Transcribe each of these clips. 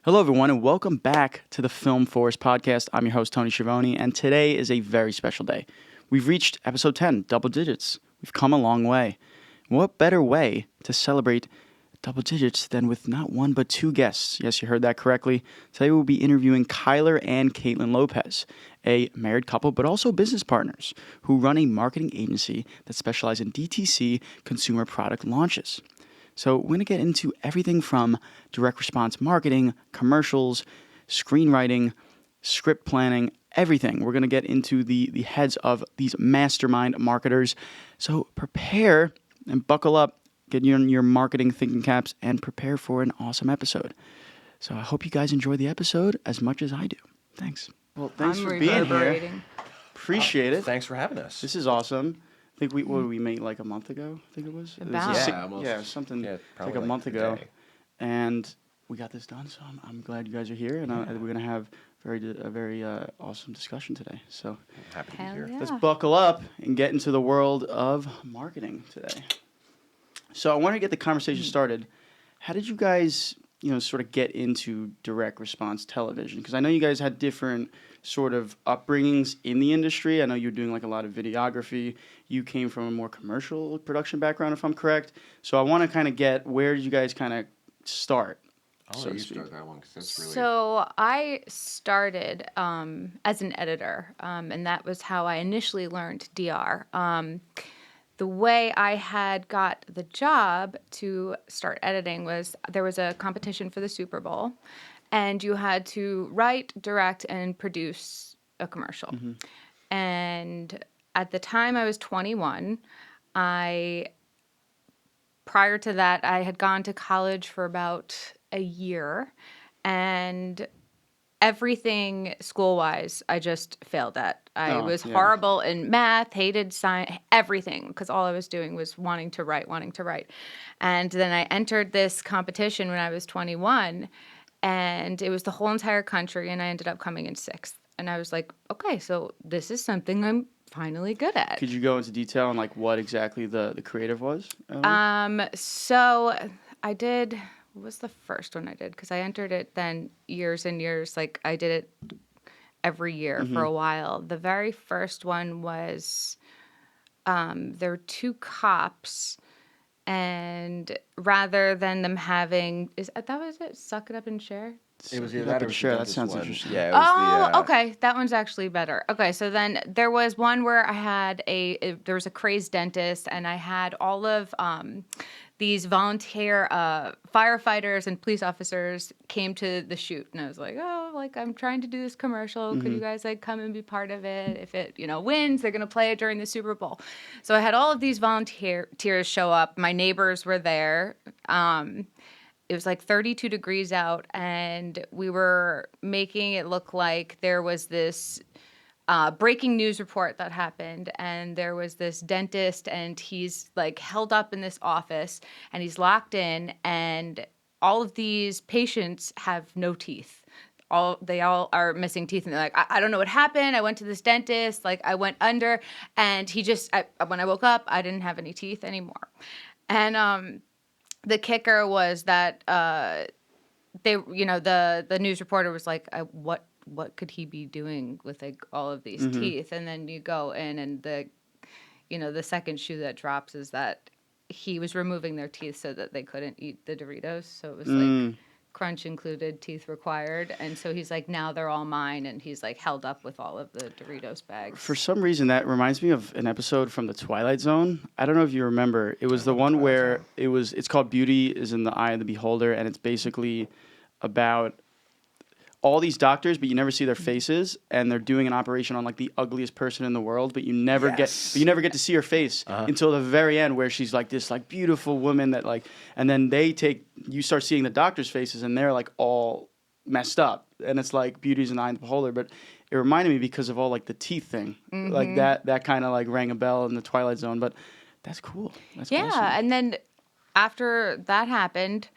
Hello, everyone, and welcome back to the Film Force podcast. I'm your host, Tony Schiavone, and today is a very special day. We've reached episode 10, double digits. We've come a long way. What better way to celebrate double digits than with not one but two guests? Yes, you heard that correctly. Today we'll be interviewing Kyler and Kaitlyn Lopez, a married couple but also business partners who run a marketing agency that specializes in DTC consumer product launches. So we're going to get into everything from direct response marketing, commercials, screenwriting, script planning, everything. We're going to get into the heads of these mastermind marketers. So prepare and buckle up, get your marketing thinking caps, and prepare for an awesome episode. So I hope you guys enjoy the episode as much as I do. Thanks. Well, thanks for being here. Appreciate it. Thanks for having us. This is awesome. I think we made like a month ago, I think it was. Almost. Yeah, something like a month ago. And we got this done, so I'm glad you guys are here, and we're going to have a very awesome discussion today. So happy to be here. Yeah. let's buckle up and get into the world of marketing today. So I want to get the conversation started. How did you guys, sort of get into direct response television? Because I know you guys had different sort of upbringings in the industry. I know you're doing like a lot of videography. You came from a more commercial production background, if I'm correct. So I want to kind of get, where did you guys kind of start? I'll let you start that one because that's really... So I started as an editor, and that was how I initially learned DR. The way I had got the job to start editing was there was a competition for the Super Bowl, and you had to write, direct, and produce a commercial. Mm-hmm. And at the time I was 21, prior to that, I had gone to college for about a year, and everything school-wise, I just failed at. I was horrible in math, hated science, everything, because all I was doing was wanting to write. And then I entered this competition when I was 21, and it was the whole entire country, and I ended up coming in 6th. And I was like, okay, so this is something I'm finally good at. Could you go into detail on like what exactly the creative was? So I did... What was the first one I did? Because I entered it then years and years. Like, I did it every year for a while. The very first one was there were 2 cops, and rather than them having... that was it? Suck it up and share? It was that or Sure, that sounds interesting. Yeah, it was okay. That one's actually better. Okay, so then there was one where I had there was a crazed dentist, and I had all of these volunteer firefighters and police officers came to the shoot, and I was like, I'm trying to do this commercial. Could you guys come and be part of it? If it wins, they're gonna play it during the Super Bowl. So I had all of these volunteers show up. My neighbors were there. It was like 32 degrees out, and we were making it look like there was this breaking news report that happened, and there was this dentist, and he's like held up in this office, and he's locked in, and all of these patients have no teeth. They all are missing teeth, and they're like, I don't know what happened. I went to this dentist, like I went under, and when I woke up, I didn't have any teeth anymore. And the kicker was that the news reporter was like, what could he be doing with all of these teeth? And then you go in, and the second shoe that drops is that he was removing their teeth so that they couldn't eat the Doritos. So it was like crunch included, teeth required. And so he's like, now they're all mine. And he's like held up with all of the Doritos bags. For some reason, that reminds me of an episode from The Twilight Zone. I don't know if you remember. It was the one where it's called Beauty is in the Eye of the Beholder. And it's basically about all these doctors, but you never see their faces, and they're doing an operation on like the ugliest person in the world, but you never get to see her face until the very end, where she's like this like beautiful woman that like, and then you start seeing the doctors' faces, and they're like all messed up, and it's like Beauty's in the Eye of the Beholder. But it reminded me because of all like the teeth thing, like that kind of like rang a bell in the Twilight Zone. But that's cool. That's awesome. And then after that happened,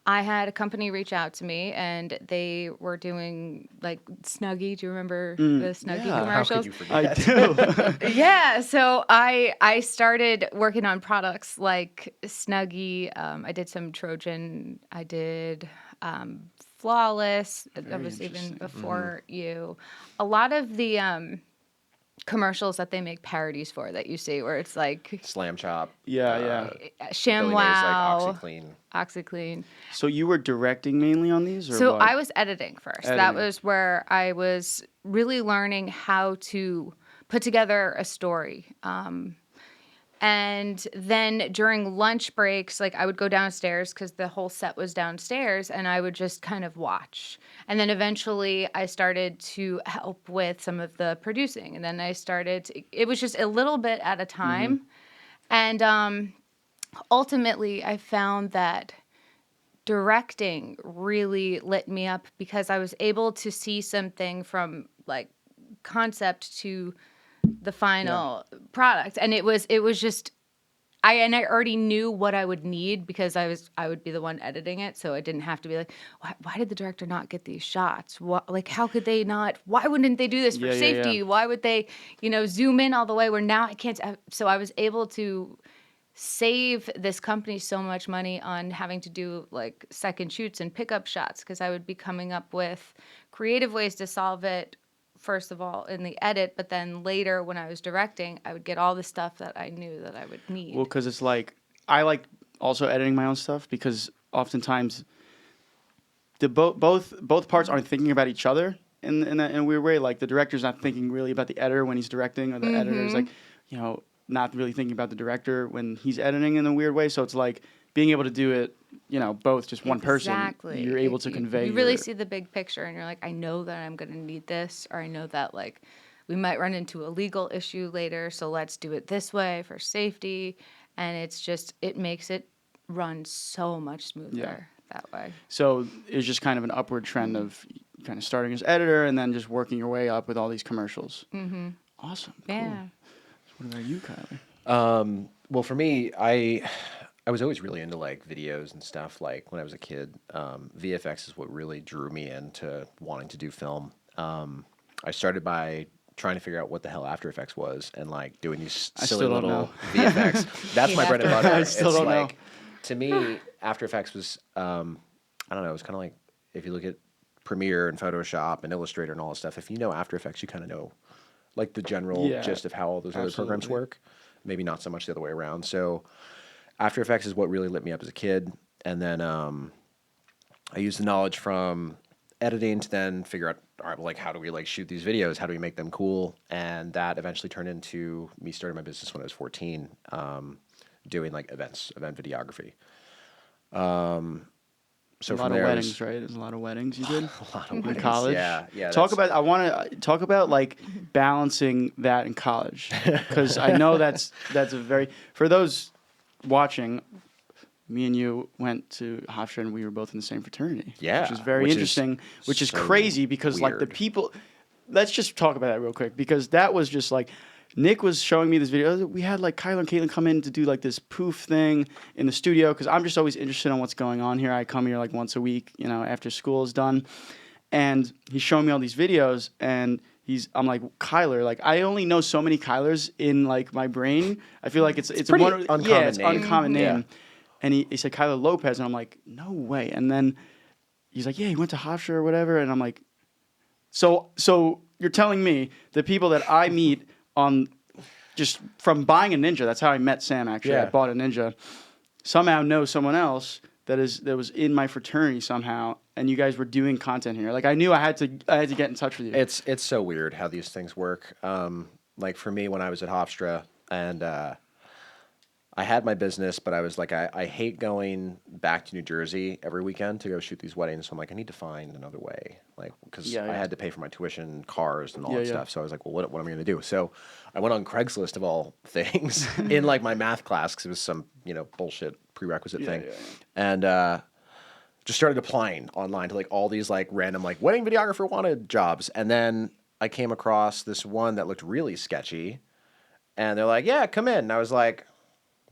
I had a company reach out to me, and they were doing like Snuggie. Do you remember the Snuggie commercials? How could you forget? I do. Yeah, so I started working on products like Snuggie. I did some Trojan. I did flawless. That Very was even interesting. before you. A lot of the commercials that they make parodies for that you see, where it's like Slam Chop. Yeah. ShamWow, Like OxyClean. OxyClean. So you were directing mainly on these, or So what? I was editing first. That Editing. was where I was really learning how to put together a story. And then during lunch breaks, like I would go downstairs because the whole set was downstairs, and I would just kind of watch. And then eventually I started to help with some of the producing. And then it was just a little bit at a time. And ultimately I found that directing really lit me up because I was able to see something from like concept to the final product, and it was just I already knew what I would need because I would be the one editing it, so I didn't have to be like, why did the director not get these shots? What, like, how could they not? Why wouldn't they do this for safety? Why would they, zoom in all the way where now I can't? So I was able to save this company so much money on having to do like second shoots and pickup shots because I would be coming up with creative ways to solve it. First of all, in the edit, but then later when I was directing, I would get all the stuff that I knew that I would need. Well, because it's like I like also editing my own stuff because oftentimes the both parts aren't thinking about each other in a weird way. Like the director's not thinking really about the editor when he's directing, or the editor's like, not really thinking about the director when he's editing in a weird way. So it's like being able to do it, both just one person. You're able to convey. You really see the big picture, and you're like, I know that I'm going to need this, or I know that like we might run into a legal issue later, so let's do it this way for safety. And it makes it run so much smoother that way. So it's just kind of an upward trend of kind of starting as editor and then just working your way up with all these commercials. Mm-hmm. Awesome. Yeah. Cool. So what about you, Kyler? Well, for me, I was always really into like videos and stuff. Like when I was a kid, VFX is what really drew me into wanting to do film. I started by trying to figure out what the hell After Effects was and like doing these silly still don't little know. VFX. That's my bread and butter. I still don't know. To me, After Effects was, I don't know, it was kind of like if you look at Premiere and Photoshop and Illustrator and all that stuff, if you know After Effects, you kind of know like the general gist of how all those other programs work. Maybe not so much the other way around. So After Effects is what really lit me up as a kid. And then I used the knowledge from editing to then figure out, all right, well, like, how do we like shoot these videos? How do we make them cool? And that eventually turned into me starting my business when I was 14, doing like event videography. So A lot of weddings, right? There's a lot of weddings you did a lot of in weddings. college. Yeah. I want to talk about like balancing that in college because I know that's a very, for those watching, me and you went to Hofstra and we were both in the same fraternity. Yeah, which is very interesting, which is so crazy because like the weird. people. Let's just talk about that real quick because that was just like. Nick was showing me this video. We had like Kyler and Kaitlyn come in to do like this poof thing in the studio because I'm just always interested in what's going on here. I come here like once a week, after school is done, and he's showing me all these videos. And I'm like, Kyler, like I only know so many Kylers in like my brain. I feel like it's pretty one uncommon it's name. uncommon name. Yeah. And he said Kyler Lopez, and I'm like, no way. And then he's like, yeah, he went to Hofstra or whatever. And I'm like, so you're telling me the people that I meet on just from buying a Ninja, that's how I met Sam actually. Yeah. I bought a Ninja. Somehow know someone else that was in my fraternity somehow, and you guys were doing content here. Like I knew I had to get in touch with you. It's so weird how these things work. Like for me, when I was at Hofstra, and I had my business, but I was like, I hate going back to New Jersey every weekend to go shoot these weddings. So I'm like, I need to find another way, like because I had to pay for my tuition, cars, and all that stuff. So I was like, well, what am I going to do? So I went on Craigslist of all things in like my math class because it was some bullshit prerequisite thing, and just started applying online to like all these like random like wedding videographer wanted jobs, and then I came across this one that looked really sketchy, and they're like, yeah, come in. And I was like,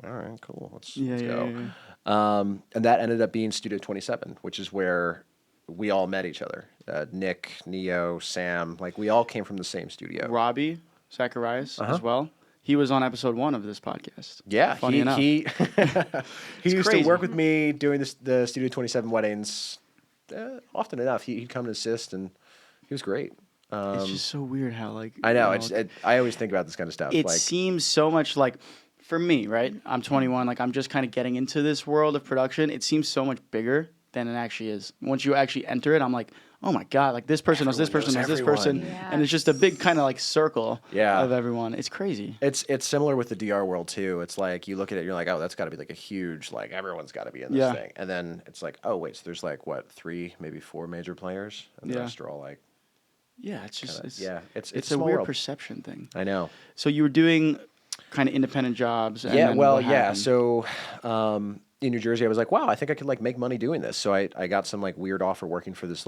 all right, cool. Let's go. And that ended up being Studio 27, which is where we all met each other. Nick, Neo, Sam, like we all came from the same studio. Robbie Zacharias as well. He was on episode 1 of this podcast. Yeah, Funny enough. he used crazy. to work with me doing the Studio 27 weddings often enough. He'd come and assist, and he was great. It's just so weird how like I know. you I always think about this kind of stuff. it Like, seems so much like for me, right? I'm 21, like I'm just kind of getting into this world of production. It seems so much bigger than it actually is. Once you actually enter it, I'm like, oh my god, like this person knows this Everyone person knows knows this person, everyone. and it's just a big kind of like circle Yeah. of everyone. It's crazy. it's similar with the DR world too. It's like you look at it, you're like, oh, that's got to be like a huge, like everyone's got to be in this Yeah. thing, and then it's like, oh wait, so there's like what 3, maybe 4 major players, and the Yeah. rest are all like, Yeah, it's just it's it's a a small weird world. perception thing. I know. So you were doing kind of independent jobs. And Yeah, then well, what yeah. happened? So in New Jersey, I was like, wow, I think I could like make money doing this. So I got some like weird offer working for this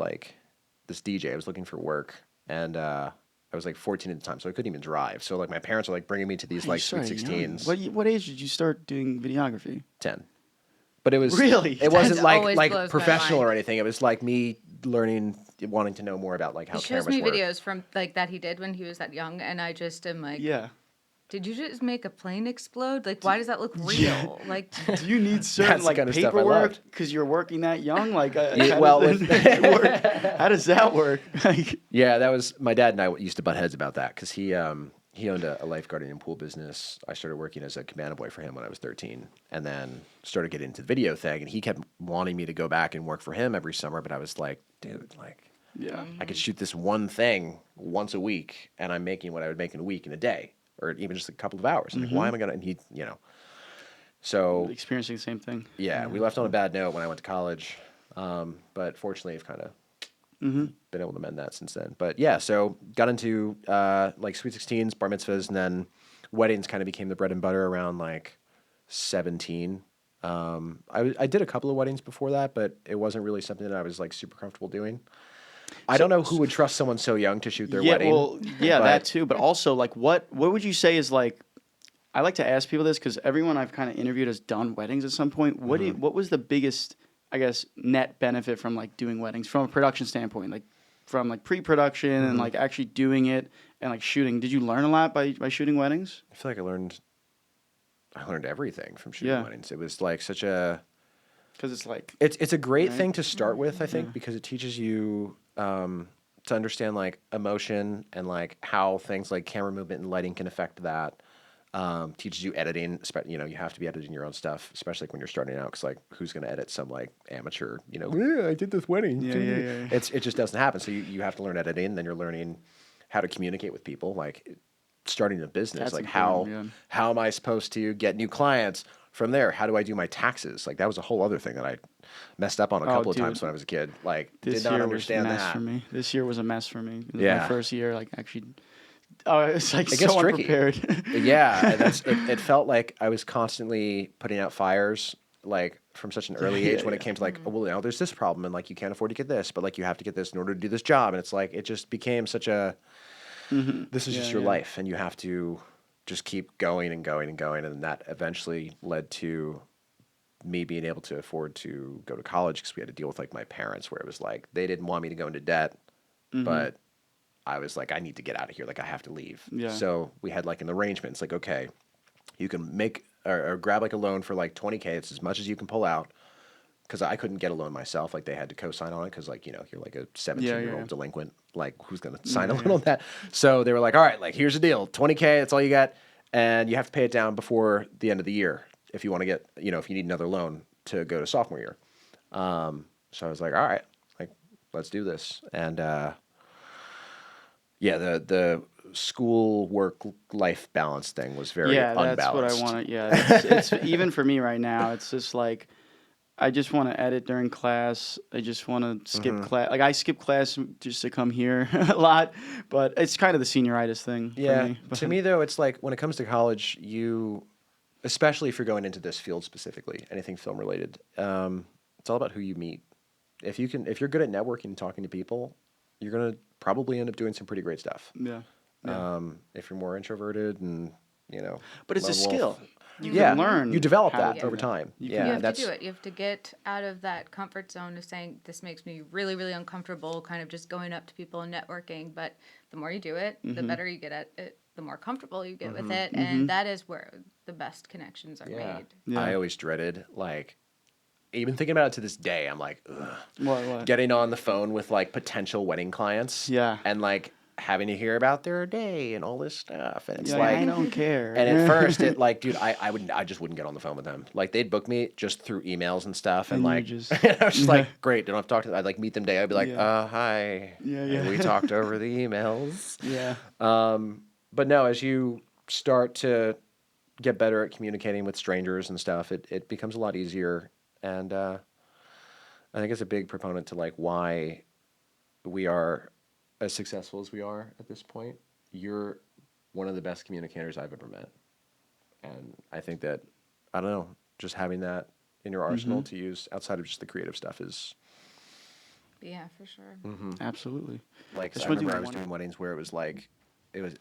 DJ. I was looking for work, and I was like 14 at the time, so I couldn't even drive. So like my parents were like bringing me to these You like Sweet started young. 16s. What age did you start doing videography? 10. But it was Really? It wasn't That like always blows my professional mind. or anything. It was like me learning, wanting to know more about like how He shows cameras me work. videos from like that he did when he was that young, and I just am like, Yeah. did you just make a plane explode? Like, why does that look real? Yeah. Like, Do you need certain That's the like kind of stuff I paperwork loved. because you're working that young? Like, Yeah, how well, does that work? How does that work? Like, Yeah, that was my dad and I used to butt heads about that because he owned a lifeguarding and pool business. I started working as a cabana boy for him when I was 13, and then started getting into the video thing. And he kept wanting me to go back and work for him every summer, but I was like, dude, like yeah. I could shoot this one thing once a week, and I'm making what I would make in a week in a day, or even just a couple of hours. I'm like, why am I gonna? And he, so Experiencing the same thing. yeah, we left on a bad note when I went to college, but fortunately, I've kind of been able to mend that since then. But yeah, so got into like Sweet 16s, bar mitzvahs, and then weddings kind of became the bread and butter around like 17. I did a couple of weddings before that, but it wasn't really something that I was like super comfortable doing. I don't know who would trust someone so young to shoot their Yeah, wedding. well, yeah, but- that too. But also, like, what would you say is like? I like to ask people this because everyone I've kind of interviewed has done weddings at some point. What was the biggest, I guess, net benefit from like doing weddings from a production standpoint, like from like pre-production and like actually doing it and like shooting? Did you learn a lot by shooting weddings? I feel like I learned everything from shooting Yeah. weddings. It was like such a Because it's like it's a great Right. thing to start with, I think, because it teaches you to understand like emotion and like how things like camera movement and lighting can affect that. Teaches you editing. You have to be editing your own stuff, especially like when you're starting out. Because like, who's going to edit some like amateur? I did this wedding. Yeah. It just doesn't happen. So you have to learn editing. Then you're learning how to communicate with people. Like starting a business. That's like important, how am I supposed to get new clients from there? How do I do my taxes? Like that was a whole other thing that I messed up on a couple of dude. times when I was a kid. Like this did not year understand was a mess that. for me. This year was a mess for me. It was Yeah. my first year, like actually. Oh, it's like It gets so tricky. unprepared. Yeah, it felt like I was constantly putting out fires, like from such an early age when it came to like, oh, well, there's this problem, and like you can't afford to get this, but like you have to get this in order to do this job, and it's like it just became such a, this is just your life, and you have to just keep going and going and going, and that eventually led to me being able to afford to go to college because we had to deal with like my parents, where it was like they didn't want me to go into debt, but I was like, I need to get out of here. Like, I have to leave. Yeah. So we had like an arrangement. It's like, okay, you can make or grab like a loan for like $20K. It's as much as you can pull out. Because I couldn't get a loan myself. Like, they had to co-sign on it because, like, you're like a 17-year-old delinquent. Like, who's going to sign a loan on that? So they were like, all right, like, here's the deal. $20K, that's all you got. And you have to pay it down before the end of the year if you want to get, if you need another loan to go to sophomore year. So I was like, all right, like, let's do this. And, yeah, the school work life balance thing was very unbalanced. That's what I want to. Yeah, it's even for me right now. It's just like I just want to edit during class. I just want to skip class. Like I skip class just to come here a lot, but it's kind of the senioritis thing. Yeah, for me. But, to me though, it's like when it comes to college, especially if you're going into this field specifically, anything film related, it's all about who you meet. If you're good at networking and talking to people, you're gonna probably end up doing some pretty great stuff. yeah. If you're more introverted and But it's a lone wolf. skill. You Yeah, can learn. you develop how to that do over time. You Yeah, You have that's to do it. You have to get out of that comfort zone of saying, this makes me really, really uncomfortable, kind of just going up to people and networking. But the more you do it, the better you get at it, the more comfortable you get with it. And that is where the best connections are made. Yeah. I always dreaded, like, even thinking about it to this day, I'm like, ugh. What? Getting on the phone with like potential wedding clients. Yeah. And like having to hear about their day and all this stuff. And it's Yeah, like, I don't care. and at first it like, dude, I just wouldn't get on the phone with them. Like they'd book me just through emails and stuff. And And you like, just- I was just like, great. Don't have to talk to them. I'd like meet them day. I'd be like, Yeah. Hi. Yeah, And yeah. we talked over the emails. Yeah. But no, as you start to get better at communicating with strangers and stuff, it becomes a lot easier. And I think it's a big proponent to like why we are as successful as we are at this point. You're one of the best communicators I've ever met. And I think that, I don't know, just having that in your arsenal to use outside of just the creative stuff is Yeah, for sure. Absolutely. like, Just I wanna do remember I one was more. doing weddings where it was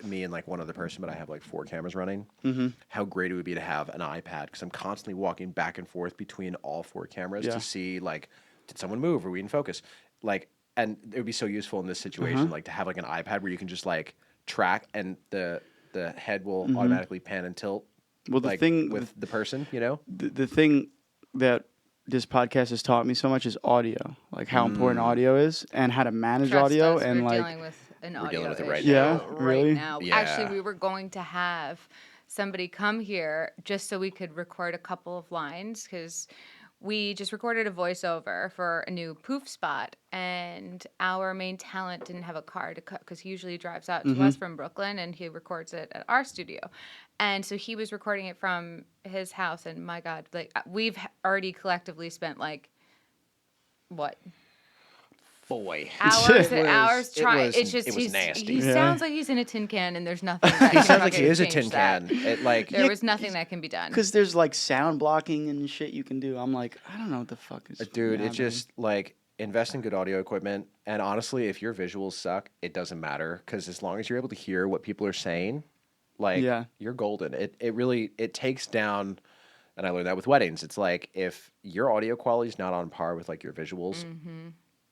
me and like one other person, but I have like 4 cameras running. Mm-hmm. How great it would be to have an iPad because I'm constantly walking back and forth between all 4 cameras Yeah. to see like, did someone move? Are we in focus? Like, and it would be so useful in this situation, like to have like an iPad where you can just like track and the head will automatically pan and tilt. Well, the like, thing with the person, you know. the thing that this podcast has taught me so much is audio, like how important audio is and how to manage Trust audio us, and we're like dealing with an We're audio dealing with it right issue now. Yeah, really? now. Yeah. Actually, we were going to have somebody come here just so we could record a couple of lines because we just recorded a voiceover for a new poof spot, and our main talent didn't have a car to cut because he usually drives out to us from Brooklyn and he records it at our studio. And so he was recording it from his house, and my God, like we've already collectively spent like what Boy, hours It and was- hours trying. It's it just was nasty. he Yeah. sounds like he's in a tin can, and there's nothing. That He can sounds like he fucking is a change tin that. can. It like There was nothing that can be done. because there's like sound blocking and shit you can do. I'm like, I don't know what the fuck is. dude, happening. it's just like invest in good audio equipment. And honestly, if your visuals suck, it doesn't matter because as long as you're able to hear what people are saying, like Yeah. you're golden. It really takes down. And I learned that with weddings. It's like if your audio quality is not on par with like your visuals,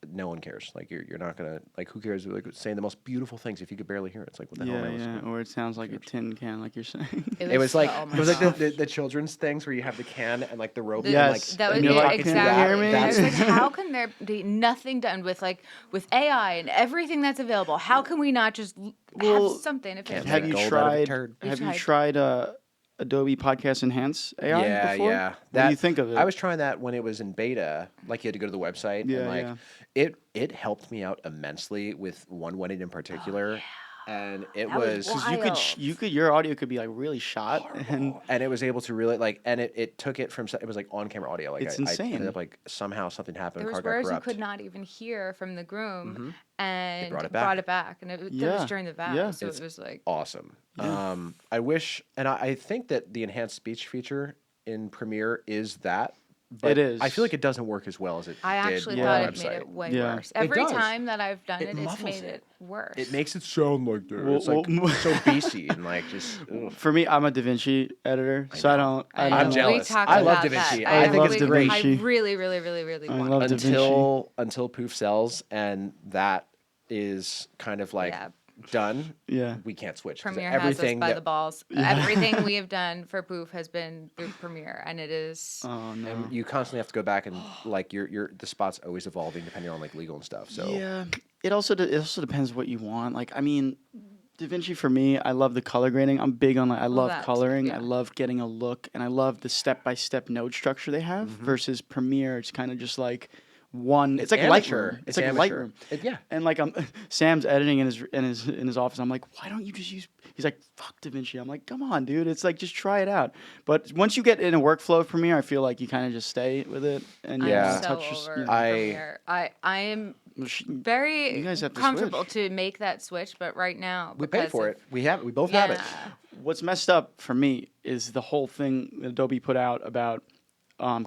no one cares. Like you're not gonna like who cares? Like saying the most beautiful things if you could barely hear it. It's like what the hell am I Yeah, listening yeah, to? or it sounds like a tin can, like you're saying. It was like oh my it was like gosh. the children's things where you have the can and like the rope. The- and, like, Yes. That was And you're yeah, like, talking "Can you exactly. hear me?" And I was like, That's- how can there be nothing done with AI and everything that's available? How can we not just Well, have something? If can't it's Have make you gold out of a tried? turd. Have you tried. tried Adobe Podcast Enhance AI Yeah, before? yeah. What do you think of it? I was trying that when it was in beta. Like you had to go to the website Yeah, and like yeah. it helped me out immensely with one wedding in particular. And it That was was wild. your audio could be like really shot, and and it was able to really like and it took it from it was like on camera audio. Like It's I put insane. up like somehow something happened, There car was got words you corrupt. could not even hear from the groom, and brought it brought back. it back, and that Yeah, was during the vow, yeah. so It's it was like Awesome. I wish, and I think that the enhanced speech feature in Premiere is that. But It is. I feel like it doesn't work as well as it I did actually on thought the it made website. it way Yeah. worse. It Every does. time that I've done It it, it's muffles made it. it worse. It makes it sound like that. Well- It's like well- so beasy and like just. Ugh. for me, I'm a DaVinci editor, so I don't. I I know. don't I'm know. jealous. We talked I love about DaVinci. that. I think love it's I great. DaVinci. really, really, really, really I want love it. DaVinci. Until Poof sells and that is kind of like Yeah. done. Yeah. We can't switch 'cause Premiere has us everything by that the balls. Everything we have done for Poof has been through Premiere, and it is. Oh no. and you constantly have to go back and like the spot's always evolving depending on like legal and stuff. So Yeah. It also depends what you want. Like, I mean, DaVinci for me, I love the color grading. I'm big on like I love that too, coloring. yeah. I love getting a look, and I love the step-by-step note structure they have versus Premiere. It's kind of just like one. It's like amateur. Lightroom. It's like amateur. Lightroom. Yeah. And like Sam's editing in his office. I'm like, why don't you just use? He's like, fuck DaVinci. I'm like, come on, dude. It's like just try it out. But once you get in a workflow of Premiere, I feel like you kind of just stay with it and you Yeah. I'm so touch over your. Premiere. I am very You guys have to comfortable switch. to make that switch, but right now We paid because for of- it. We both have it. Yeah. What's messed up for me is the whole thing that Adobe put out about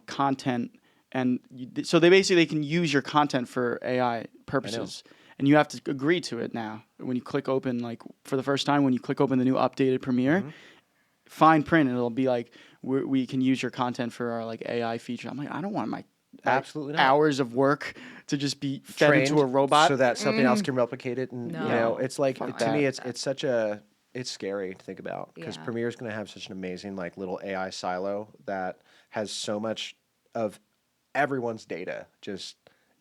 content, and so they basically can use your content for AI purposes, and you have to agree to it now. When you click open, like for the first time, when you click open the new updated Premiere, fine print, and it'll be like we can use your content for our like AI feature. I'm like, I don't want my Absolutely not. hours of work to just be fed Trained into a robot. so that something else can replicate it. And you No. know, it's like Fuck to me, that. it's scary to think about because Yeah. Premiere is going to have such an amazing like little AI silo that has so much of everyone's data just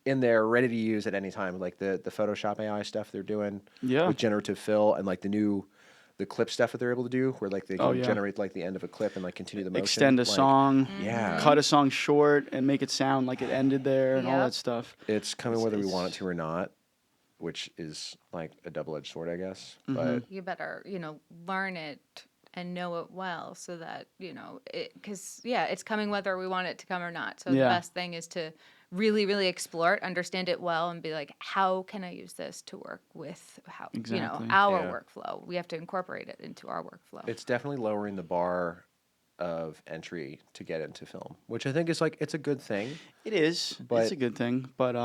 in there, ready to use at any time. Like the Photoshop AI stuff they're doing with generative fill, and like the clip stuff that they're able to do, where like they can generate like the end of a clip and like continue the motion. Extend a song, yeah, cut a song short, and make it sound like it ended there, and all that stuff. It's coming whether we want it to or not, which is like a double-edged sword, I guess. But you better, learn it and know it well so that, because, it's coming whether we want it to come or not. So the best thing is to really, really explore it, understand it well, and be like, how can I use this to work with our workflow? We have to incorporate it into our workflow. It's definitely lowering the bar of entry to get into film, which I think is like, it's a good thing. It is. It's a good thing, but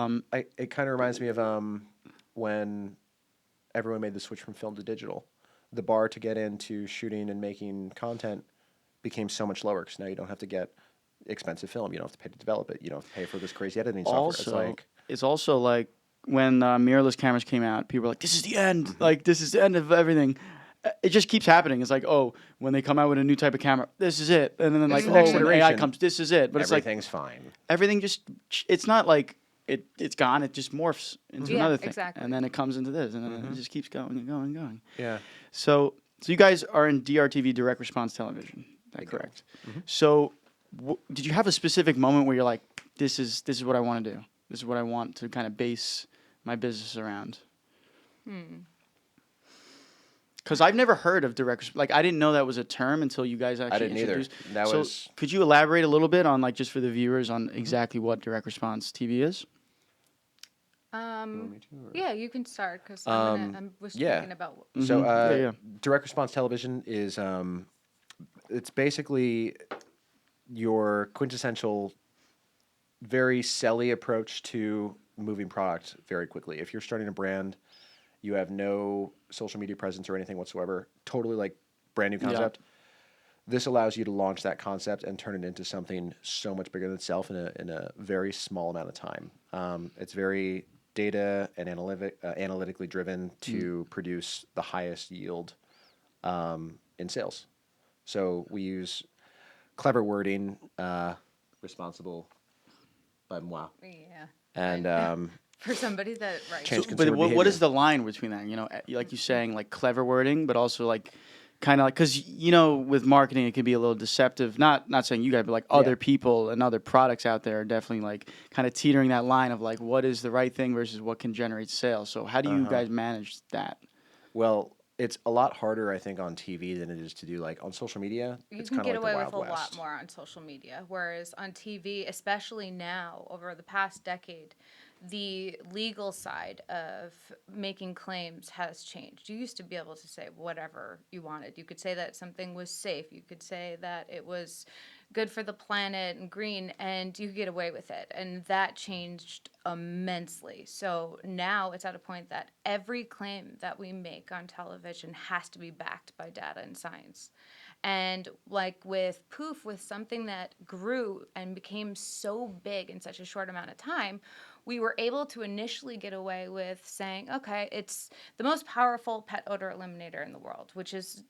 it kind of reminds me of when everyone made the switch from film to digital. The bar to get into shooting and making content became so much lower because now you don't have to get expensive film. You don't have to pay to develop it. You don't have to pay for this crazy editing software. It's also like when mirrorless cameras came out, people were like, this is the end. Like, this is the end of everything. It just keeps happening. It's like, when they come out with a new type of camera, this is it. And then like, when AI comes, this is it. But it's like everything's fine. Everything just, it's not like it's gone. It just morphs into another thing. Exactly. And then it comes into this. And then it just keeps going and going and going. Yeah. So you guys are in DRTV, direct response television. Is that correct? So did you have a specific moment where you're like, this is what I want to do. This is what I want to kind of base my business around? Because I've never heard of direct, like I didn't know that was a term until you guys actually introduced. That was. Could you elaborate a little bit on, like, just for the viewers, on exactly what direct response TV is? Yeah, you can start because I was thinking about. So direct response television is it's basically your quintessential, very selly approach to moving product very quickly. If you're starting a brand, you have no social media presence or anything whatsoever, totally like brand new concept. This allows you to launch that concept and turn it into something so much bigger than itself in a very small amount of time. It's very data and analytically driven to produce the highest yield in sales. So we use clever wording, responsible by moi. Yeah. And for somebody that But what is the line between that? Like you saying, like clever wording, but also like kind of like, because with marketing it can be a little deceptive. Not saying you guys, but like other people and other products out there are definitely like kind of teetering that line of like what is the right thing versus what can generate sales. So how do you guys manage that? Well, it's a lot harder, I think, on TV than it is to do like on social media. You it's can kind get of like away the with Wild a West. lot more on social media, whereas on TV, especially now over the past decade, the legal side of making claims has changed. You used to be able to say whatever you wanted. You could say that something was safe. You could say that it was good for the planet and green, and you could get away with it. And that changed immensely. So now it's at a point that every claim that we make on television has to be backed by data and science. And like with Poof, with something that grew and became so big in such a short amount of time, we were able to initially get away with saying, okay, it's the most powerful pet odor eliminator in the world, which is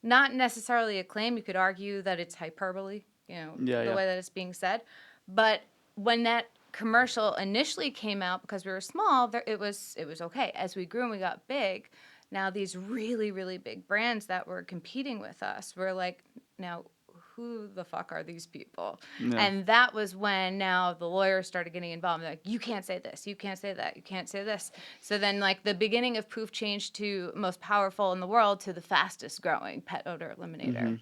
not necessarily a claim. You could argue that it's hyperbole, the way that it's being said. But when that commercial initially came out, because we were small, it was okay. As we grew and we got big, now these really, really big brands that were competing with us were like, now who the fuck are these people? Yeah. And that was when now the lawyers started getting involved. They're like, you can't say this, you can't say that, you can't say this. So then like the beginning of Poof changed to most powerful in the world to the fastest growing pet odor eliminator.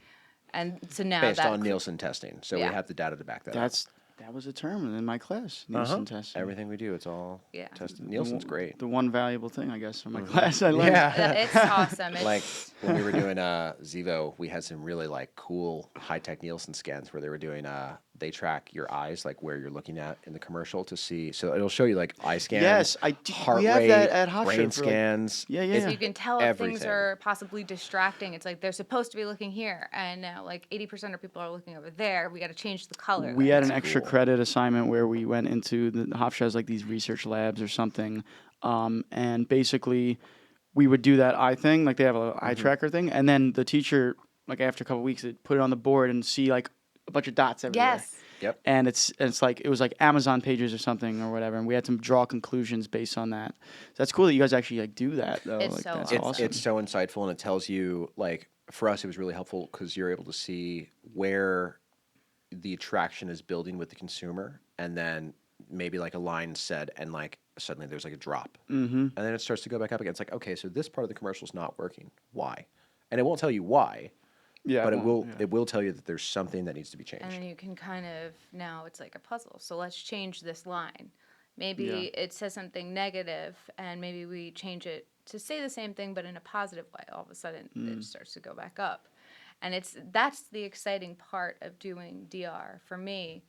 And so now based on Nielsen testing. So we have the data to back that up. That was a term in my class, Nielsen testing. Everything we do, it's all tested. Nielsen's great. The one valuable thing, I guess, from my class I learned. Yeah, it's awesome. Like when we were doing Zevo, we had some really like cool high-tech Nielsen scans where they were doing, they track your eyes, like where you're looking at in the commercial to see. So it'll show you like eye scans. Yes, heart we have rate, that at Hofstra brain scans. So you can tell if things are possibly distracting. It's like they're supposed to be looking here, and now like 80% of people are looking over there. We got to change the color. We had an extra credit assignment where we went into the Hofstra has like these research labs or something, and basically we would do that eye thing, like they have a eye tracker thing, and then the teacher, like after a couple of weeks, they'd put it on the board and see like a bunch of dots everywhere. Yes. Yep. And it's like it was like Amazon pages or something or whatever, and we had to draw conclusions based on that. That's cool that you guys actually like do that though. It's Like so that's awesome. awesome. It's so insightful, and it tells you, like, for us, it was really helpful because you're able to see where the attraction is building with the consumer, and then maybe like a line said, and like suddenly there's like a drop, and then it starts to go back up again. It's like, okay, so this part of the commercial is not working. Why? And it won't tell you why, Yeah, but well, it will tell you that there's something that needs to be changed. And then you can kind of, now it's like a puzzle. So let's change this line. Maybe Yeah. it says something negative, and maybe we change it to say the same thing, but in a positive way. All of a sudden, it starts to go back up. And that's the exciting part of doing DR for me.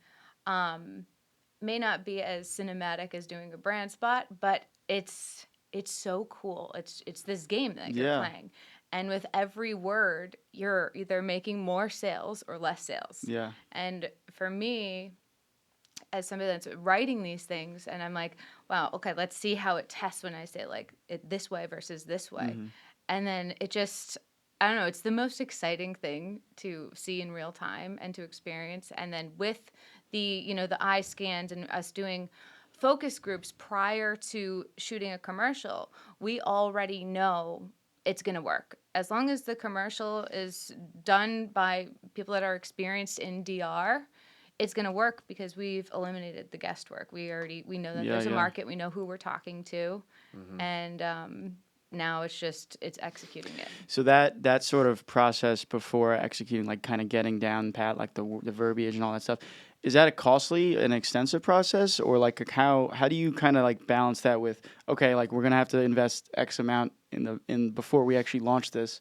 May not be as cinematic as doing a brand spot, but it's so cool. It's this game that you're Yeah. playing. And with every word, you're either making more sales or less sales. Yeah. And for me, as somebody that's writing these things, and I'm like, wow, okay, let's see how it tests when I say like it this way versus this way. And then it just, I don't know, it's the most exciting thing to see in real time and to experience. And then with the eye scans and us doing focus groups prior to shooting a commercial, we already know it's going to work. As long as the commercial is done by people that are experienced in DR, it's going to work because we've eliminated the guesswork. We know that Yeah, there's a yeah. market. We know who we're talking to. And now it's executing it. So that sort of process before executing, like kind of getting down pat, like the verbiage and all that stuff, is that a costly and extensive process, or like how do you kind of like balance that with, okay, like we're gonna have to invest X amount in before we actually launch this,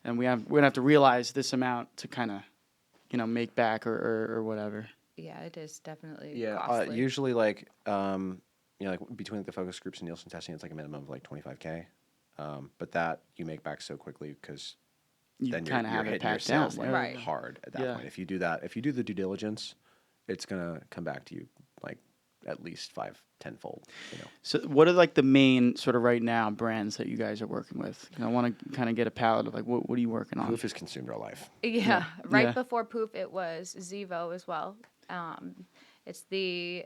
and we're gonna have to realize this amount to kind of make back or whatever. Yeah, it is definitely Yeah, costly. usually like like between the focus groups and Nielsen testing, it's like a minimum of like 25K. But that you make back so quickly because You then kind you're of have it hitting your packed down, sales like Right. hard at that Yeah. point. If you do that, if you do the due diligence, it's gonna come back to you like at least 5-10 fold. So, what are like the main sort of right now brands that you guys are working with? I want to kind of get a palette of like what are you working on? Poof is consumed our life. Yeah, right Yeah. before Poof, it was Zevo as well. It's the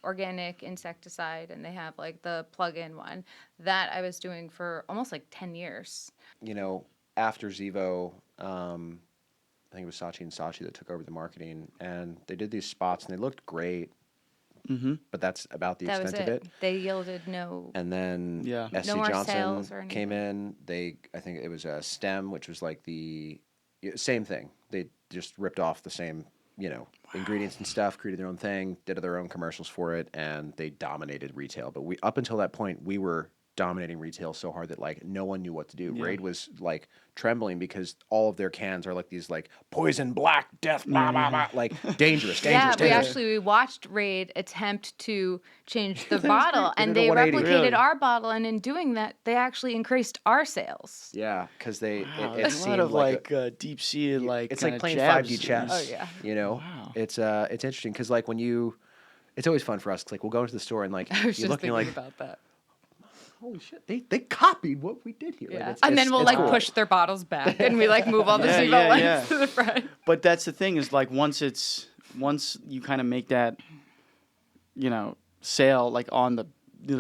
organic insecticide, and they have like the plug-in one that I was doing for almost like 10 years. After Zevo, I think it was Saatchi and Saatchi that took over the marketing, and they did these spots, and they looked great. But that's about the That was extent of it. They yielded no. And then Yeah. SC No more Johnson sales or came anything. in. I think it was a STEM, which was like the same thing. They just ripped off the same, ingredients and stuff, created their own thing, did their own commercials for it, and they dominated retail. But up until that point, we were dominating retail so hard that like no one knew what to do. Yeah. Raid was like trembling because all of their cans are like these like poison, black, death, blah blah blah, like dangerous. Yeah, dangerous. we watched Raid attempt to change the bottle, They and did a they 180. replicated Really? our bottle, and in doing that, they actually increased our sales. Yeah, because Wow, it there's a seemed lot of like deep seated like it's kinda like playing jabs 5D chess. Oh, yeah. Wow. It's interesting because like it's always fun for us. 'Cause, like we'll go into the store and like I was you just look and you're thinking like, about that. holy shit, they copied what we did here. Like, Yeah, it's- and then it's- we'll it's like cool. push their bottles back, and we like move all the Yeah, Zevo yeah, ones yeah. to the front. But that's the thing is like once you kind of make that sale like on the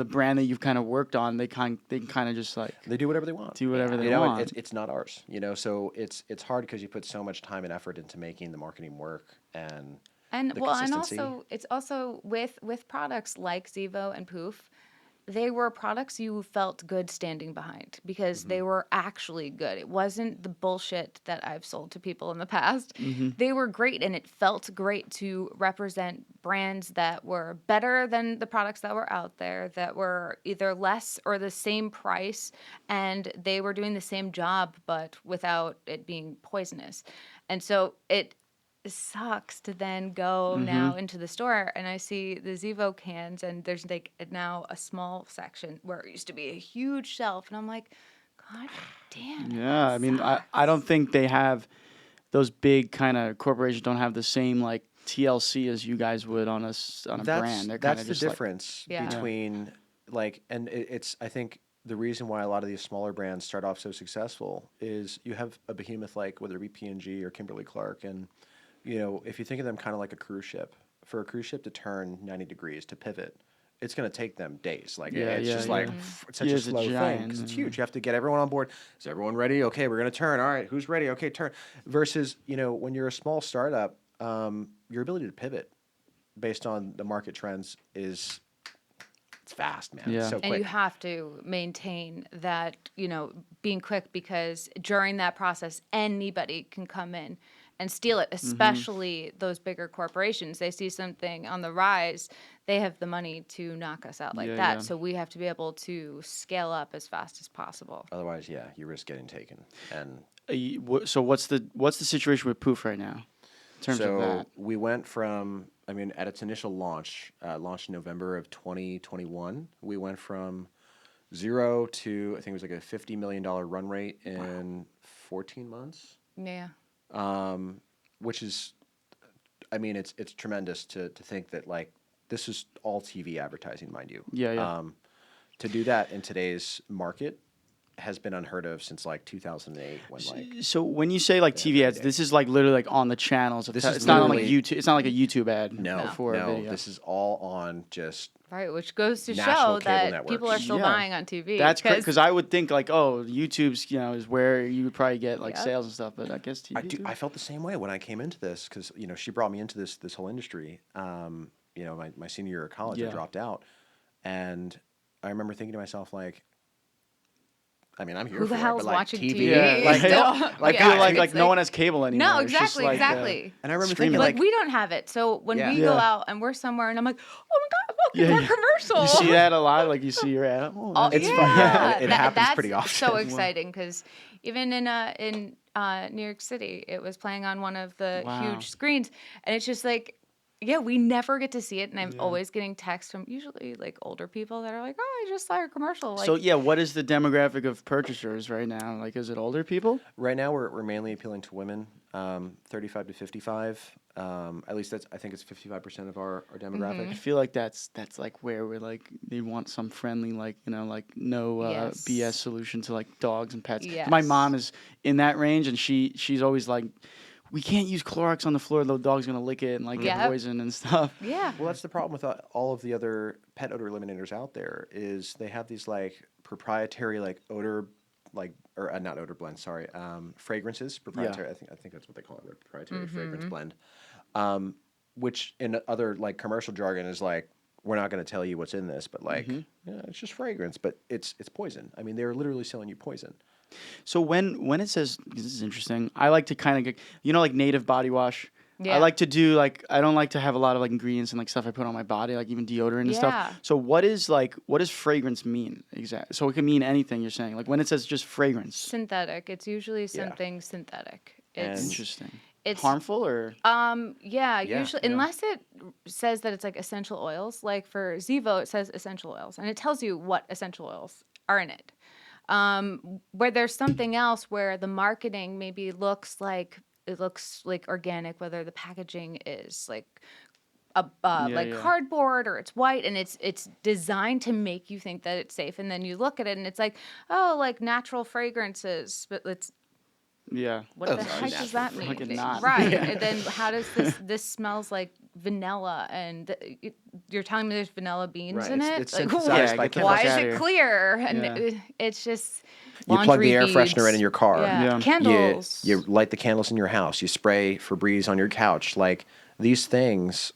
brand that you've kind of worked on, they can kind of just like They do whatever they want. do whatever they You know, want. it's not ours. So it's hard because you put so much time and effort into making the marketing work and And the well, and consistency. also it's also with products like Zevo and Poof, they were products you felt good standing behind because they were actually good. It wasn't the bullshit that I've sold to people in the past. They were great, and it felt great to represent brands that were better than the products that were out there, that were either less or the same price, and they were doing the same job but without it being poisonous. And so it sucks to then go now into the store and I see the Zevo cans, and there's like now a small section where it used to be a huge shelf, and I'm like, God damn it. Yeah, I mean, I don't think they have those big kind of corporations don't have the same like TLC as you guys would on a brand. They're kind That's of the just like, difference Yeah. between and it's I think the reason why a lot of these smaller brands start off so successful is you have a behemoth like whether it be P&G or Kimberly-Clark, and if you think of them kind of like a cruise ship, for a cruise ship to turn 90 degrees to pivot, it's going to take them days. Like Yeah, it's yeah, just yeah. like it's such a It's a slow thing giant, because it's yeah. huge. You have to get everyone on board. Is everyone ready? Okay, we're going to turn. All right, who's ready? Okay, turn. Versus, when you're a small startup, your ability to pivot based on the market trends it's fast, man. Yeah. It's so And quick. you have to maintain that, being quick, because during that process, anybody can come in and steal it, especially those bigger corporations. They see something on the rise, they have the money to knock us out like Yeah, that. yeah. So we have to be able to scale up as fast as possible. Otherwise, yeah, you risk getting taken. And So what's the situation with Poof right now in terms of so that? we went from, at its initial launch, launched in November of 2021, we went from 0 to, I think it was like a $50 million run rate in 14 months, Yeah. which is, it's tremendous to think that, like, this is all TV advertising, mind you. Yeah, yeah. To do that in today's market has been unheard of since like 2008 when So when you say like TV ads, this is like literally like on the channels. This is It's not on like literally- YouTube. It's not like a YouTube ad. no, for a video. this is all on just Right, which goes to National show cable that networks. people are still Yeah. buying on TV. That's crazy because I would think like, oh, YouTube's is where you would probably get like Yep. sales and stuff, but I guess TV. too. I felt the same way when I came into this because she brought me into this whole industry. My senior year of college, I Yeah. dropped out, and I remember thinking to myself like, I'm here Who for the it, hell's but like watching TV, TV? like Still. I Yeah, feel like it's no one has cable anymore. No, It's just exactly, like, exactly. and I remember streaming. thinking Like like, we don't have it. So when Yeah. we go Yeah. out and we're somewhere and I'm like, oh my God, look, Yeah, more yeah. commercial. You see that a lot, like you see your ad. Oh, Oh, that's It's yeah. fun. Yeah, it happens That's pretty often. so exciting because even in New York City, it was playing on one of the Wow. huge screens, and it's just like, yeah, we never get to see it, and I'm always getting texts from usually like older people that are like, oh, I just saw your commercial. Like, So yeah, what is the demographic of purchasers right now? Like, is it older people? right now we're mainly appealing to women, 35 to 55. At least I think it's 55% of our demographic. I feel like that's like where we're like they want some friendly like like no Yes. BS solution to like dogs and pets. Yes. My mom is in that range, and she's always like, we can't use Clorox on the floor. The dog's gonna lick it and like get Yep. poison and stuff. yeah. Well, that's the problem with all of the other pet odor eliminators out there is they have these like proprietary like odor or not odor blend, sorry, fragrances, proprietary. I think that's what they call it, a proprietary fragrance blend. Which in other like commercial jargon is like, we're not going to tell you what's in this, but like, it's just fragrance, but it's poison. They're literally selling you poison. So when it says, this is interesting, I like to kind of get, like native body wash. Yeah. I like to do like, I don't like to have a lot of like ingredients and like stuff I put on my body, like even deodorant and Yeah. stuff. So what does fragrance mean exactly? So it can mean anything you're saying. Like when it says just fragrance. Synthetic. It's usually something synthetic. And- It's Interesting. it's Harmful or? Yeah, usually yeah. unless it says that it's like essential oils. Like for Zevo, it says essential oils, and it tells you what essential oils are in it. Where there's something else where the marketing maybe looks like organic, whether the packaging is like Yeah. cardboard or it's white and it's designed to make you think that it's safe, and then you look at it and it's like, oh, like natural fragrances, but it's Yeah. what the That's heck natural does that mean? Fucking not. Right. Yeah. And then how does this smells like vanilla, and you're telling me there's vanilla beans Right, in it's- it? it's Like, synthesized Yeah, by get the why fuck is outta it here. clear? And Yeah. it's just You plug laundry the air beads. freshener in your car. Yeah. Yeah. Candles. You light the candles in your house. You spray Febreze on your couch. Like these things,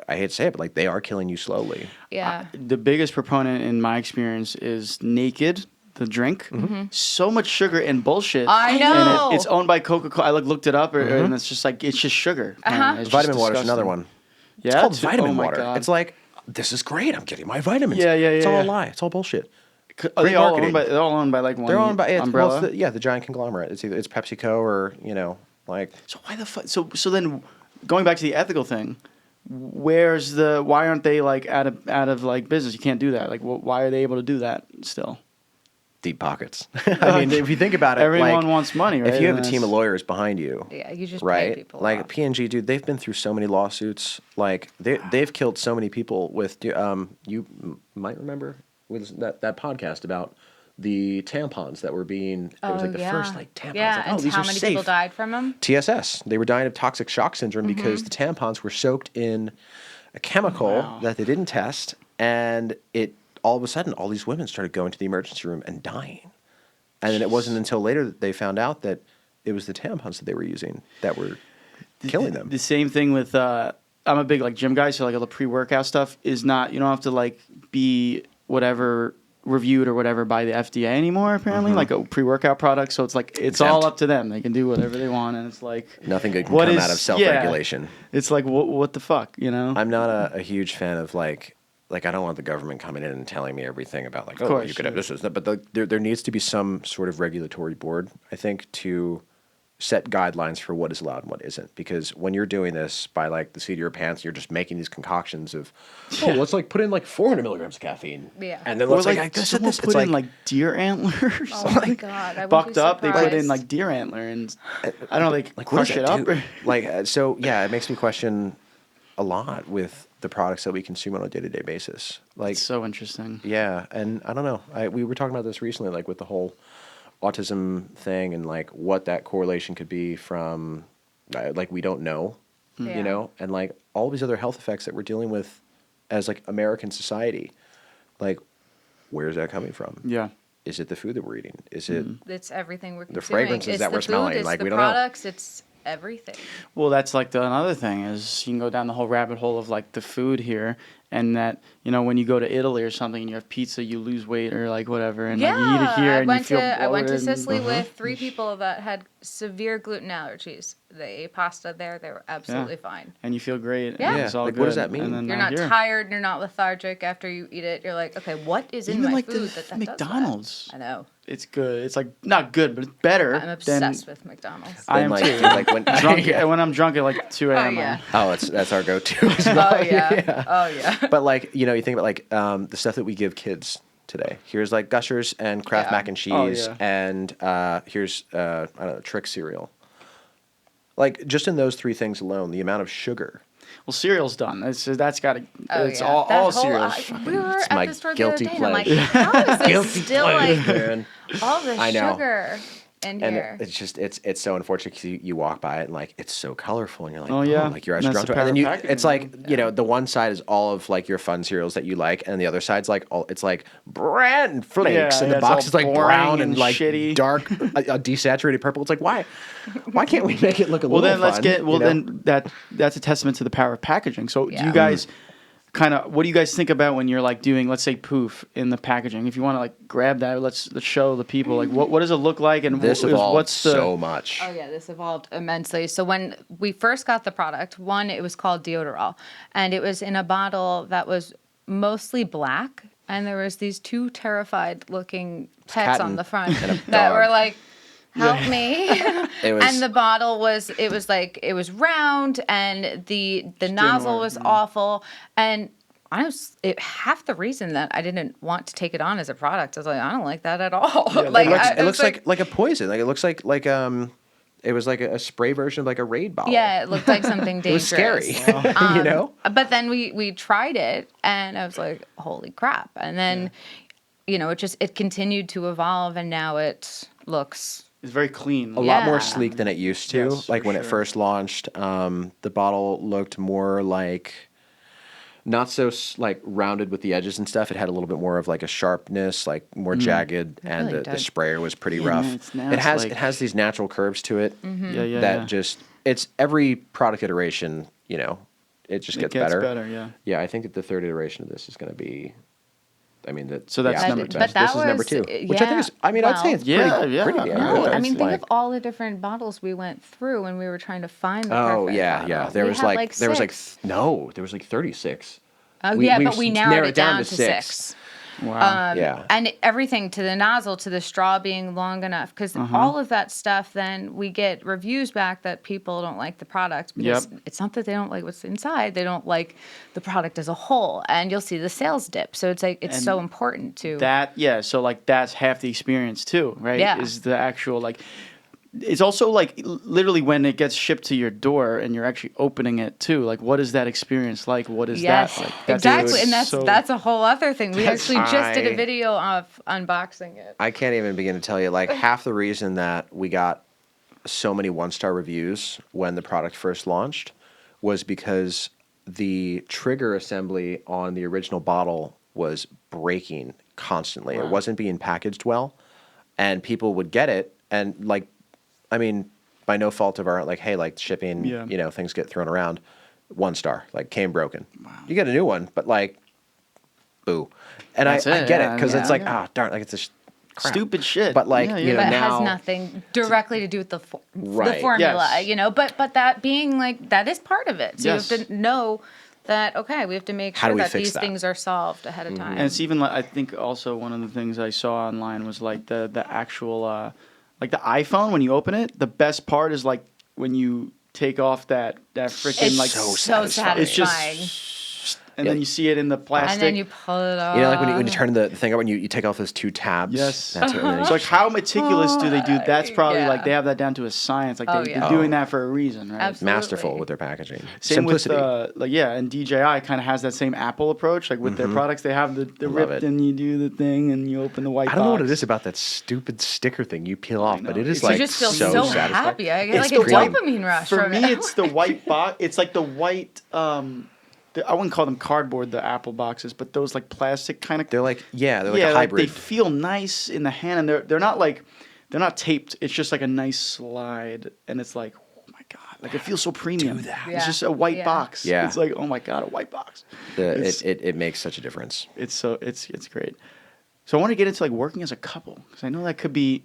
I hate to say it, but like they are killing you slowly. Yeah. The biggest proponent in my experience is Naked, the drink. So much sugar and bullshit. I know. And it's owned by Coca-Cola. I looked it up, and it's just like, it's just sugar. apparently. It's just Vitamin water is another disgusting. one. Yeah, It's called it's- vitamin oh my water. God. It's like, this is great. I'm getting my vitamins. Yeah, yeah, It's yeah, all a yeah. lie. It's all bullshit. Are they Great all marketing. owned by? They're all owned by like one They're owned by umbrella. the giant conglomerate. It's either PepsiCo or like So why the fuck? So then, going back to the ethical thing, why aren't they like out of like business? You can't do that. Like, why are they able to do that still? deep pockets. If you think about it, Everyone like, wants money, right? if you have a And team of that's- lawyers behind you, Yeah, you just pay right? people Like off. P&G, dude, they've been through so many lawsuits. Like they've killed so many people with. You might remember that podcast about the tampons that were being, it was like the first like tampons. Yeah, like, and these how are many safe. people died from them? TSS. They were dying of toxic shock syndrome because the tampons were soaked in a chemical that they didn't test, and it all of a sudden all these women started going to the emergency room and dying. And then it wasn't until later that they found out that it was the tampons that they were using that were killing them. The same thing with I'm a big like gym guy, so like all the pre-workout stuff is not, you don't have to like be whatever reviewed or whatever by the FDA anymore apparently, like a pre-workout product, so it's like it's all up to them. They can do whatever they want, and it's like Nothing good can come out of self-regulation. It's like what the fuck, you know? I'm not a huge fan of like I don't want the government coming in and telling me everything about like, course, you could have this, but there needs to be some sort of regulatory board, I think, to set guidelines for what is allowed and what isn't. Because when you're doing this by like the seat of your pants, you're just making these concoctions of, let's like put in like 400 milligrams of caffeine. Yeah. And then Or let's like someone put in like deer antlers. Oh my God. I Bucked up, they put in surprised. like deer antler, and I don't know, they like crush it up. So yeah, it makes me question a lot with the products that we consume on a day-to-day basis. Like, It's so interesting. yeah, and I don't know. We were talking about this recently, like with the whole autism thing and like what that correlation could be from, like we don't know, Yeah. you know, and like all these other health effects that we're dealing with as like American society. Like, where's that coming from? Yeah. Is it the food that we're eating? Is it It's everything we're consuming. fragrances It's that the we're food, smelling, it's like, the we don't know. products, it's everything. Well, that's like another thing is you can go down the whole rabbit hole of like the food here, and that, you know, when you go to Italy or something and you have pizza, you lose weight or like whatever, and like, you eat it here and you feel I went to bloated and- Sicily with 3 people that had severe gluten allergies. They ate pasta there; they were absolutely fine. and you feel great. Yeah. And Yeah, it's all like, good. what does that mean? And then You're now not here. tired. You're not lethargic after you eat it. You're like, okay, what is in Even my like food the that does McDonald's. that? I know. It's good. It's like not good, but it's better. I'm obsessed with McDonald's. I am like, too. like when Drunk when I'm drunk at like 2 a.m. yeah. that's our go-to as well. Oh yeah. Oh yeah. But like, you know, you think about like the stuff that we give kids today. Here's like Gushers and Kraft Yeah. mac and cheese, Oh, yeah. and here's I don't know, Trick cereal. Like just in those 3 things alone, the amount of sugar. Well, cereal's done. That's got to. Oh, It's yeah. all That whole- cereals. we were my at the store the other guilty day, and I'm like, pleasure. how is this still like Man. all the I know. sugar in And here? it's just it's so unfortunate because you walk by it and like it's so colorful and you're like, Oh, yeah. like your eyes And are that's drawn the to it. And then power of it's packaging. like, you know, the one side is all of like your fun cereals that you like, and the other side's like all it's like bran flakes, Yeah, and the it's box all is like boring brown and and like shitty. dark, a desaturated purple. It's like why can't we make it look a Well, little then let's fun, get. Well, you know? then that's a testament to the power of packaging. So, do Yeah. you guys kind of what do you guys think about when you're like doing, let's say, poof in the packaging? If you want to like grab that, let's show the people like what does it look like and This evolved what's the so much. Oh yeah, this evolved immensely. So when we first got the product, one, it was called Deodorol, and it was in a bottle that was mostly black, and there was these 2 terrified looking pets cat on and- the front and a that dog. were like, help me. It was And the bottle was it was round, and the nozzle work, was awful, and half the reason that I didn't want to take it on as a product, I was like, I don't like that at all. like it looks like a poison. Like it looks like it was like a spray version of like a Raid bottle. yeah, it looked like something It was dangerous. scary. You know? But then we tried it, and I was like, holy crap. And then, you know, it continued to evolve, and now it looks, It's very clean. A lot more Yeah. sleek than it used to. Yes, Like for when it sure. first launched, the bottle looked more like not so like rounded with the edges and stuff. It had a little bit more of like a sharpness, like more jagged, and really the did. sprayer was pretty Yeah, rough. man, now It it's has like- it has these natural curves to it Yeah, that just it's every product iteration. You know, it just it gets gets better. better. Yeah. Yeah, I think that the 3rd iteration of this is going to be. I mean, So that's the number absolute two. best. But that this is number was- 2, which I think yeah, is. I mean, I'd say well- it's Yeah, pretty, yeah. pretty damn No, good. I It's mean, think like- of all the different bottles we went through when we were trying to find the Oh perfect yeah, bottle. yeah. There We was had like there was like 6. no, there was like 36. Oh we- yeah, we but we narrowed it down to 6. Wow. Yeah. And everything to the nozzle, to the straw being long enough, because all of that stuff, then we get reviews back that people don't like the product because it's not that they don't like what's inside; they don't like the product as a whole, and you'll see the sales dip. So it's like it's And so important to That so like that's half the experience too, right? Yeah. Is the actual like it's also like literally when it gets shipped to your door and you're actually opening it too. Like, what is that experience like? What is Yes, that like? That's exactly, and so- that's a whole other thing. We actually just did a I- video of unboxing it. I can't even begin to tell you. Like half the reason that we got so many 1-star reviews when the product first launched was because the trigger assembly on the original bottle was breaking constantly. It wasn't being packaged well, and people would get it and like, I mean, by no fault of our like, hey, like shipping, Yeah. you know, things get thrown around. 1-star, like came broken. You get a new one, but like, boo. And I That's get it, it yeah, because it's like, yeah. darn, like it's crap. stupid shit. But like, Yeah, you know, But it now has nothing directly to do with the Right. formula, Yes. you know. But that being like that is part of it. So Yes. you have to know that okay, we have to make How do sure we that fix these that? things are solved ahead of time. And it's even like I think also one of the things I saw online was like the actual like the iPhone when you open it. The best part is like when you take off that freaking It's like so satisfying. it's satisfying. just and Yeah. then you see it in the plastic. And then you pull it off. you know, like when you turn the thing up, when you take off those 2 tabs. Yes. That's it. And then you So like how meticulous do they do? That's probably Yeah. like they have that down to a science. Like Oh, they're yeah. doing that for a reason, right? Absolutely. masterful with their packaging. Same Simplicity. with like yeah, and DJI kind of has that same Apple approach. Like with their products, they have the Love ripped it. and you do the thing and you open the white I don't know what box. it is about that stupid sticker thing you peel off, but know. it is It's like you just feel so, so satisfying. happy. I get It's like a the white- dopamine rush For from me, it. it's the white box. It's like the white. I wouldn't call them cardboard, the Apple boxes, but those like plastic kind of. They're like they're like yeah, a hybrid. Like they feel nice in the hand, and they're not like they're not taped. It's just like a nice slide, and it's like oh my god, like it feels so premium. that. Yeah. It's just a white Yeah. box. Yeah. It's like oh my god, a white box. It's- It makes such a difference. It's so it's great. So I want to get into like working as a couple because I know that could be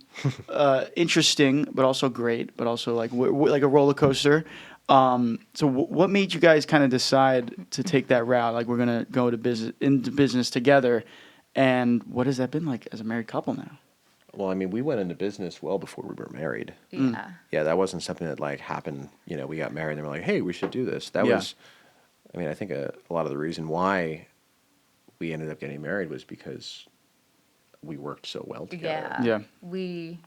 interesting, but also great, but also like like a roller coaster. So what made you guys kind of decide to take that route? Like we're gonna go to into business together, and what has that been like as a married couple now? Well, I mean, we went into business well before we were married. Yeah. Yeah, that wasn't something that like happened. You know, we got married and they were like, "Hey, we should do this." That Yeah. was, I mean, I think a lot of the reason why we ended up getting married was because we worked so well together. Yeah. We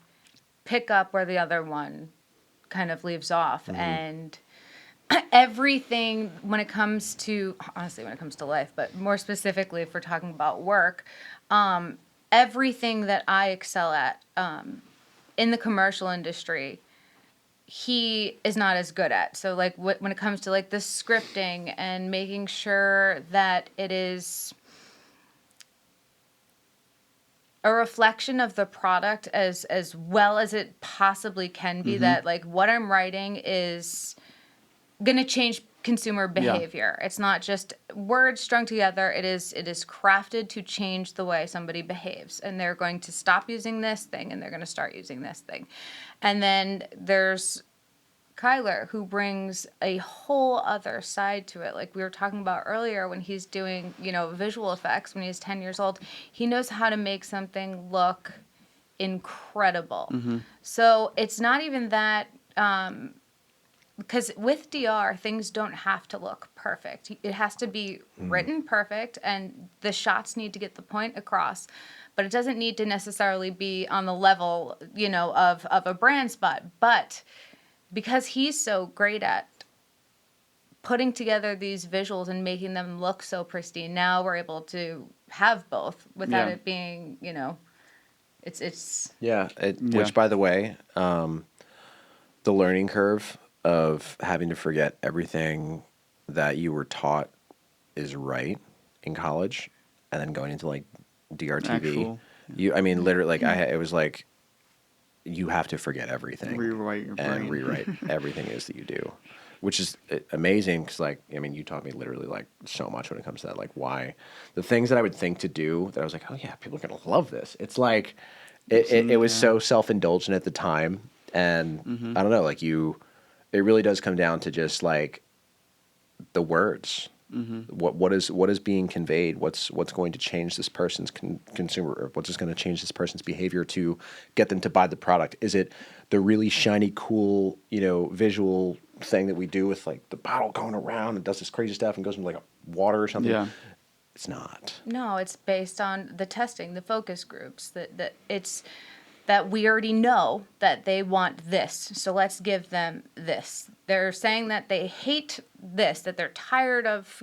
pick up where the other one kind of leaves off. And everything when it comes to, honestly, when it comes to life, but more specifically if we're talking about work, everything that I excel at in the commercial industry, he is not as good at. So like when it comes to like the scripting and making sure that it is a reflection of the product as well as it possibly can be, that like what I'm writing is going to change consumer behavior. It's not just words strung together. It is crafted to change the way somebody behaves, and they're going to stop using this thing and they're going to start using this thing. And then there's Kyler, who brings a whole other side to it. Like we were talking about earlier, when he's doing, visual effects when he's 10 years old, he knows how to make something look incredible. So it's not even that, because with DR, things don't have to look perfect. It has to be written perfect, and the shots need to get the point across. But it doesn't need to necessarily be on the level, of a brand spot. But because he's so great at putting together these visuals and making them look so pristine, now we're able to have both without it being, it's Yeah, which by the way, the learning curve of having to forget everything that you were taught is right in college, and then going into like DRTV. I mean, literally, like it was like you have to forget everything, Rewrite your brain. and rewrite everything it is that you do, which is amazing because, like, I mean, you taught me literally like so much when it comes to that. Like, why the things that I would think to do that I was like, oh yeah, people are gonna love this. It's like it was so self-indulgent at the time, and I don't know, like it really does come down to just like the words. What is being conveyed? What's going to change this person's consumer? Or what's going to change this person's behavior to get them to buy the product? Is it the really shiny, cool, visual thing that we do with like the bottle going around and does this crazy stuff and goes into like water or something? Yeah. It's not. No, it's based on the testing, the focus groups. That it's that we already know that they want this, so let's give them this. They're saying that they hate this, that they're tired of,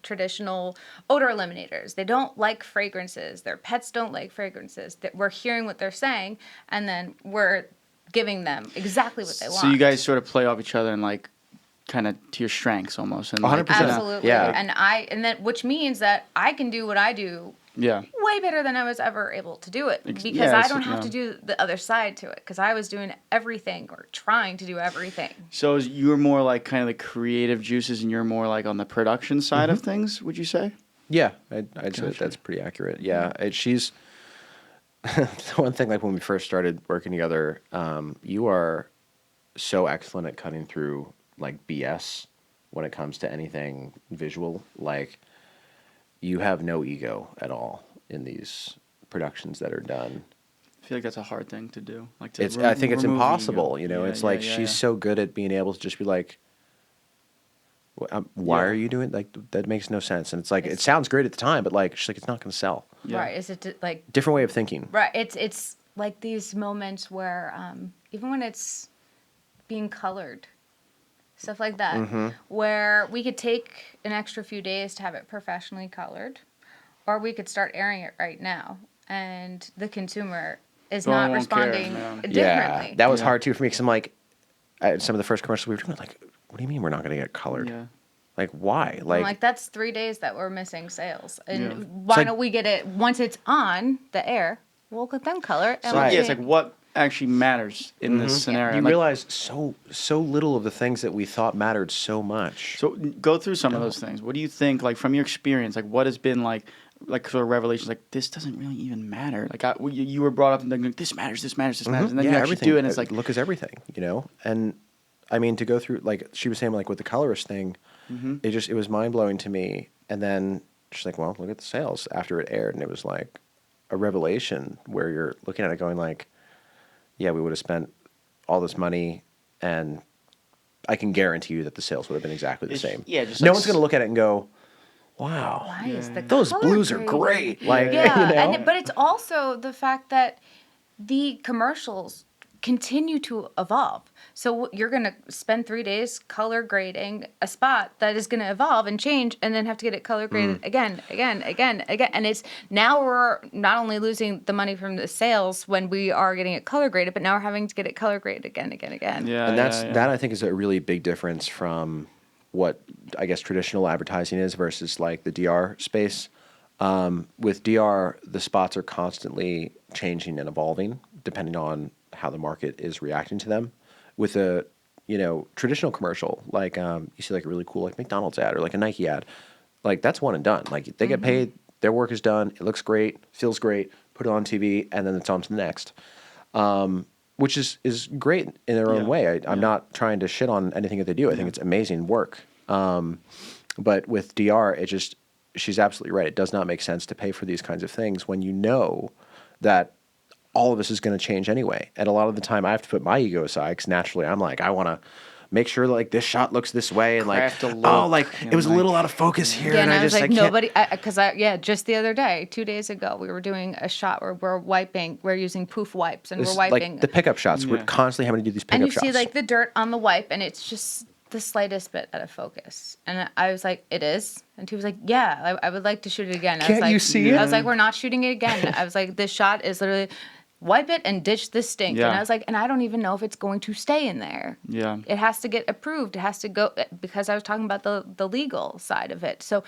traditional odor eliminators. They don't like fragrances. Their pets don't like fragrances. That we're hearing what they're saying, and then we're giving them exactly what they want. So you guys sort of play off each other and like kind of to your strengths almost. And 100%. Absolutely. Yeah. And then which means that I can do what I do yeah. way better than I was ever able to do it, because yeah, I don't have to do the other side to it, because I was doing everything or trying to do everything. So you're more like kind of the creative juices, and you're more like on the production side of things, would you say? Yeah, I'd say that's pretty accurate. Yeah, she's the one thing. Like when we first started working together, you are so excellent at cutting through like BS when it comes to anything visual. Like you have no ego at all in these productions that are done. I feel like that's a hard thing to do. Like I think it's impossible. ego. It's like she's so good at being able to just be like, why are you doing like that? Makes no sense. And it's like it sounds great at the time, but like she's like, it's not going to sell. Yeah. Right? Is it like Different way of thinking. right? It's like these moments where even when it's being colored, stuff like that, where we could take an extra few days to have it professionally colored, or we could start airing it right now, and the consumer is Well, not won't responding care, no. differently. Yeah, that was hard too for me because I'm like, some of the first commercials we were doing, like, what do you mean we're not going to get colored? Yeah. Like, why? I'm Like, like, that's 3 days that we're missing sales, and Yeah. why like- don't we get it once it's on the air? We'll let them color it. And So we'll yeah, it's see. like what actually matters in this scenario. you Like, realize so little of the things that we thought mattered so much. so go through some of those things. What do you think, like from your experience, like what has been like sort of revelations, like this doesn't really even matter. Like you were brought up and like, this matters, this matters, this matters, and then you actually everything. do it, and it's like look is everything, And I mean, to go through, like she was saying, like with the colorist thing, it was mind blowing to me. And then she's like, well, look at the sales after it aired, and it was like a revelation where you're looking at it going like, yeah, we would have spent all this money, and I can guarantee you that the sales would have been exactly the same. yeah, just no like one's going to look at it and go, wow, Why is the those color blues are grading? great. Like, Yeah, but it's also the fact that the commercials continue to evolve. So you're going to spend 3 days color grading a spot that is going to evolve and change, and then have to get it color graded again. And it's now we're not only losing the money from the sales when we are getting it color graded, but now we're having to get it color graded again. yeah, and yeah. that I think is a really big difference from what I guess traditional advertising is versus like the DR space. With DR, the spots are constantly changing and evolving depending on how the market is reacting to them. With a traditional commercial, like you see like a really cool like McDonald's ad or like a Nike ad, like that's one and done. Like they get paid, their work is done, it looks great, feels great, put it on TV, and then it's on to the next. Which is great in their own way. I'm not trying to shit on anything that they do. I think it's amazing work. But with DR, she's absolutely right. It does not make sense to pay for these kinds of things when you know that all of this is going to change anyway. And a lot of the time I have to put my ego aside because naturally I'm like, I want to make sure like this shot looks this way and Craft a like, look, oh, like and it was a like- little out of focus here. Yeah, and I was just, like, can't- nobody, because just the other day, 2 days ago, we were doing a shot where we're using poof wipes, and This we're is wiping. like the pickup shots. We're constantly having to do these pickup and you shots. see like the dirt on the wipe, and it's just the slightest bit out of focus. And I was like, it is? And he was like, yeah, I would like to shoot it again. I Can't was like, you see it? I was like, we're not shooting it again. I was like, this shot is literally wipe it and ditch this stink. Yeah. And I was like, and I don't even know if it's going to stay in there. Yeah. It has to get approved. It has to go, because I was talking about the legal side of it. So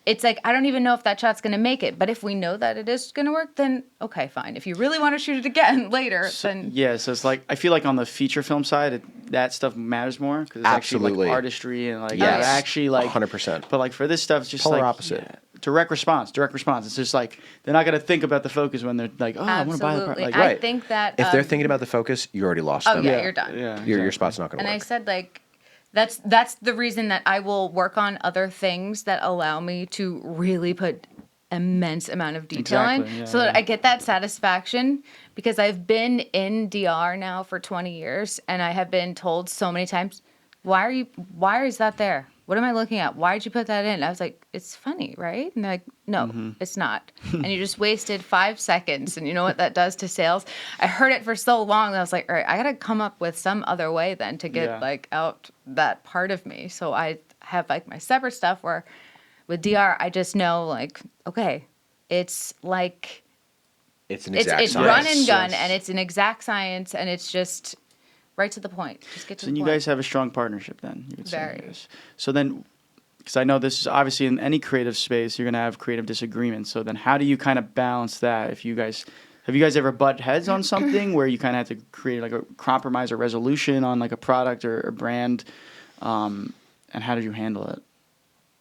it's like, I don't even know if that shot's going to make it. But if we know that it is going to work, then okay, fine. If you really want to shoot it again later, then... Yeah, so it's like, I feel like on the feature film side, that stuff matters more because it's actually Absolutely. like artistry and like Yes. actually like 100%. But like for this stuff, it's just Polar like opposite. Direct response. It's just like they're not gonna think about the focus when they're like, oh, I want to buy the Absolutely. like, I Right. think that... if they're thinking about the focus, you already lost them. yeah, you're done. Yeah, Your spot's not going to And work. I said, like, that's the reason that I will work on other things that allow me to really put immense amount of detail Exactly, in, yeah, so that yeah. I get that satisfaction, because I've been in DR now for 20 years, and I have been told so many times, why is that there? what am I looking at? Why'd you put that in? I was like, it's funny, right? And they're like, no, it's not. And you just wasted 5 seconds. And you know what that does to sales? I heard it for so long that I was like, all right, I got to come up with some other way then to get like out that part of me. So I have like my separate stuff where with DR, I just know like, okay, it's like, It's an exact it's science. run and gun, and it's an exact science, and it's just right to the point. Just get to the And point. you guys have a strong partnership then, you would say. Very. Yes. So then, because I know this is obviously in any creative space, you're going to have creative disagreements. So then how do you kind of balance that? Have you guys ever butt heads on something where you kind of have to create like a compromise or resolution on like a product or brand? And how did you handle it?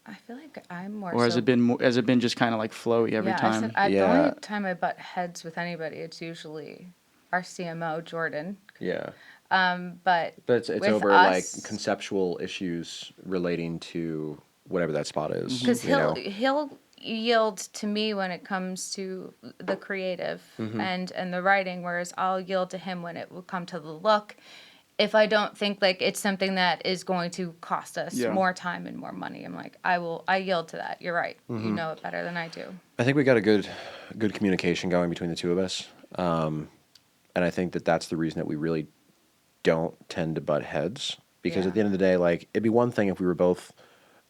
I feel like I'm more. Or has it been just kind of like flowy every time? The only time I butt heads with anybody, it's usually our CMO Jordan. Yeah. But it's with over us, like conceptual issues relating to whatever that spot is. because you know? he'll yield to me when it comes to the creative and the writing, whereas I'll yield to him when it will come to the look. If I don't think like it's something that is going to cost us more time and more money, I'm like, I yield to that. You're right. You know it better than I do. I think we got a good communication going between the two of us, and I think that's the reason that we really don't tend to butt heads. Because at the end of the day, like it'd be one thing if we were both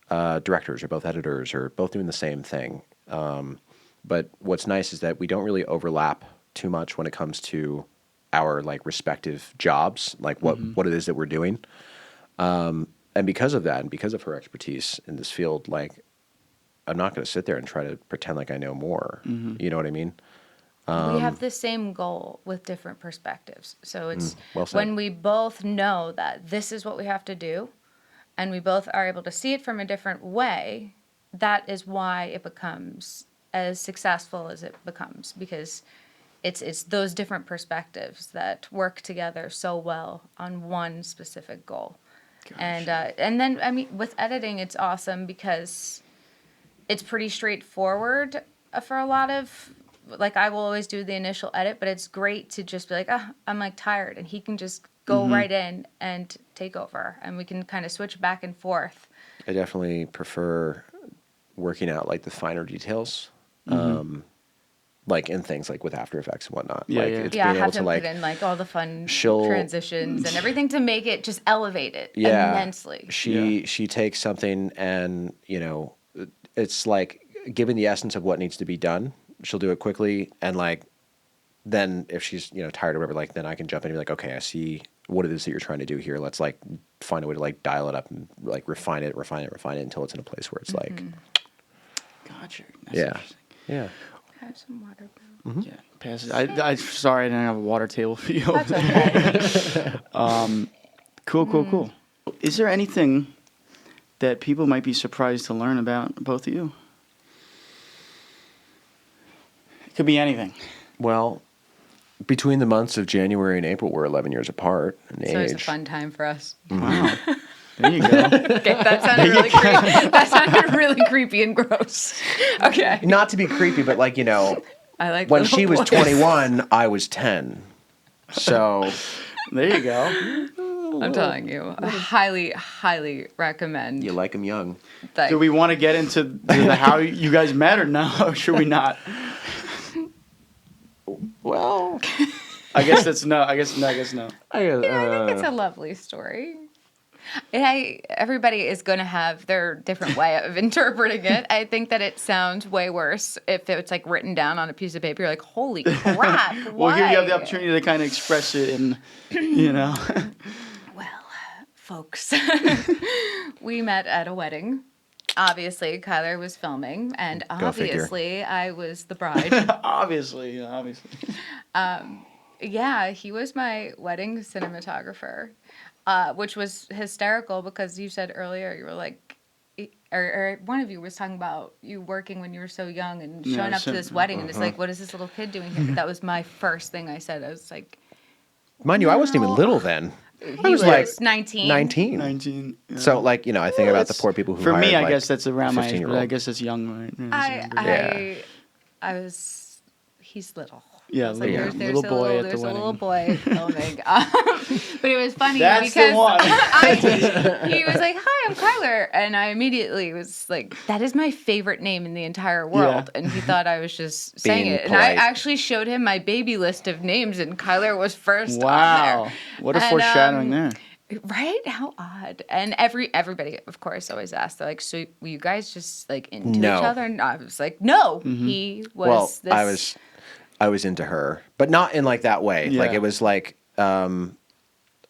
directors or both editors or both doing the same thing. But what's nice is that we don't really overlap too much when it comes to our like respective jobs, like what it is that we're doing. And because of that, and because of her expertise in this field, like I'm not going to sit there and try to pretend like I know more. You know what I mean? We have the same goal with different perspectives. So it's well said. when we both know that this is what we have to do, and we both are able to see it from a different way, that is why it becomes as successful as it becomes, because it's those different perspectives that work together so well on one specific goal. Gotcha. And then, I mean, with editing, it's awesome because it's pretty straightforward for a lot of, like, I will always do the initial edit, but it's great to just be like, I'm like tired, and he can just go right in and take over, and we can kind of switch back and forth. I definitely prefer working out like the finer details. Like in things like with After Effects and whatnot. Yeah, like yeah. it's Yeah, being have able to him like put in like all the fun transitions and everything to make it just elevate it immensely. She takes something and, you know, it's like given the essence of what needs to be done, she'll do it quickly, and like then if she's, you know, tired or whatever, like then I can jump in and be like, okay, I see what it is that you're trying to do here. Let's like find a way to like dial it up and like refine it until it's in a place where it's like Gotcha. That's interesting. Yeah. Have some water, Bill. Yeah, pass it. I sorry I didn't have a water table for you. That's okay. Cool. Is there anything that people might be surprised to learn about both of you? It could be anything. Well, between the months of January and April, we're 11 years apart in So it's a age. fun time for us. Wow. There you go. Okay, that sounded really creepy. That sounded really creepy and gross. Okay. Not to be creepy, but like, you know, I like when little she was boys. 21, I was 10. So There you go. I'm telling you, I highly recommend. you like them young. That. Do we want to get into the how you guys met or no? Or should we not? Well, I guess that's no. I guess no. I think it's a lovely story. Everybody is going to have their different way of interpreting it. I think that it sounds way worse if it's like written down on a piece of paper. You're like, holy crap! Well, why? here you have the opportunity to kind of express it, and you know. Well, folks, we met at a wedding. Obviously, Kyler was filming, and Go figure. obviously, I was the bride. obviously. Yeah, he was my wedding cinematographer, which was hysterical because you said earlier you were like, or one of you was talking about you working when you were so young and showing up to this wedding, and it's like, what is this little kid doing here? That was my first thing I said. I was like, mind you, I wasn't even little then. he was like 19. 19. 19. Yeah. So, like, you know, I think about the poor people who For me, hired, I like, guess that's around my age, but 15-year-old. I guess that's young, right? I was, he's little. Yeah, I was like, little- there's little boy at the there's a little wedding. boy filming. But it was funny That's because the one. he was like, hi, hi, I'm Kyler. And I immediately was like, that is my favorite name in the entire world. Yeah. And he thought I was just saying Being it. And I polite. actually showed him my baby list of names, and Kyler was first on Wow. there. What a And, foreshadowing there. Right? How odd. And everybody, of course, always asked, they're like, so were you guys just like into No. each other? And I was like, no, Mm-hmm. he was Well, this. I was into her, but not in like that way. Like Yeah. it was like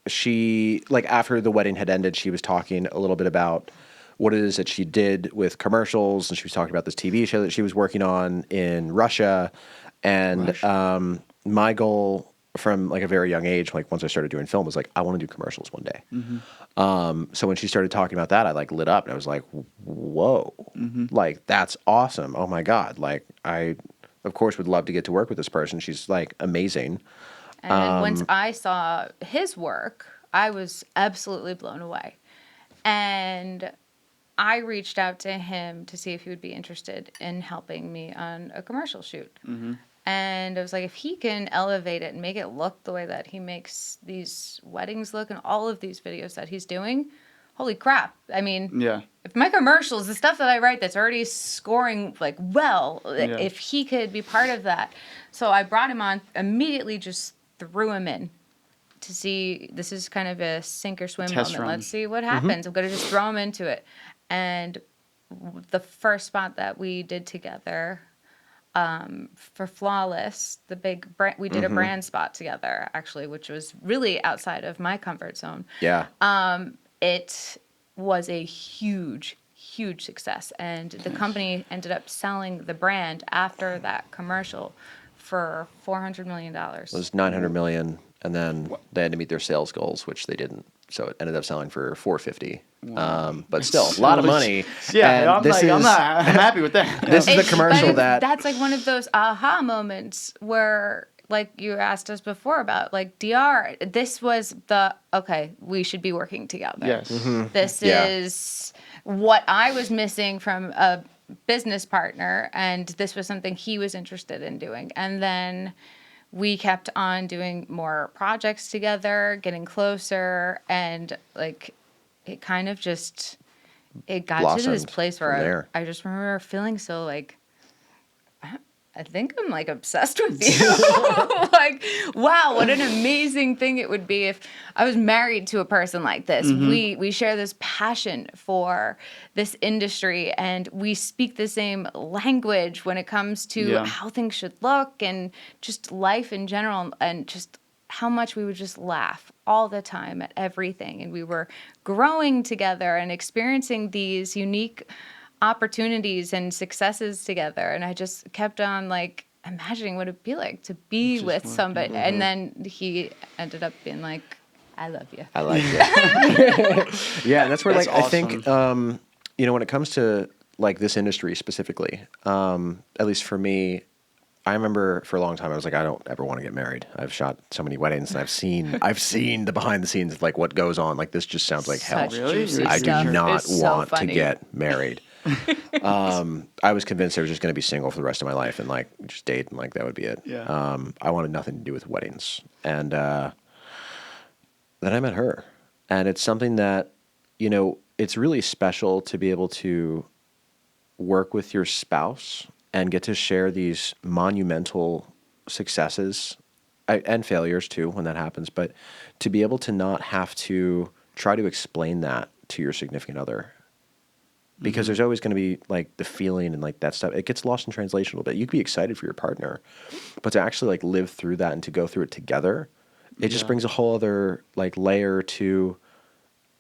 she like after the wedding had ended, she was talking a little bit about what it is that she did with commercials, and she was talking about this TV show that she was working on in Russia. And my goal from like a very young age, like once I started doing film, was like I want to do commercials one day. So when she started talking about that, I like lit up and I was like, whoa, like that's awesome. Oh my God. Like I, of course, would love to get to work with this person. She's like amazing. And once I saw his work, I was absolutely blown away. And I reached out to him to see if he would be interested in helping me on a commercial shoot. And I was like, if he can elevate it and make it look the way that he makes these weddings look and all of these videos that he's doing, holy crap. I mean, Yeah. if my commercials, the stuff that I write that's already scoring like well, Yeah. if he could be part of that. So I brought him on, immediately just threw him in to see, this is kind of a sink or swim Test moment. run. Let's see what happens. I'm going to just throw him into it. And the first spot that we did together for Flawless, the big brand, we did a brand spot together, actually, which was really outside of my comfort zone. Yeah. It was a huge success, and the company ended up selling the brand after that commercial for $400 million. It was 900 million, and then they had to meet their sales goals, which they didn't. So it ended up selling for 450. But still, a lot of money. Yeah, And I'm happy with that. This is the commercial That's like one of those aha moments where, like you asked us before about, like DR. This was the okay. We should be working together. Yes. This Yeah. is what I was missing from a business partner, and this was something he was interested in doing. And then we kept on doing more projects together, getting closer, and like it kind of just it got to this Blossomed place from where there. I just remember feeling so like I think I'm like obsessed with you. Like, wow, what an amazing thing it would be if I was married to a person like this. We share this passion for this industry, and we speak the same language when it comes to how things should look and just life in general, and just how much we would just laugh all the time at everything. And we were growing together and experiencing these unique opportunities and successes together, and I just kept on like imagining what it'd be like to be with somebody. And then he ended up being like, I love you. I like it. Yeah, and that's where That's like I think you know, when it comes to like this industry specifically, at least for me, I remember for a long time I was like, I don't ever want to get married. I've shot so many weddings and I've seen the behind the scenes of like what goes on. Like this just sounds like hell. Such Really? juicy I do stuff. not It's so want to funny. get married. I was convinced I was just going to be single for the rest of my life and like just date and like that would be it. Yeah. I wanted nothing to do with weddings. And then I met her. And it's something that, you know, it's really special to be able to work with your spouse and get to share these monumental successes and failures too when that happens, but to be able to not have to try to explain that to your significant other. Because there's always going to be like the feeling and like that stuff. It gets lost in translation a little bit. You could be excited for your partner, but to actually like live through that and to go through it together, it just brings a whole other like layer to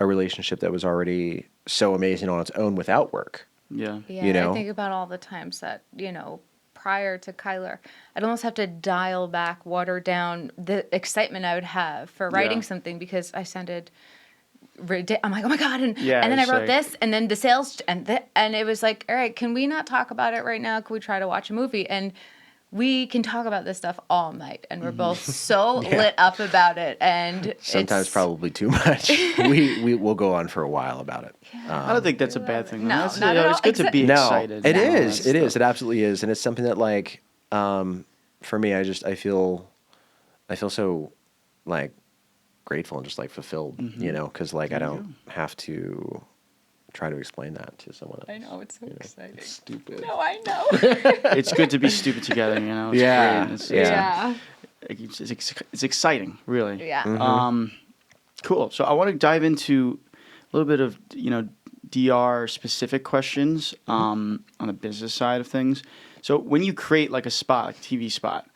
a relationship that was already so amazing on its own without work. Yeah. Yeah, You know? I think about all the times that, you know, prior to Kyler, I'd almost have to dial back, water down the excitement I would have for writing something because I sounded I'm like, oh my God. And then I it's wrote like- this, and then the sales, and it was like, all right, can we not talk about it right now? Can we try to watch a movie? And we can talk about this stuff all night, and we're both so lit up about it. And Sometimes it's, probably too much. we will go on for a while about it. I don't think that's a bad thing. No, It's, not at it's all. good to be No, excited. it and all is. that It is. stuff. It absolutely is. And it's something that like, for me, I feel so like grateful and just like fulfilled, you know, because like I don't have to try to explain that to someone else. I know, it's so exciting. It's stupid. No, I know. It's good to be stupid together, you know? It's Yeah, great. yeah. It's exciting, really. Yeah. Cool. So I want to dive into a little bit of, DR specific questions on the business side of things. So when you create like a spot, like a TV spot,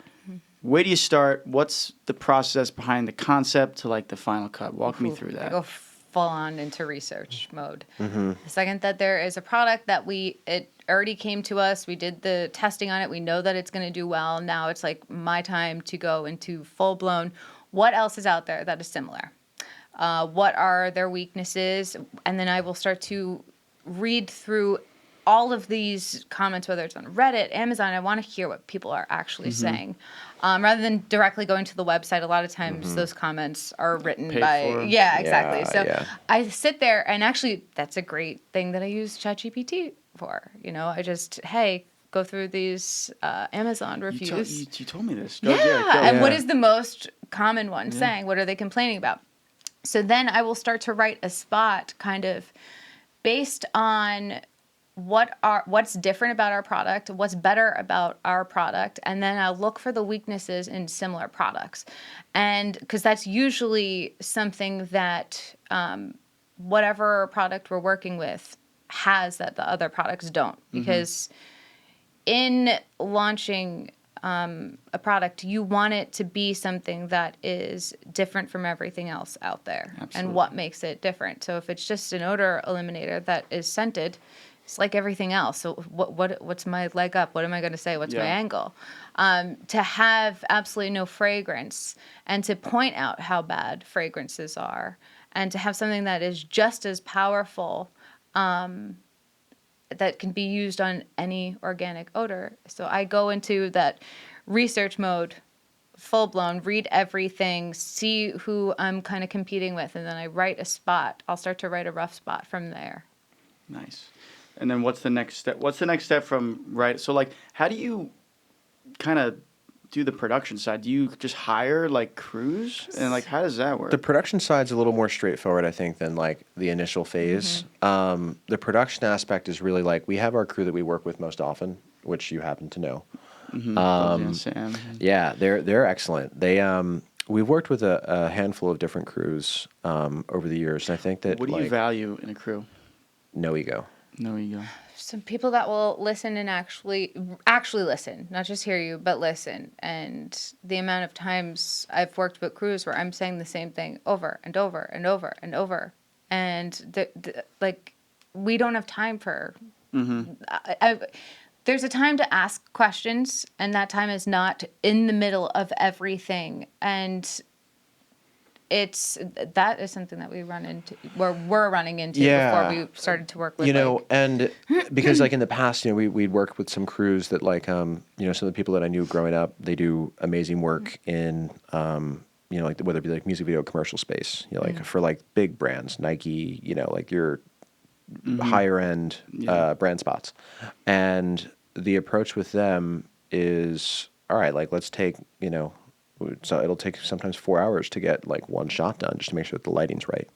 where do you start? What's the process behind the concept to like the final cut? Walk me through I that. go full on into research mode. The second that there is a product that it already came to us, we did the testing on it, we know that it's going to do well. Now it's like my time to go into full blown. What else is out there that is similar? What are their weaknesses? And then I will start to read through all of these comments, whether it's on Reddit, Amazon. I want to hear what people are actually saying. Rather than directly going to the website, a lot of times those comments are written Paid by... for. Yeah, exactly. Yeah, So yeah. I sit there, and actually, that's a great thing that I use ChatGPT for. I just, hey, go through these Amazon reviews. You told me this. Yeah, and what Yeah. is the most common one saying? What are they complaining about? So then I will start to write a spot kind of based on what's different about our product, what's better about our product, and then I'll look for the weaknesses in similar products. And because that's usually something that whatever product we're working with has that the other products don't. Because in launching a product, you want it to be something that is different from everything else out there. Absolutely. And what makes it different. So if it's just an odor eliminator that is scented, it's like everything else. So what's my leg up? What am I going to say? What's my angle? To have absolutely no fragrance and to point out how bad fragrances are and to have something that is just as powerful that can be used on any organic odor. So I go into that research mode, full blown, read everything, see who I'm kind of competing with, and then I write a spot. I'll start to write a rough spot from there. Nice. And then what's the next step? What's the next step from right? So like, how do you kind of do the production side? Do you just hire like crews and like how does that work? The production side's a little more straightforward, I think, than like the initial phase. The production aspect is really like we have our crew that we work with most often, which you happen to know. Sam. Yeah, they're excellent. We've worked with a handful of different crews over the years, and I think that What do you value in a crew? no ego. No ego. Some people that will listen and actually listen, not just hear you, but listen. And the amount of times I've worked with crews where I'm saying the same thing over and over and over and over, and like we don't have time for. There's a time to ask questions, and that time is not in the middle of everything. And that is something that we run into, where we're running into before we started to work with. And because like in the past, we'd worked with some crews that like, some of the people that I knew growing up, they do amazing work in, like whether it be like music video commercial space, like for like big brands, Nike, like your higher end brand spots. And the approach with them is, all right, like let's take, so it'll take sometimes 4 hours to get like one shot done just to make sure that the lighting's right.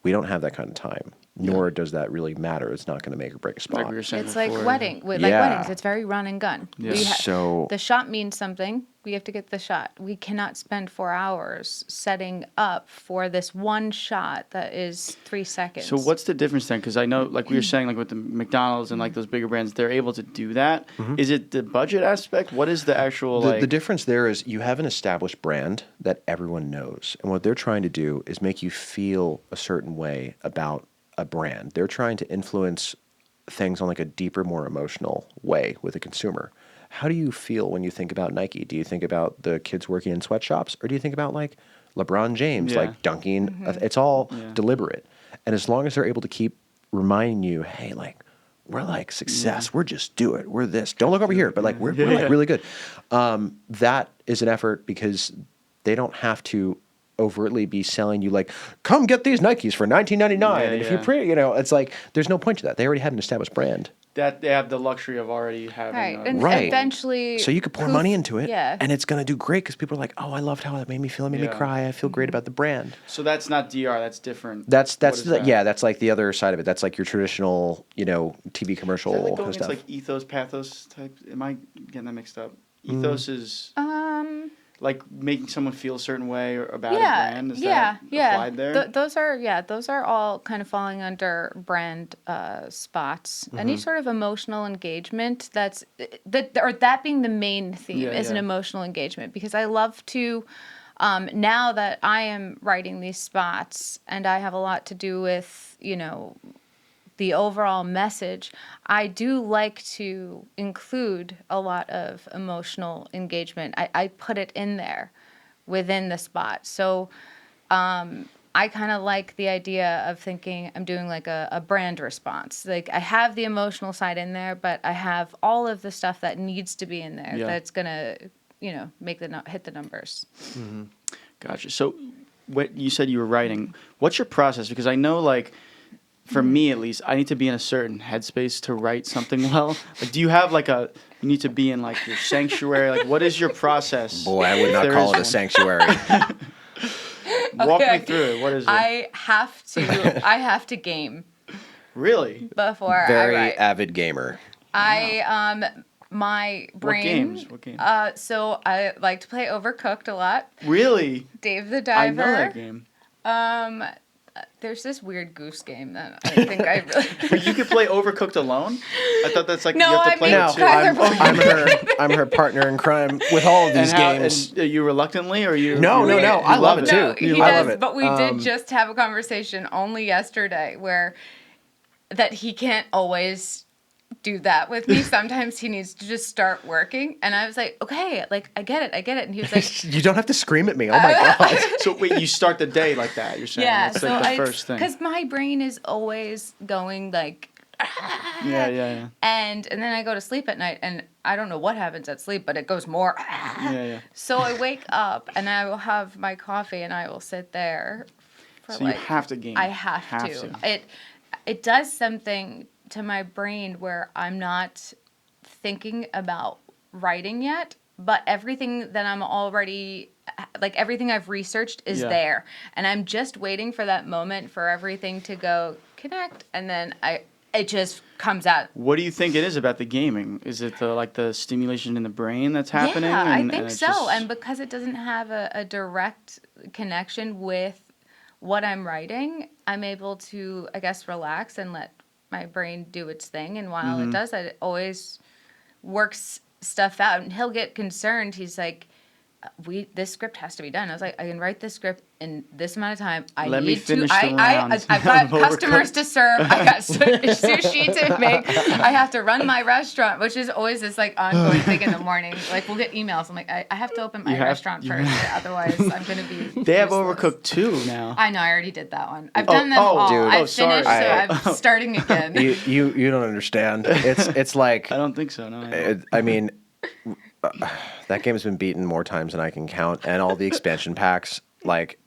We don't have that kind of time, nor does that really matter. It's not going to make or break a spot. Like we were saying It's before. like weddings. It's very run and gun. Yeah. So The shot means something. We have to get the shot. We cannot spend 4 hours setting up for this one shot that is 3 seconds. So what's the difference then? Because I know, like we were saying, like with the McDonald's and like those bigger brands, they're able to do that. Is it the budget aspect? What is the actual the difference there is you have an established brand that everyone knows. And what they're trying to do is make you feel a certain way about a brand. They're trying to influence things on like a deeper, more emotional way with a consumer. How do you feel when you think about Nike? Do you think about the kids working in sweatshops, or do you think about like LeBron James, like dunking? It's all deliberate. And as long as they're able to keep reminding you, hey, like we're like success, we're just do it, we're this. Don't look over here, but like we're like really good. That is an effort because they don't have to overtly be selling you like, come get these Nikes for $19.99. And if you it's like there's no point to that. They already had an established brand. that they have the luxury of already having. Right. And Right. eventually. So you could pour money into it, Yeah. and it's going to do great because people are like, "Oh, I loved how it made me feel. It made me Yeah. cry. I feel great about the brand." So that's not DR. That's different. That's What is that? yeah. That's like the other side of it. That's like your traditional, TV commercial Is that like going stuff. into like ethos, pathos type? Am I getting that mixed up? Ethos is like making someone feel a certain way about a brand. Is that applied there? Those are all kind of falling under brand spots. Any sort of emotional engagement that being the main theme is an emotional engagement, because I love to. Now that I am writing these spots and I have a lot to do with, the overall message, I do like to include a lot of emotional engagement. I put it in there within the spot. So I kind of like the idea of thinking I'm doing like a brand response. Like I have the emotional side in there, but I have all of the stuff that needs to be in there that's going to, make hit the numbers. Mm-hmm. Gotcha. So what you said you were writing, what's your process? Because I know, like, for me at least, I need to be in a certain headspace to write something well. Like, do you have like you need to be in like your sanctuary? Like, what is your process? Boy, I would not call it a sanctuary. Walk me through it. What is it? I have to game. Really? Before Very I write. avid gamer. My brain. What games? So I like to play Overcooked a lot. Really? Dave the Diver. I know that game. There's this weird goose game that I think I really. But you could play Overcooked alone? I thought that's like No, you have to play I mean, with two. I'm her partner in crime with all of these games. And you reluctantly, or you? No. I love it too. No, he I does. love it. But we did just have a conversation only yesterday that he can't always do that with me. Sometimes he needs to just start working, and I was like, okay, like I get it, and he was like, you don't have to scream at me. Oh my god. So wait, you start the day like that? You're saying yeah. that's So like the first thing. because my brain is always going like. Yeah. And then I go to sleep at night, and I don't know what happens at sleep, but it goes more. Yeah. So I wake up, and I will have my coffee, and I will sit there. So you have to game. I have to. It does something to my brain where I'm not thinking about writing yet, but everything that I'm already, like everything I've researched is there. And I'm just waiting for that moment for everything to go connect, and then it just comes out. What do you think it is about the gaming? Is it the stimulation in the brain that's happening? Yeah, I think so. And because it doesn't have a direct connection with what I'm writing, I'm able to, I guess, relax and let my brain do its thing. And while it does that, it always works stuff out. And he'll get concerned. He's like, this script has to be done. I was like, I can write this script in this amount of time. I've got customers to serve. I got sushi to make. I have to run my restaurant, which is always this like ongoing thing in the morning. Like we'll get emails. I'm like, I have to open my restaurant first. Otherwise, I'm going to be. They have Overcooked 2 now. I know. I already did that one. I've done them all. Dude. I've finished, so I'm starting again. You don't understand. It's like. I don't think so. No. I mean. That game's been beaten more times than I can count, and all the expansion packs, like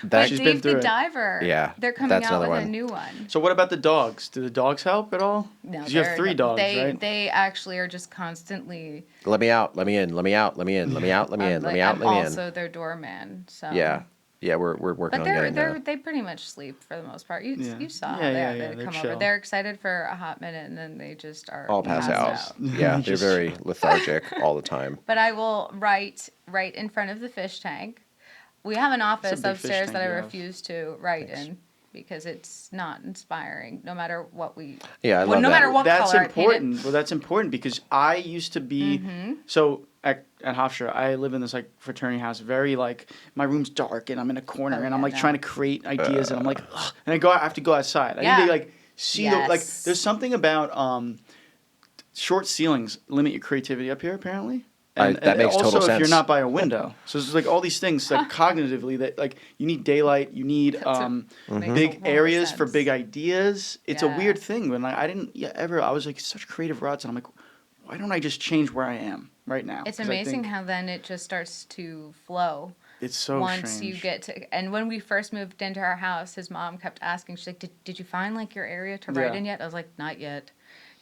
that. She's Dave the Diver. Yeah, they're coming out with one. a new one. So what about the dogs? Do the dogs help at all? No, you have 3 dogs, right? They actually are just constantly. Let me out. Let me in. Let me out. Let me in. Let me out. Let me in. Let me out. Let me in. I'm also their doorman. So. Yeah, we're working on getting there. They pretty much sleep for the most part. You saw they come chill. over. They're excited for a hot minute, and then they just are all pass out. Yeah, they're very lethargic all the time. But I will write right in front of the fish tank. We have an office upstairs that I refuse to write in because it's not inspiring. No matter what we. Yeah, I love that. No matter what that's color important. I paint it. Well, that's important because I used to be so. At Hofstra, I live in this like fraternity house. Very like my room's dark and I'm in a corner and I'm like trying to create ideas and I'm like, ugh, and I have to go outside. I need to like see like. There's something about short ceilings limit your creativity up here apparently. And that makes also total sense. if you're not by a window, so it's like all these things like cognitively that like you need daylight, you need big areas for big ideas. It's a weird thing when I didn't ever. I was like such creative routes and I'm like, why don't I just change where I am right now? It's amazing how then it just starts to flow. It's so once strange. You get to, and when we first moved into our house, his mom kept asking, she's like, did you find like your area to write in yet? I was like, not yet.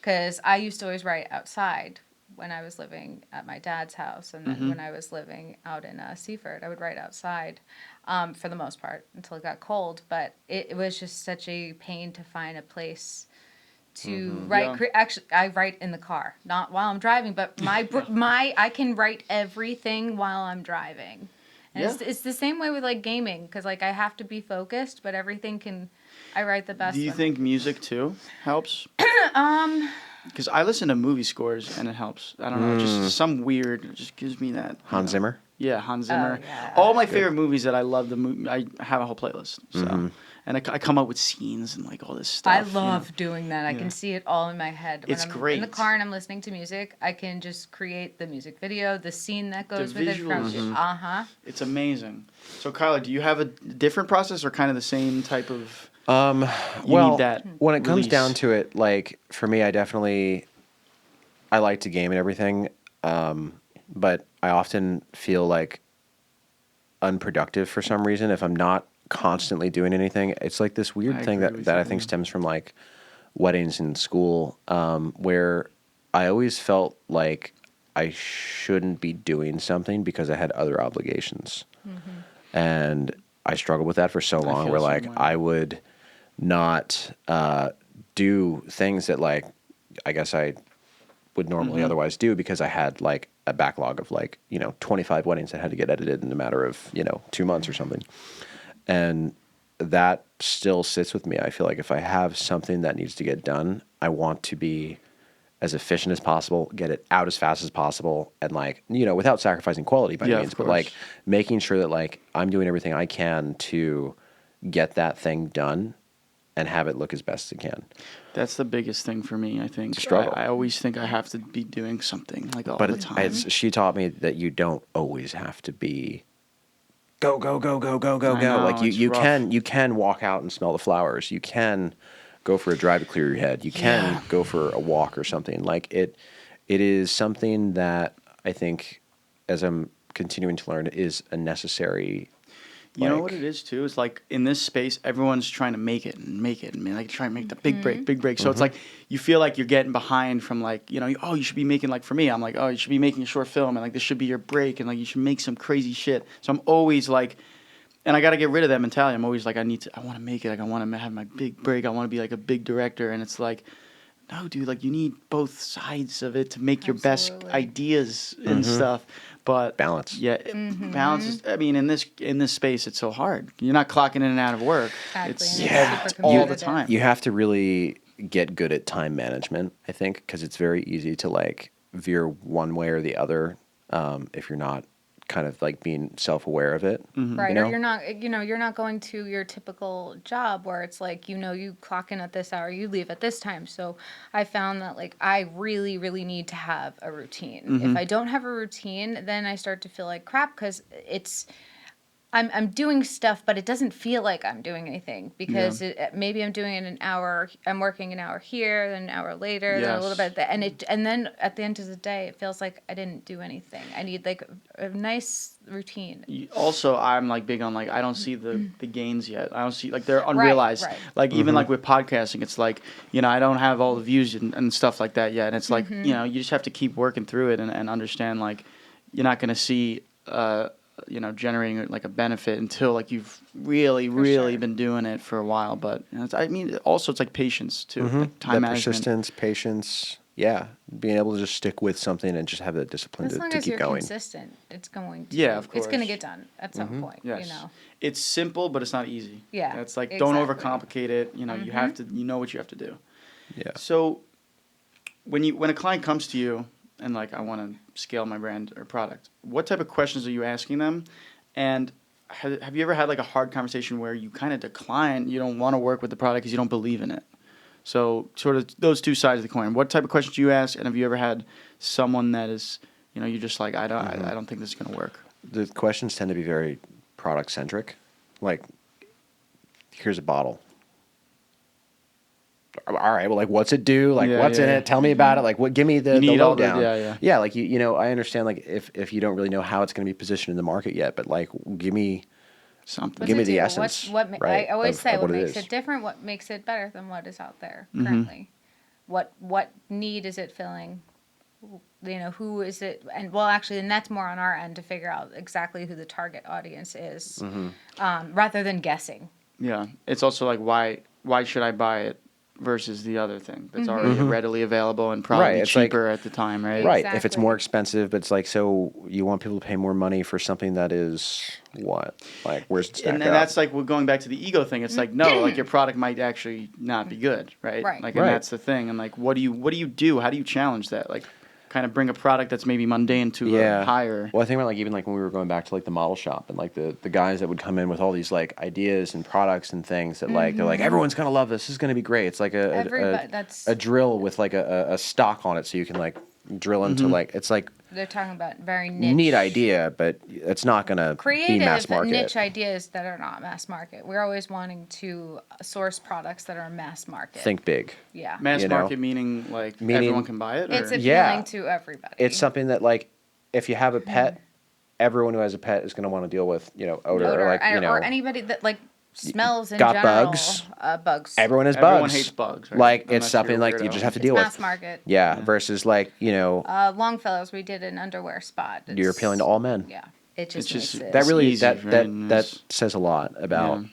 because I used to always write outside when I was living at my dad's house, and then when I was living out in Seaford, I would write outside for the most part until it got cold. But it was just such a pain to find a place to write. Yeah. Actually, I write in the car, not while I'm driving, but I can write everything while I'm driving. And Yeah. it's the same way with like gaming, because like I have to be focused, but everything can. I write the best. Do you when think music too helps? Um, Because I listen to movie scores and it helps. I don't know, just some weird. It just gives me that. Hans Zimmer. Yeah, Hans Zimmer. yeah. All my favorite movies that I love. I have a whole playlist. So, Mm-hmm. and I come up with scenes and like all this stuff. I you know? love doing that. I can see it all in my head. When It's I'm in great. the car and I'm listening to music, I can just create the music video, the scene that goes The with it. From visuals. It's amazing. So, Kyler, do you have a different process or kind of the same type of? Well, need that when it comes release. down to it, like for me, I like to game and everything, but I often feel like unproductive for some reason if I'm not constantly doing anything. It's like this weird I thing agree with that you, I think yeah. stems from like weddings in school, where I always felt like I shouldn't be doing something because I had other obligations. And I struggled with that for so long feel where the like same way. I would not do things that like I guess I would normally otherwise do because I had like a backlog of like, 25 weddings that had to get edited in a matter of, 2 months or something. And that still sits with me. I feel like if I have something that needs to get done, I want to be as efficient as possible, get it out as fast as possible, and like, without sacrificing quality by Yeah, any of means, but like course. making sure that like I'm doing everything I can to get that thing done and have it look as best as it can. That's the biggest thing for me. I think. It's a struggle. I always think I have to be doing something like all But the time. she taught me that you don't always have to be go go go go go go I go. know, Like it's you rough. can walk out and smell the flowers. You can go for a drive to clear your head. You can Yeah. go for a walk or something. Like it is something that I think as I'm continuing to learn is a necessary. You know what like- it is too? It's like in this space, everyone's trying to make it and like try and make the big break. So it's like you feel like you're getting behind from like oh you should be making like for me I'm like oh you should be making a short film and like this should be your break and like you should make some crazy shit. So I'm always like, and I got to get rid of that mentality. I'm always like I want to make it. Like I want to have my big break. I want to be like a big director. And it's like, no, dude, like you need both sides of it to make your best Absolutely. ideas and stuff. But Balance. yeah, balance is. I mean, in this space, it's so hard. You're not clocking in and out of work. Exactly, It's and it's Yeah. super all the competitive. time. You have to really get good at time management, I think, because it's very easy to like veer one way or the other if you're not kind of like being self-aware of it. Right, You know? or you're not going to your typical job where it's like, you clock in at this hour, you leave at this time. So I found that like I really, really need to have a routine. If I don't have a routine, then I start to feel like crap because I'm doing stuff, but it doesn't feel like I'm doing anything because maybe I'm doing it an hour. I'm working an hour here, then an hour later, then a little Yes. bit, and then at the end of the day, it feels like I didn't do anything. I need like a nice routine. Also, I'm like big on like I don't see the gains yet. I don't see like they're unrealized. right. Like even like with podcasting, it's like I don't have all the views and stuff like that yet. And it's like you just have to keep working through it and understand like you're not gonna see generating like a benefit until like you've really sure. been doing it for a while. But I mean, also it's like patience too, like time That management. persistence, patience, being able to just stick with something and just have that discipline As to long keep as you're going. consistent, it's going to. Yeah, of It's going to course. get done at some point. Yes, it's simple, but it's not easy. Yeah, it's like don't exactly. overcomplicate it. You have to. You know what you have to do. Yeah. So when a client comes to you and like I want to scale my brand or product, what type of questions are you asking them? And have you ever had like a hard conversation where you kind of decline, you don't want to work with the product because you don't believe in it? So sort of those two sides of the coin. What type of questions do you ask? And have you ever had someone that is, you're just like, I don't think this is going to work. The questions tend to be very product centric. Like, here's a bottle. All right, well, like, what's it do? Like, Yeah, what's in yeah. it? Tell me about it. Like, what? Give me the You need all the- lowdown. yeah. Yeah, like I understand. Like, if you don't really know how it's going to be positioned in the market yet, but like, give me Something. Give me the do? essence, I right, always of say what what it makes is. it different, what makes it better than what is out there currently. What need is it filling? Who is it? And well, actually, and that's more on our end to figure out exactly who the target audience is, rather than guessing. Yeah. It's also like, why should I buy it versus the other thing that's already readily available and probably Right, it's like- cheaper at the time, right? Right. If it's Exactly. more expensive, but it's like, so you want people to pay more money for something that is what? Like, where's it stack And up? that's like, we're going back to the ego thing. It's like, no, like your product might actually not be good, right? Right. Like, Right. and that's the thing. And like, what do you do? How do you challenge that? Like, kind of bring a product that's maybe mundane to a higher. Well, I think about like even like when we were going back to like the model shop and like the guys that would come in with all these like ideas and products and things that like they're like, everyone's gonna love this. This is gonna be great. It's like That's a drill with like a stock on it, so you can like drill into like it's like they're talking about very niche, neat idea, but it's not gonna be creative mass market. niche ideas that are not mass market. We're always wanting to source products that are mass market. Think big. Yeah, Mass you know? market meaning like everyone can buy it? it's or- appealing Yeah. to everybody. It's something that like if you have a pet, everyone who has a pet is gonna want to deal with odor or like or anybody that like smells in got general. bugs. Bugs. Everyone has Everyone bugs. hates bugs, right? Like Unless it's something you're a like you weirdo. just have to It's deal with. mass market. Yeah, versus like Longfellows, we did an underwear spot. you're appealing to all men. Yeah, it just, It's just- makes it. That really easy, right? And that it's- says a lot about Yeah.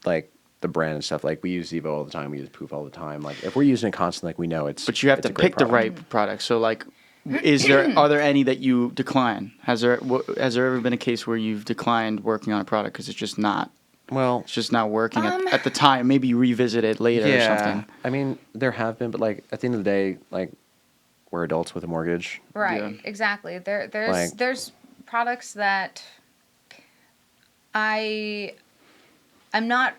like the brand and stuff. Like we use Zevo all the time. We use Poof all the time. Like if we're using it constantly, like we know it's. But you have it's to a great pick the product. right product. So like, are there any that you decline? Has there ever been a case where you've declined working on a product because it's just not working at the time? Maybe you revisit it later or something. I mean, there have been, but like at the end of the day, like we're adults with a mortgage. Right, Yeah. exactly. There's Like- products that I'm not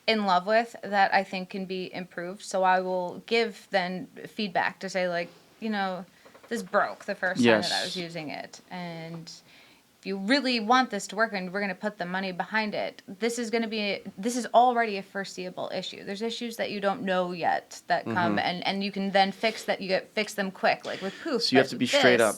in love with that I think can be improved. So I will give then feedback to say like, this broke the first time that I was Yes. using it, and if you really want this to work and we're going to put the money behind it, this is already a foreseeable issue. There's issues that you don't know yet that come and you can then fix them quick, like with Poof. So you have but to be straight up.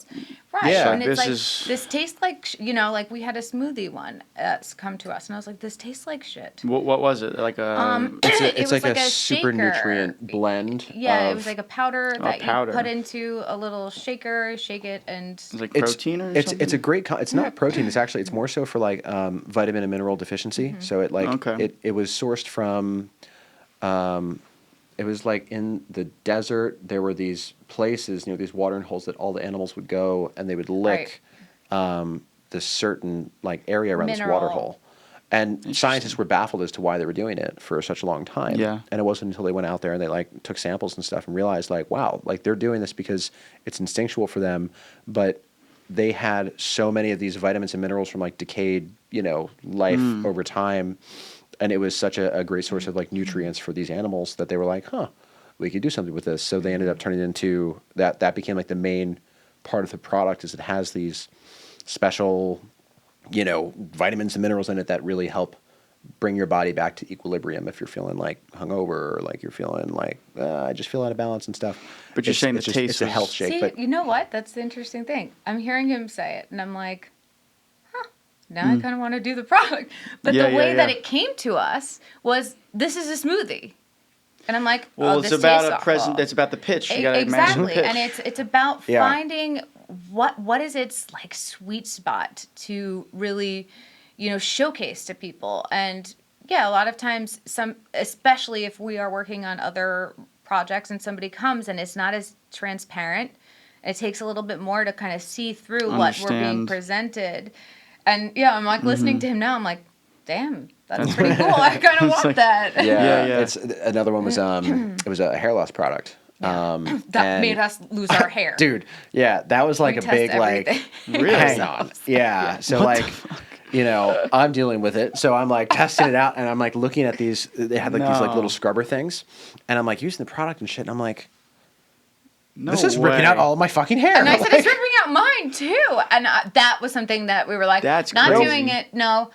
Right. Yeah. And it's This like, this tastes like, like we had a smoothie one that's come to us and I was like, this tastes like shit. What was it? Like a It's was like a shaker. super nutrient blend. Yeah, it of- was like a powder that powder. you put into a little shaker, shake it, and it's like It's protein or it's something? it's a great. It's not protein. It's more so for like vitamin and mineral deficiency. So it like Okay. it was sourced from. It was like in the desert. There were these places, these watering holes that all the animals would go, and they would lick this certain like area around this water Mineral. hole. And scientists were baffled as to why they were doing it for such a long time. Yeah. And it wasn't until they went out there and they like took samples and stuff and realized like, wow, like they're doing this because it's instinctual for them, but they had so many of these vitamins and minerals from like decayed, life over time. And it was such a great source of like nutrients for these animals that they were like, we could do something with this. So they ended up turning it into that became like the main part of the product is it has these special, vitamins and minerals in it that really help bring your body back to equilibrium if you're feeling like hungover or like you're feeling like I just feel out of balance and stuff. But you're saying the it's taste it's a was- health shake. see, But you know what? That's the interesting thing. I'm hearing him say it, and I'm like, now I kind of want to do the product. But Yeah, the way yeah, that yeah. it came to us was, this is a smoothie. And I'm like, Well, this it's about tastes a present. awful. It's about the pitch. You gotta match the Exactly, pitch. and it's about Yeah. finding what is its like sweet spot to really, showcase to people. And yeah, a lot of times, especially if we are working on other projects and somebody comes and it's not as transparent, it takes a little bit more to kind of see through what we're being Understand. presented. And yeah, I'm like listening to him now. I'm like, damn, that's pretty cool. I kind of It's want like- that. Yeah. It's another one was it was a hair loss product. That and- made us lose our hair. Dude, yeah, that was like We a test big everything. like Really? hang on. Yeah. So What the like I'm dealing with it. So I'm like testing it out and I'm like looking at these they had like these like No. little scrubber things and I'm like using the product and shit and I'm like No this is ripping out way. all of my fucking hair. And I said, Like- it's ripping out mine too. And that was something that we were like, That's not crazy. doing it. No,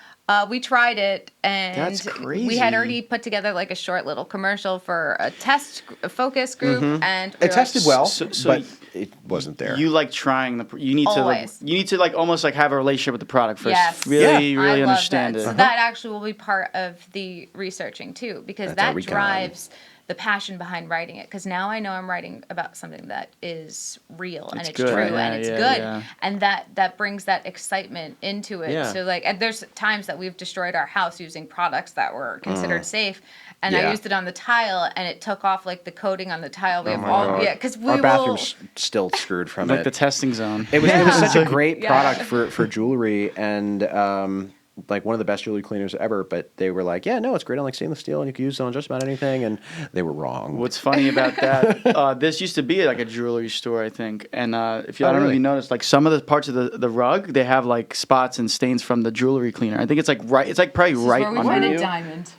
we tried it. And That's we had crazy. already put together like a short little commercial for a focus group. And we It were tested well, So but it wasn't there. You like trying you need Always. to you need to like almost like have a relationship with the product first. Yes. Really, Yeah. really I love understand that. it. So that actually will be part of the researching too, because That's our that recon. drives the passion behind writing it, because now I know I'm writing about something that is real and it's good. true Yeah, and it's yeah, good, yeah. and that brings that excitement into it. Yeah. So like, and there's times that we've destroyed our house using products that were considered safe, and I Yeah. used it on the tile, and it took off like the coating on the tile. We have my all God. because we Our will. bathroom's still screwed from Like it. the testing zone. It was such a great Yeah. product for jewelry, and like one of the best jewelry cleaners ever. But they were like, yeah, no, it's great on like stainless steel, and you can use it on just about anything. And they were wrong. What's funny about that? This used to be like a jewelry store, I think. And if you, I don't know if really? you noticed, like some of the parts of the rug, they have like spots and stains from the jewelry cleaner. I think it's like right. It's like probably This is right where we under find you. a diamond.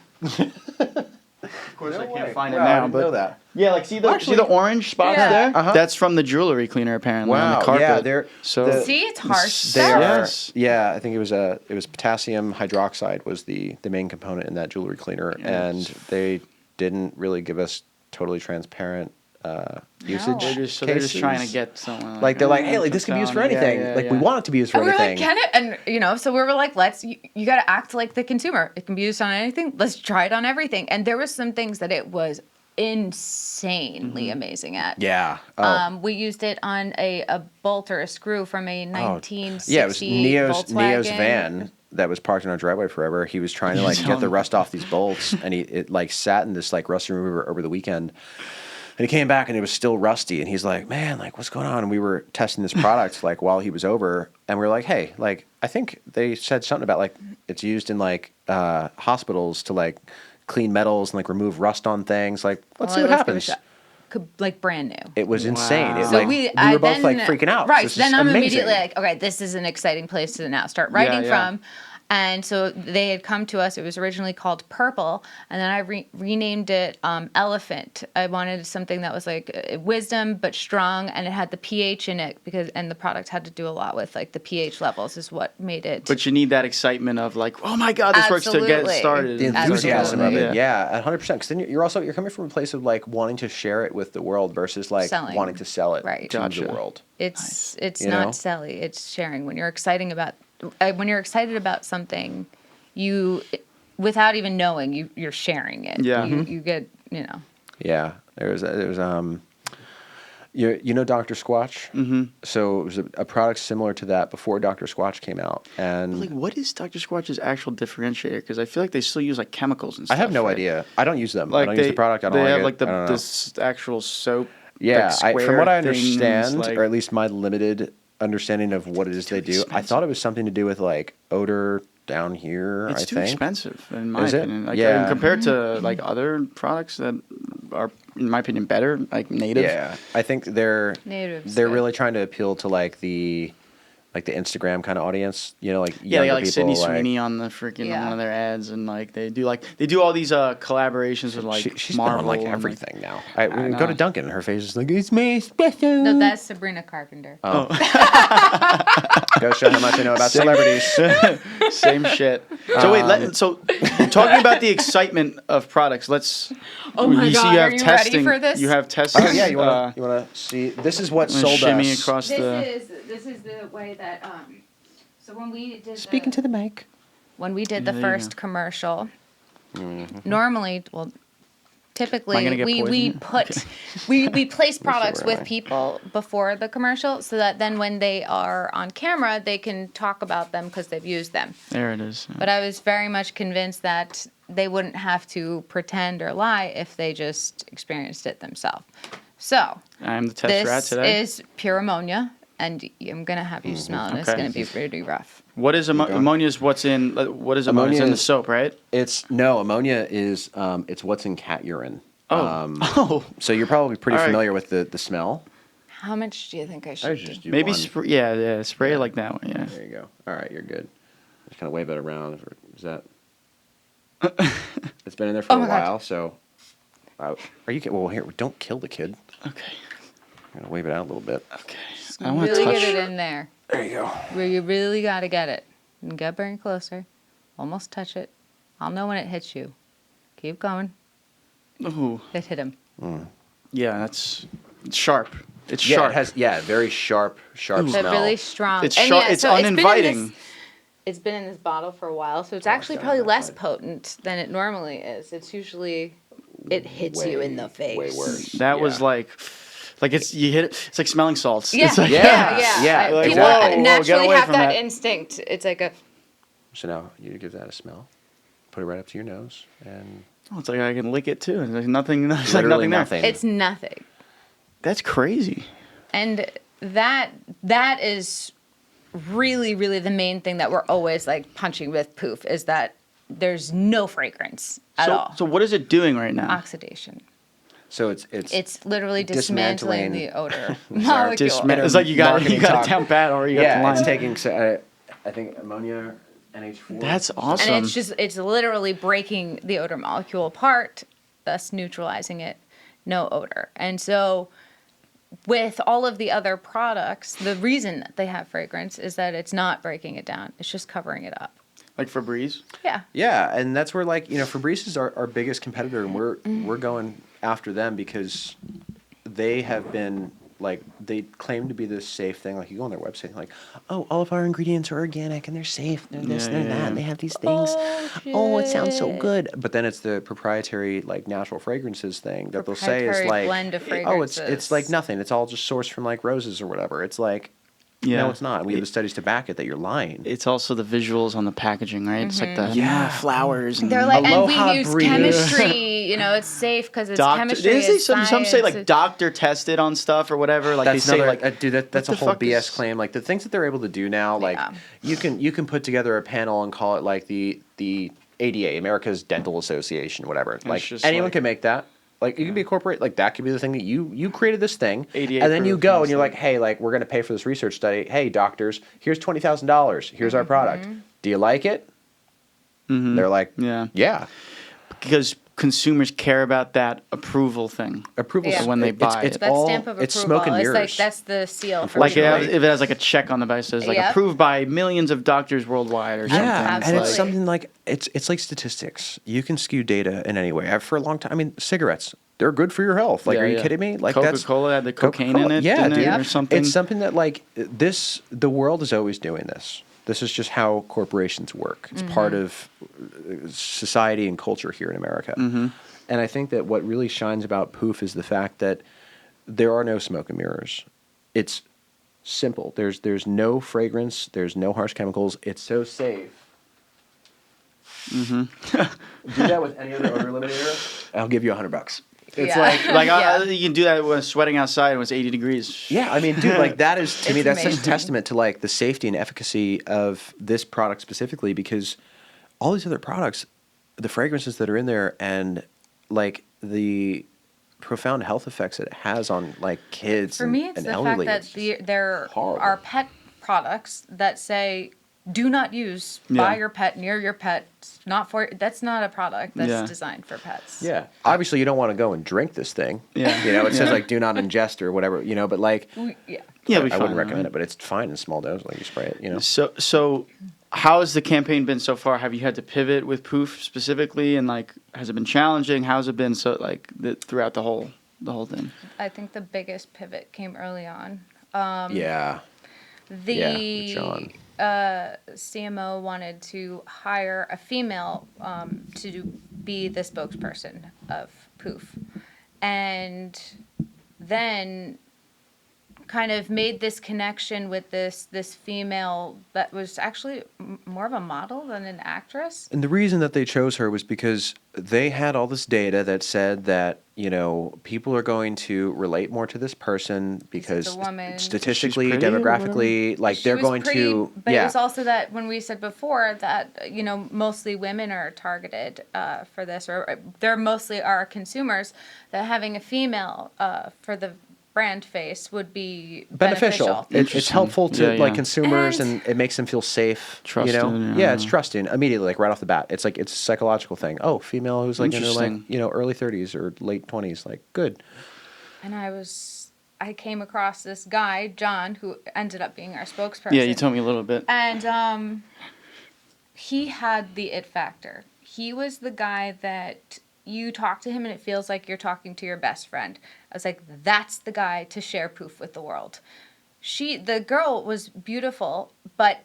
Of course, I can't find it Wow, I now, didn't but know that. yeah, like see the orange spots Yeah. there? Uh-huh. That's from the jewelry cleaner apparently on Wow, the carpet. yeah, they're- so the- See, it's harsh They stuff. are. Yes. Yeah, I think it was potassium hydroxide was the main component in that jewelry cleaner, and they didn't really give us totally transparent usage. they're just trying to cases. get someone Like they're like, hey, like this can be used for anything. We want it to be used for And we were like, anything. can it? And so we were like, you got to act like the consumer. It can be used on anything. Let's try it on everything. And there was some things that it was insanely amazing at. Yeah. Oh. We used it on a bolt or a screw from a 1960 Yeah, it was Neo's Volkswagen. van that was parked in our driveway forever. He was trying to like get the rust off these bolts, and it like sat in this like rust remover over the weekend. And he came back and it was still rusty, and he's like, "Man, like what's going on?" And we were testing this product like while he was over, and we were like, "Hey, like I think they said something about like it's used in like hospitals to like clean metals and like remove rust on things. Like let's see what happens." Like brand new. It was insane. It, So like, we were both like freaking out. Right. This So then is I'm amazing. immediately like, okay, this is an exciting place to now start writing Yeah. from. And so they had come to us. It was originally called Purple, and then I renamed it Elephant. I wanted something that was like wisdom but strong, and it had the pH in it and the product had to do a lot with like the pH levels is what made it. But you need that excitement of like, oh my god, this works to get Absolutely. started. The and enthusiasm of start it, yeah, 100%. Because then you're coming from a place of like wanting to share it with the world versus like Selling. wanting to sell it Right. to Gotcha. the world. It's You not know? selly. It's sharing. When you're excited about something, you, without even knowing, you're sharing it. Yeah. You get Yeah, there was you know Dr. Squatch. Mm-hmm. So it was a product similar to that before Dr. Squatch came out, and Like, what is Dr. Squatch's actual differentiator? Because I feel like they still use like chemicals and stuff. I have no right? idea. I don't use them. Like I don't use the product. I don't they like have it. like I don't know. this actual soap. Yeah, like, from what I square things, understand, like- or at least my limited understanding of what it is they do, I thought it was something to do with like odor down here. It's I too think. expensive, in my Is it? opinion. Like, Yeah. compared to like other products that are, in my opinion, better, like native. Yeah, I think they're Native's they're good. really trying to appeal to like the Instagram kind of audience. You know, like Yeah, they younger got like people. Sydney like, Sweeney on the freaking Yeah. one of their ads, and like they do all these collaborations with like she's Marvel been on like and, everything now. We know. go to Dunkin', and her face is like, "It's me special." No, that's Sabrina Carpenter. Go show how much I know about celebrities. Same shit. So wait, so talking about the excitement of products, let's. Oh my you see, God, you are have you testing. ready for this? You have testing. Oh yeah, you wanna see? This is what I'm gonna sold shimmy us. across the. This is the way that so when we did Speaking to the mic. when we did Yeah, the there you first go. commercial, normally, well, typically Am I gonna get we poisoned? put we place products where am with I? people before the commercial so that then when they are on camera they can talk about them because they've used them. There it is. But I was very much convinced that they wouldn't have to pretend or lie if they just experienced it themselves. So I'm the test rat this today. is pure ammonia, and I'm gonna have you smell it. It's Okay. gonna be pretty rough. What is ammonia? Is what's in? What is ammonia? It's in the is- soap, right? Ammonia is it's what's in cat urine. Oh, So you're probably pretty All right. familiar with the smell. How much do you think I should? I do? just do maybe one. yeah, spray it like that one. Yeah. There you go. All right, you're good. Just kind of wave it around. Is that? It's been in there for Oh a my God. while, so. Are you? Well, here, don't kill the kid. Okay. I'm gonna wave it out a little bit. Okay. I want to Really touch. get it in there. There you go. Where you really got to get it. And get bring it closer. Almost touch it. I'll know when it hits you. Keep going. Ooh. It hit him. Yeah, that's it's sharp. It's Yeah, sharp. it has very sharp But smell. really strong. It's And sharp. yeah, It's so been in uninviting. It's been in this bottle for a while, so it's actually got it probably on that less side. potent than it normally is. It's usually it hits you in the face. Way worse. That was like it's you hit it. It's like smelling salts. Yeah, It's like, yeah. Like, People whoa, get naturally away have from that instinct. It's like a. So now you give that a smell. Put it right up to your nose, and Oh, it's like I can lick it too. And there's nothing. There's like literally nothing there. It's nothing. That's crazy. And that is really, really the main thing that we're always like punching with Poof is that there's no fragrance at all. So what is it doing right now? Oxidation. So it's Literally dismantling the odor Sorry, molecule. It's like you got Marketing it talk. down pat or you got the yeah, line. it's taking. I think ammonia, NH4. That's awesome. And it's literally breaking the odor molecule apart, thus neutralizing it. No odor. And so with all of the other products, the reason that they have fragrance is that it's not breaking it down. It's just covering it up. Like Febreze. Yeah. Yeah, and that's where Febreze is our biggest competitor, and we're going after them because they have been they claim to be this safe thing. Like you go on their website, and like, oh, all of our ingredients are organic and they're safe. They're this, they're that, and they have these things. Oh, it sounds so good. But then it's the proprietary natural fragrances thing that they'll say is Proprietary blend of oh, fragrances. it's like nothing. It's all just sourced from roses or whatever. It's like. Yeah. No, it's not. We have the studies to back it that you're lying. It's also the visuals on the packaging, right? It's like the flowers. And They're like, Aloha and we use breathe. chemistry. It's safe because it's chemistry. It's Some say science. doctor tested on stuff or whatever. Like That's they say another, dude. That's a what the whole fuck BS is- claim. Like the things that they're able to do now, Yeah. you can put together a panel and call it like the ADA, America's Dental Association, whatever. Like just anyone like- can make that. Like you can be a corporate. Like that could be the thing that you created this thing, ADA and then you proof go and and you're like, hey, we're going to pay for this research study. Hey, doctors, here's $20,000. Here's our product. Do you like it? They're like, yeah. because consumers care about that approval thing. Approval Yeah. when they buy it's it. that all, stamp of it's approval. smoke and mirrors. It's like that's the seal for Like Unfortunately. if it has like a check on the back that says like Yep. approved by millions of doctors worldwide or something. Yeah, Absolutely. and it's something like it's like statistics. You can skew data in any way. For a long time, I mean, cigarettes, they're good for your health. Like, Yeah, are you yeah. kidding me? Like Coca-Cola had the cocaine in Coca-Cola. it, Yeah, didn't it, dude. or something? It's something that the world is always doing this. This is just how corporations work. It's part of society and culture here in America. And I think that what really shines about Poof is the fact that there are no smoke and mirrors. It's simple. There's no fragrance. There's no harsh chemicals. It's so safe. Do that with any other odor eliminator. I'll give you $100. It's Yeah. you can do that when it's sweating outside when it's 80 degrees. yeah, I mean, dude, that is to me It's that's such a amazing. testament to the safety and efficacy of this product specifically because all these other products, the fragrances that are in there and the profound health effects it has on kids For and, me, it's and the elderly. fact it's that just there horrible. are pet products that say do not use Yeah. by your pet, near your pet, not for. That's not a product that's Yeah. designed for pets. Yeah, obviously you don't want to go and drink this thing. Yeah. It says do not ingest or whatever. But Yeah. Yeah, I wouldn't recommend it, but it's fine in small doses. Like you spray it. So how has the campaign been so far? Have you had to pivot with Poof specifically, and has it been challenging? How's it been throughout the whole thing? I think the biggest pivot came early on. Yeah. The with John. CMO wanted to hire a female to be the spokesperson of Poof, and then kind of made this connection with this female that was actually more of a model than an actress. And the reason that they chose her was because they had all this data that said that, people are going to relate more to this person because a woman. statistically, She's pretty or demographically, She they're was going pretty, to. But yeah. it was also that when we said before that, mostly women are targeted for this, or they're mostly our consumers, that having a female for the brand face would be beneficial. It's Interesting. helpful to Yeah, yeah. consumers And- and it makes them feel safe. Trusted, Yeah, it's trusting immediately, right off the bat. It's it's a psychological thing. Oh, female who's in their Interesting. early 30s or late 20s, good. And I came across this guy, John, who ended up being our spokesperson. Yeah, you told me a little bit. And he had the it factor. He was the guy that you talk to him and it feels like you're talking to your best friend. I was like, that's the guy to share Poof with the world. The girl was beautiful, but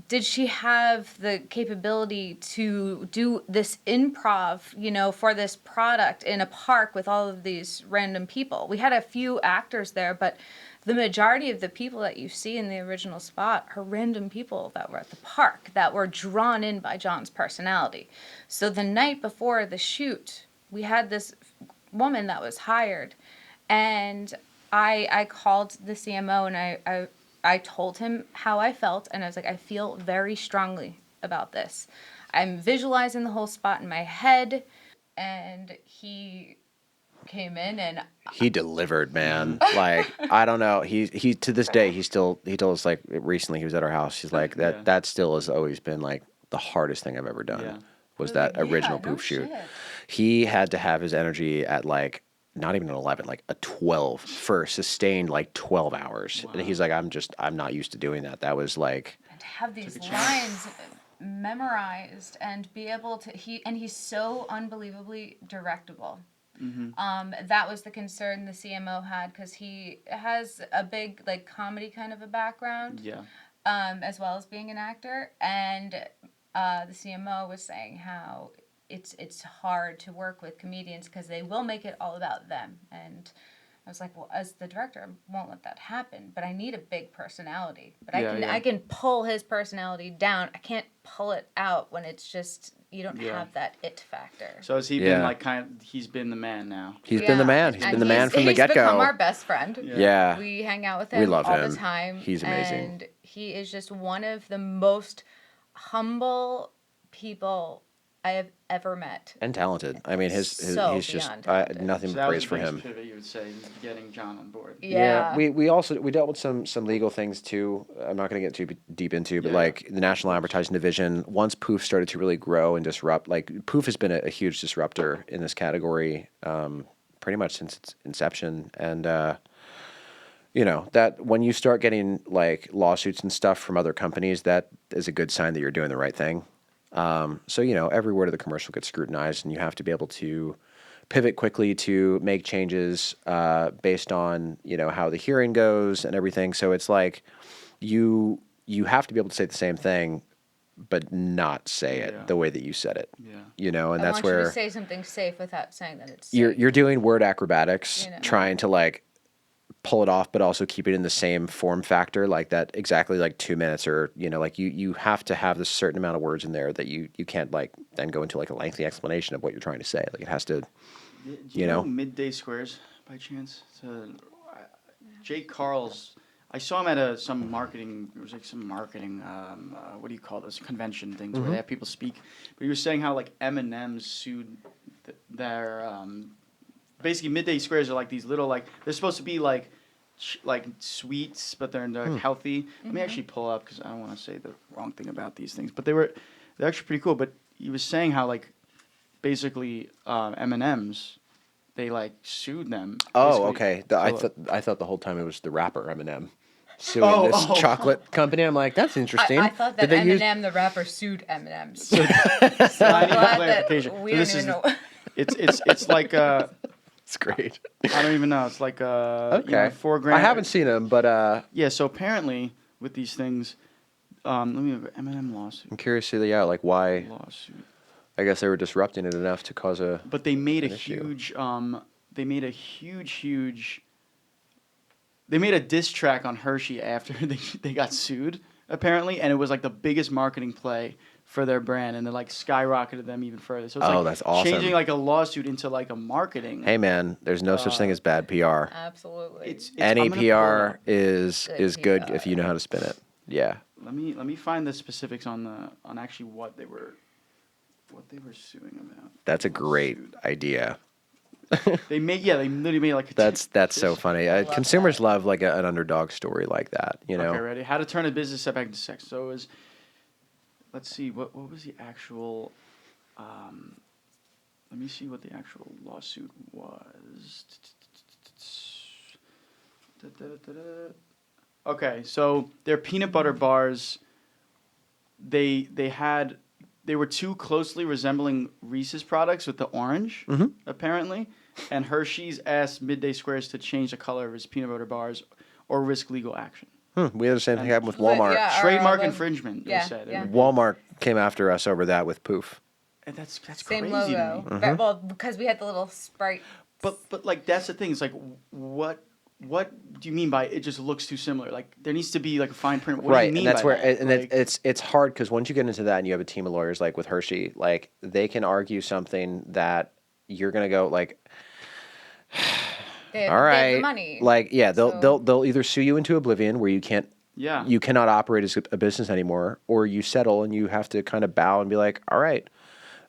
did she have the capability to do this improv, for this product in a park with all of these random people? We had a few actors there, but the majority of the people that you see in the original spot are random people that were at the park that were drawn in by John's personality. So the night before the shoot, we had this woman that was hired, and I called the CMO and I told him how I felt, and I was like, I feel very strongly about this. I'm visualizing the whole spot in my head, and he came in and He delivered, man. Like, I don't know. He to this day, he told us, like, recently he was at our house. He's like, that still has always been like the hardest thing I've ever done. Yeah. Was that original poof shoot. He had to have his energy at like not even an 11, like a 12 for sustained like 12 hours. Wow. And he's like, I'm not used to doing that. That was like, and to have these lines memorized and be able to he's so unbelievably directable. That was the concern the CMO had, because he has a big like comedy kind of a background, as well as being an actor, and the CMO was saying how it's hard to work with comedians because they will make it all about them. And I was like, well, as the director, I won't let that happen, but I need a big personality. But I can pull his personality down. I can't pull it out when it's just you don't have that it factor. So has he been like he's been the man now? He's been the man. He's been the man from the get-go. He's become our best friend. Yeah. We hang out with him We love all him. the time. He's amazing. And he is just one of the most humble people I have ever met. And talented. I mean, he's just nothing but praise for him. Pivot, you would say, getting John on board. Yeah. We also dealt with some legal things too. I'm not going to get too deep into, but like the National Advertising Division, once Poof started to really grow and disrupt, like Poof has been a huge disruptor in this category, pretty much since its inception. And that when you start getting like lawsuits and stuff from other companies, that is a good sign that you're doing the right thing. So every word of the commercial gets scrutinized, and you have to be able to pivot quickly to make changes based on how the hearing goes and everything. So it's like you have to be able to say the same thing, but not say it the way that you said it. Yeah. And that's where you to say something safe without saying that it's safe. You're doing word acrobatics, trying to like pull it off, but also keep it in the same form factor, like that exactly like 2 minutes, or like you have to have this certain amount of words in there that you can't like then go into like a lengthy explanation of what you're trying to say. Like it has to, Do you know Midday Squares by chance? Jake Carl's. I saw him at some marketing. It was like some marketing. What do you call those convention things where they have people speak? But he was saying how like M&M's sued their. Basically, Midday Squares are like these little like they're supposed to be like sweets, but they're healthy. Let me actually pull up because I don't want to say the wrong thing about these things. But they're actually pretty cool. But he was saying how like basically M&M's they like sued them. Oh, okay. I thought the whole time it was the rapper Eminem suing this chocolate company. I'm like, that's interesting. I thought that Eminem, the rapper, sued M&M's. So I need clarification. We don't even know. It's like it's great. I don't even know. It's like $4,000. I haven't seen him, but yeah. So apparently with these things, let me look at Eminem lawsuit. I'm curious to see like why Lawsuit. I guess they were disrupting it enough to cause a. But they made a issue. huge. They made a huge. They made a diss track on Hershey after they got sued apparently, and it was like the biggest marketing play for their brand, and it like skyrocketed them even further. So it's that's awesome. Changing like a lawsuit into like a marketing. Hey man, there's no such thing as bad PR. Absolutely. It's Any PR is good PR. if you know how to spin it. Yeah. Let me find the specifics on actually what they were suing about. That's a great idea. They literally made like a that's so funny. Consumers love like an underdog story like that, Okay, ready? How to turn a business setback into sex. So it was. Let's see, what was the actual, let me see what the actual lawsuit was. Okay, so their peanut butter bars, they were too closely resembling Reese's products with the orange, apparently, and Hershey's asked Midday Squares to change the color of his peanut butter bars or risk legal action. We had the same thing happen with Walmart. Yeah. Our Trademark logo- infringement, they Yeah, said. yeah. Walmart came after us over that with Poof. And that's Same crazy logo. to me. Well, because we had the little Sprite. But like that's the thing. It's like what do you mean by it just looks too similar? Like there needs to be like a fine print. What do you mean and that's by where that? and Like, it's hard because once you get into that and you have a team of lawyers like with Hershey, like they can argue something that you're gonna go like, They have, all they have right, the money. like yeah, So- they'll either sue you into oblivion where yeah. you cannot operate as a business anymore, or you settle and you have to kind of bow and be like, all right.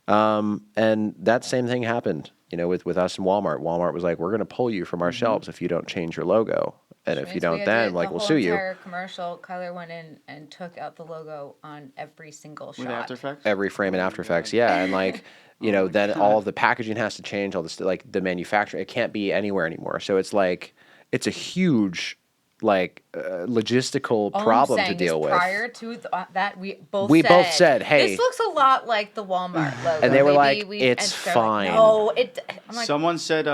And that same thing happened, with us and Walmart. Walmart was like, we're going to pull you from our shelves if you don't change your logo. And if you Means don't, we had to- then like the we'll whole sue you. entire commercial, Kyler went in and took out the logo on every single With shot. After Effects. Every frame in After Effects, yeah, and like then all of the packaging has to change. All this like the manufacturing, it can't be anywhere anymore. So it's like it's a huge logistical All problem I'm to saying deal is with. prior to that, we both said, "Hey." this looks a lot like the Walmart logo. And they were Maybe like, we- "It's and they're fine." Like, no, I'm like, Someone said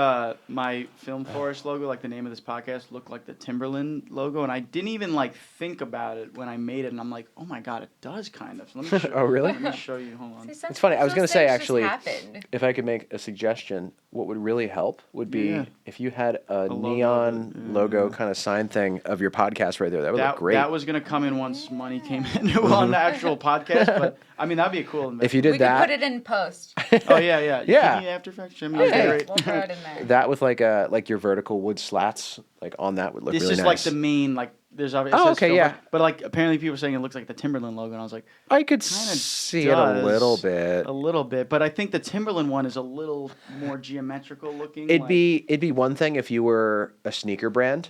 my Film Forest logo, like the name of this podcast, looked like the Timberland logo, and I didn't even like think about it when I made it, and I'm like, oh my god, it does kind of. So let me show, Oh, really? Let me show you. Hold on. see, It's funny. I was going to sometimes say those things just actually, happen. if I could make a suggestion, what would really help would be Yeah. if you had a logo, neon logo kind of sign thing of your podcast right there. That would look great. That was gonna come in once money came in on the actual podcast, but I mean that'd be a cool investment. If you did We that, could put it in post. Oh yeah. Yeah. Give me After Effects. Show me Okay, great. we'll throw it in there. that with like your vertical wood slats like on that would look This really is nice. like the main like. There's obviously. Oh, okay, yeah. But like apparently people were saying it looks like the Timberland logo, and I was like, I could kinda see it a does little bit. a little bit. But I think the Timberland one is a little more geometrical looking. It'd like- be one thing if you were a sneaker brand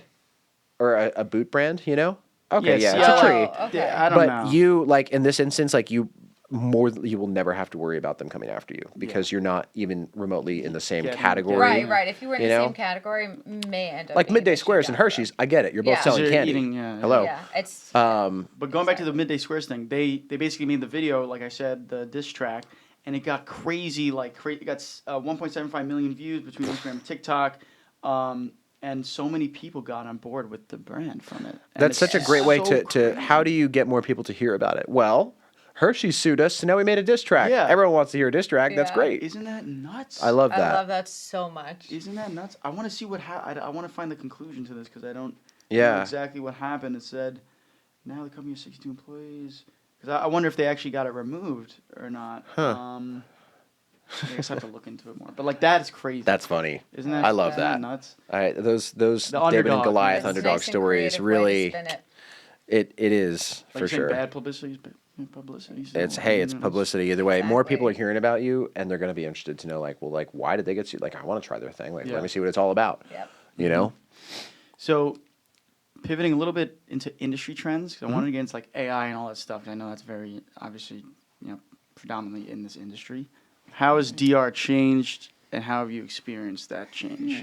or a boot brand, Okay, yeah, see, it's I a tree. like- okay. I don't But know. you like in this instance, like you will never have to worry about them coming after you because you're not even remotely in the same Getting- category. Right. If you were in You the know? same category, may end up Like being Midday an issue Squares down and the road. Hershey's, I get it. You're both Yeah. selling You're candy. eating, yeah. Hello. Yeah, it's But going back to the Midday Squares thing, they basically made the video, like I said, the diss track, and it got crazy. It got 1.75 million views between Instagram and TikTok, and so many people got on board with the brand from it. And That's it's such a great way so to how do you get more people to hear about it? Well, Hershey sued us, so now we made a diss track. Yeah. Everyone wants to hear a diss track. That's Yeah. great. Isn't that nuts? I love I that. love that so much. Isn't that nuts? I want to see what I want to find the conclusion to this because I don't know Yeah. exactly what happened. It said now the company has 62 employees. Because I wonder if they actually got it removed or not. Huh. I guess I have to look into it more. But like that is crazy. That's funny. Isn't that? I love isn't that. nuts. Those The David and underdog. Goliath It's a underdog nice and stories creative way to really spin it. it is Like for you're saying sure. bad publicity is bad publicity. So, It's you know, publicity either way. More people are Exactly. hearing about you and they're going to be interested to know why did they get sued? Like I want to try their thing. Like Yeah. let me see what it's all about. Yep. You know? So, pivoting a little bit into industry trends, because I Mm-hmm. wanted to get into like AI and all that stuff. 'Cause I know that's very obviously, predominantly in this industry. How has DR changed, and how have you experienced that change?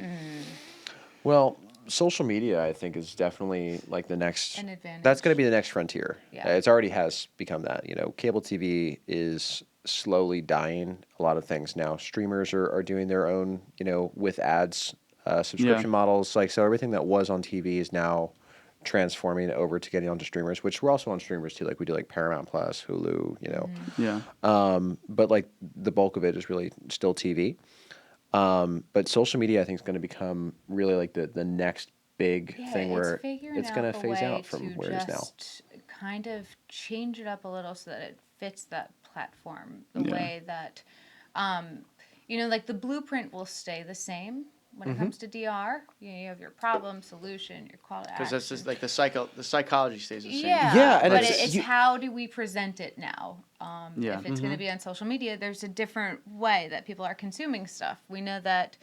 Well, social media, I think, is definitely like the next. An advantage. That's going to be the next frontier. Yeah. It's already has become that. Cable TV is slowly dying. A lot of things now. Streamers are doing their own, with ads, subscription models. So everything that was on TV is now transforming over to getting onto streamers, which we're also on streamers too. Like we do like Paramount Plus, Hulu, Yeah. but like the bulk of it is really still TV. But social media, I think, is going to become really like the next big thing where it's going to phase out from where it is now. Kind of change it up a little so that it fits that platform the Yeah. way that, like the blueprint will stay the same when Mm-hmm. it comes to DR. You have your problem, solution, your call to action. Because that's just like the psychology stays the same. Yeah, Yeah, and but it's- it's you- how do we present it now? Yeah. If it's going to be on social media, there's a different way that people are consuming stuff. We know that,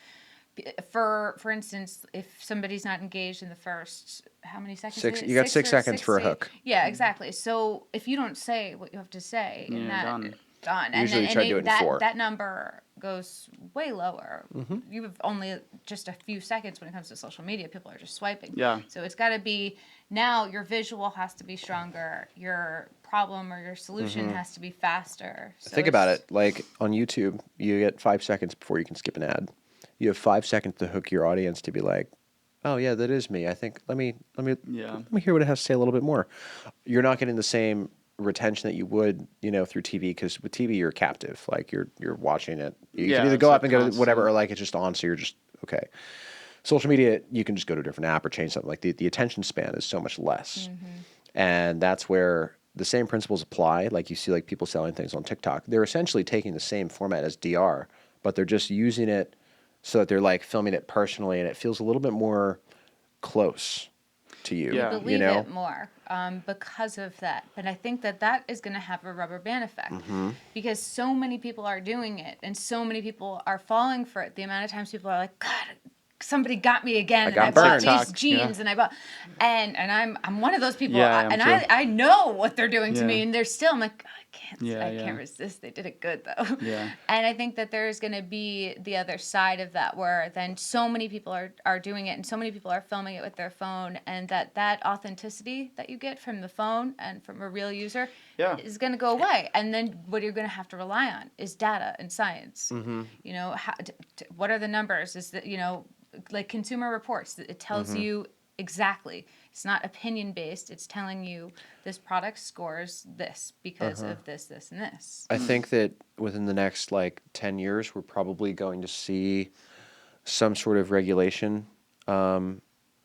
for instance, if somebody's not engaged in the first, how many seconds? Six- is it? you got 6 or seconds for a 60? hook. Yeah, exactly. So if you don't say what you have to say, Yeah, and that done. Usually you try to do it in that, 4. that number goes way lower. Mm-hmm. You have only just a few seconds when it comes to social media. People are just swiping. Yeah. So it's got to be, now your visual has to be stronger. Your problem or your solution has to be faster. So Think about it's- it. Like on YouTube, you get 5 seconds before you can skip an ad. You have 5 seconds to hook your audience to be like, oh yeah, that is me. I think Yeah. let me hear what it has to say a little bit more. You're not getting the same retention that you would, through TV, because with TV you're captive. Like you're watching it. You can Yeah, either it's go up like and go to whatever, constant. or like it's just on, so you're just okay. Social media, you can just go to a different app or change something. Like the attention span is so much less. And that's where the same principles apply. Like you see like people selling things on TikTok. They're essentially taking the same format as DR, but they're just using it so that they're like filming it personally and it feels a little bit more close to you. You Yeah. believe it more because of that. But I think that is going to have a rubber band effect because so many people are doing it and so many people are falling for it. The amount of times people are like, God, somebody got me again, and got I bought burned. these TikTok, jeans, yeah. and I bought, and I'm one of those people, Yeah, I am and too. I know what they're doing to Yeah. me, and they're still, I'm like, Yeah, I yeah. can't resist. They did it good though. Yeah. And I think that there's going to be the other side of that, where then so many people are doing it, and so many people are filming it with their phone, and that authenticity that you get from the phone and from a real user Yeah. is going to go away. And then what you're going to have to rely on is data and science. Mm-hmm. What are the numbers? Is that like Consumer Reports, it tells you exactly. It's not opinion based. It's telling you this product scores this because of this, this, and this. I think that within the next like 10 years, we're probably going to see some sort of regulation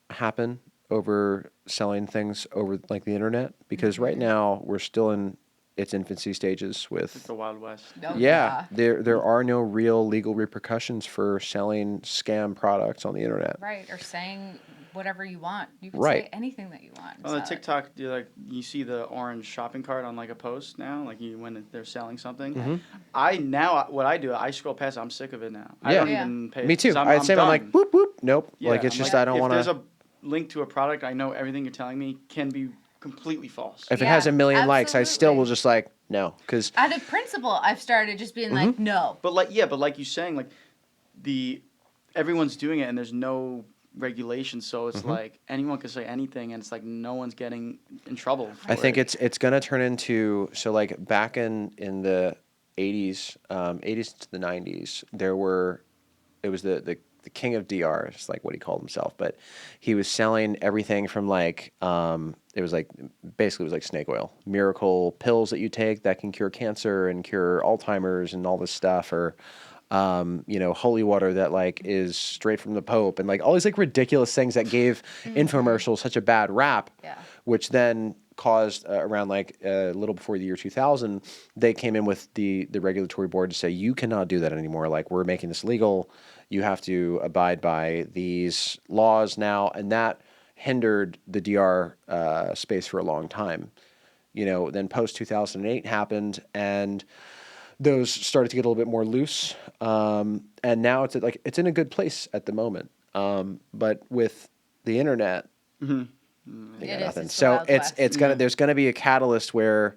happen over selling things over like the internet, because right now we're still in its infancy stages with The Wild West. Oh, yeah, there are no real legal repercussions for selling scam products on the internet. Right, or saying whatever you want. You can Right. say anything that you want. On the So- TikTok, you see the orange shopping cart on like a post now, like when they're selling something. What I do, I scroll past it. I'm sick of it now. I Yeah. don't Yeah. even pay. Me too. 'Cause I'm like done. boop boop. Nope. Yeah, like it's I'm just like, I don't if want there's to. a link to a product, I know everything you're telling me can be completely false. If it has Yeah, a million likes, I still absolutely. will just like no, because Out of principle, I've started just being like, no. But like you're saying, like everyone's doing it and there's no regulation, so it's like anyone can say anything and it's like no one's getting in trouble. I think it. it's going to turn into, so like back in the 80s, 80s to the 90s, it was the king of DR, it's like what he called himself, but he was selling everything from like it was like basically it was like snake oil, miracle pills that you take that can cure cancer and cure Alzheimer's and all this stuff, or holy water that like is straight from the Pope, and like all these like ridiculous things that gave infomercials such a bad rap, Yeah. which then caused around like a little before the year 2000, they came in with the regulatory board to say you cannot do that anymore. Like we're making this legal. You have to abide by these laws now, and that hindered the DR space for a long time. Then post 2008 happened, and those started to get a little bit more loose, and now it's in a good place at the moment. But with the internet, they got It is, nothing. it's the So Wild West. it's gonna there's gonna be a catalyst where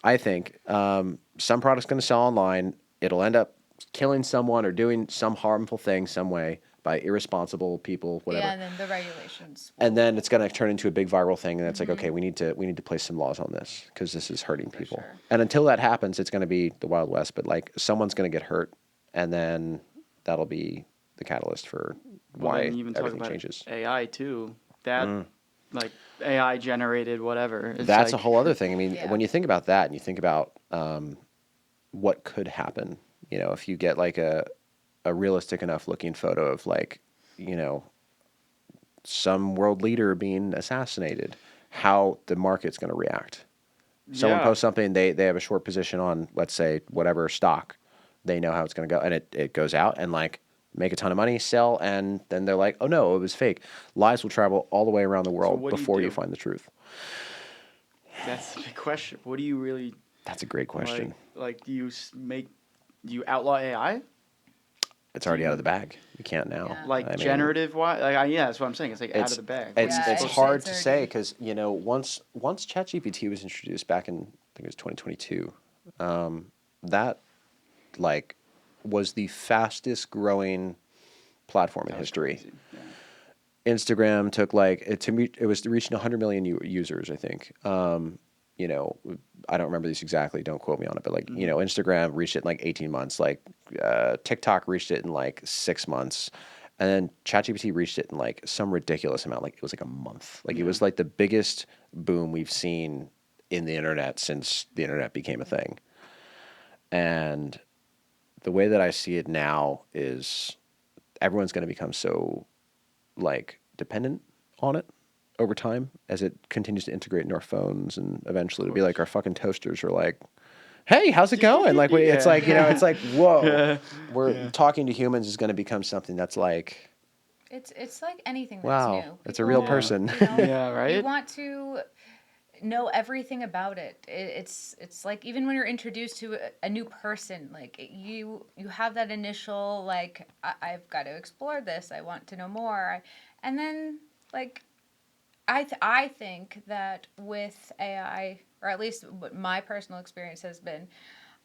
I think some product's gonna sell online. It'll end up killing someone or doing some harmful thing some way by irresponsible people, whatever. Yeah, and then the regulations. And then it's going to turn into a big viral thing, and it's like, okay, we need to place some laws on this because this is hurting people. sure. And until that happens, it's going to be the Wild West. But like, someone's going to get hurt, and then that'll be the catalyst for why then you even talk everything about changes. AI too. That like AI generated whatever. It's That's a like- whole other thing. I mean, Yeah. when you think about that, and you think about what could happen, if you get like a realistic enough looking photo of like, some world leader being assassinated, how the market's going to react. Someone Yeah. posts something, they have a short position on, let's say, whatever stock. They know how it's going to go, and it goes out and like make a ton of money, sell, and then they're like, oh no, it was fake. Lies will travel all the way around the world what do you before you do? find the truth. That's the big question. What do you really That's a great question. like? Do you outlaw AI? It's already out of the bag. You can't now. Yeah. Like I mean, generative wise? Yeah, that's what I'm saying. It's like out of the bag. It's Yeah, it's it's hard to already- say because once ChatGPT was introduced back in, I think it was 2022, that like was the fastest growing platform in history. Crazy. Yeah. Instagram took it was reaching 100 million users, I think. I don't remember these exactly. Don't quote me on it, but like Instagram reached it in like 18 months. Like TikTok reached it in like 6 months, And then ChatGPT reached it in like some ridiculous amount. Like it was like a month. Like it was like the biggest boom we've seen in the internet since the internet became a thing. And the way that I see it now is everyone's going to become so like dependent on it over time as it continues to integrate into our phones, and eventually it'll be like our fucking toasters are like, hey, how's it going? Like it's like, you know, it's like, whoa, we're talking to humans is going to become something that's like, It's like anything that's wow, new. it's a real People, person. You know, Yeah, You right? want to know everything about it. It's like even when you're introduced to a new person, like you have that initial like I've got to explore this. I want to know more, and then like I think that with AI, or at least what my personal experience has been,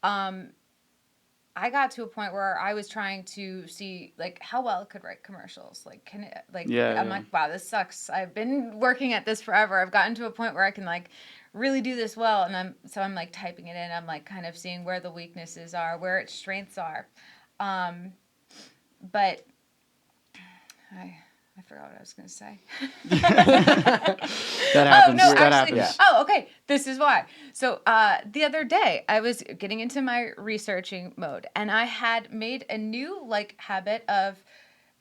I got to a point where I was trying to see like how well it could write commercials. Like can it like I'm like, wow, this sucks. I've been working at this forever. I've gotten to a point where I can like really do this well, and I'm like typing it in. I'm like kind of seeing where the weaknesses are, where its strengths are. But I forgot what I was going to say. That happens. Oh, no, that actually. happens. Oh, okay. This is why. So the other day, I was getting into my researching mode, and I had made a new like habit of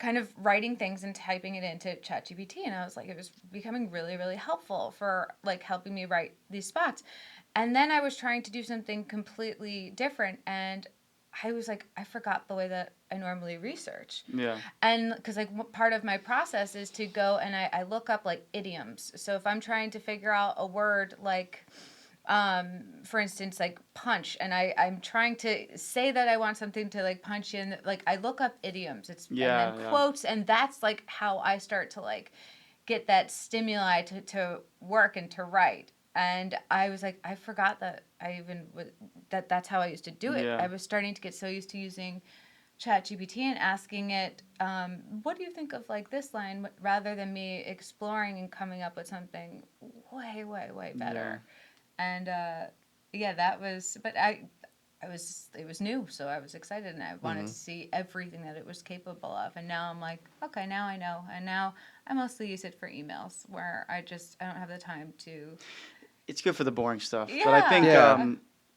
kind of writing things and typing it into ChatGPT, and I was like, it was becoming really, really helpful for like helping me write these spots. And then I was trying to do something completely different, and I was like, I forgot the way that I normally research. Yeah. And because like part of my process is to go and I look up like idioms. So if I'm trying to figure out a word like, for instance, like punch, and I'm trying to say that I want something to like punch in, like I look up idioms. And then quotes, and that's like how I start to like get that stimuli to work and to write. And I was like, I forgot that that's how I used to do it. Yeah. I was starting to get so used to using ChatGPT and asking it, what do you think of like this line, rather than me exploring and coming up with something way, way, way better. And that was, but it was new, so I was excited and I wanted to see everything that it was capable of. And now I'm like, okay, now I know. And now I mostly use it for emails where I don't have the time to. It's good for the boring stuff. But I think, Yeah.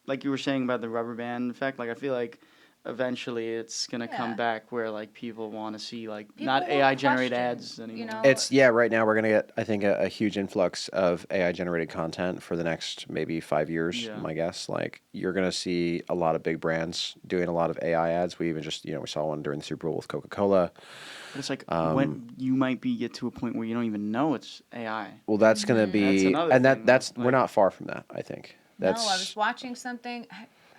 like you were saying about the rubber band effect, like I feel like eventually it's going to come back where like people want to see like People not will AI generated question, ads anymore. you know? It's right now we're gonna get, I think, a huge influx of AI generated content for the next maybe 5 years. Yeah. My guess, like you're gonna see a lot of big brands doing a lot of AI ads. We even just we saw one during the Super Bowl with Coca-Cola. But it's like when you might get to a point where you don't even know it's AI. Well, that's gonna be, That's another and thing, that's though. we're Like- not far from that. I think No, I was watching something.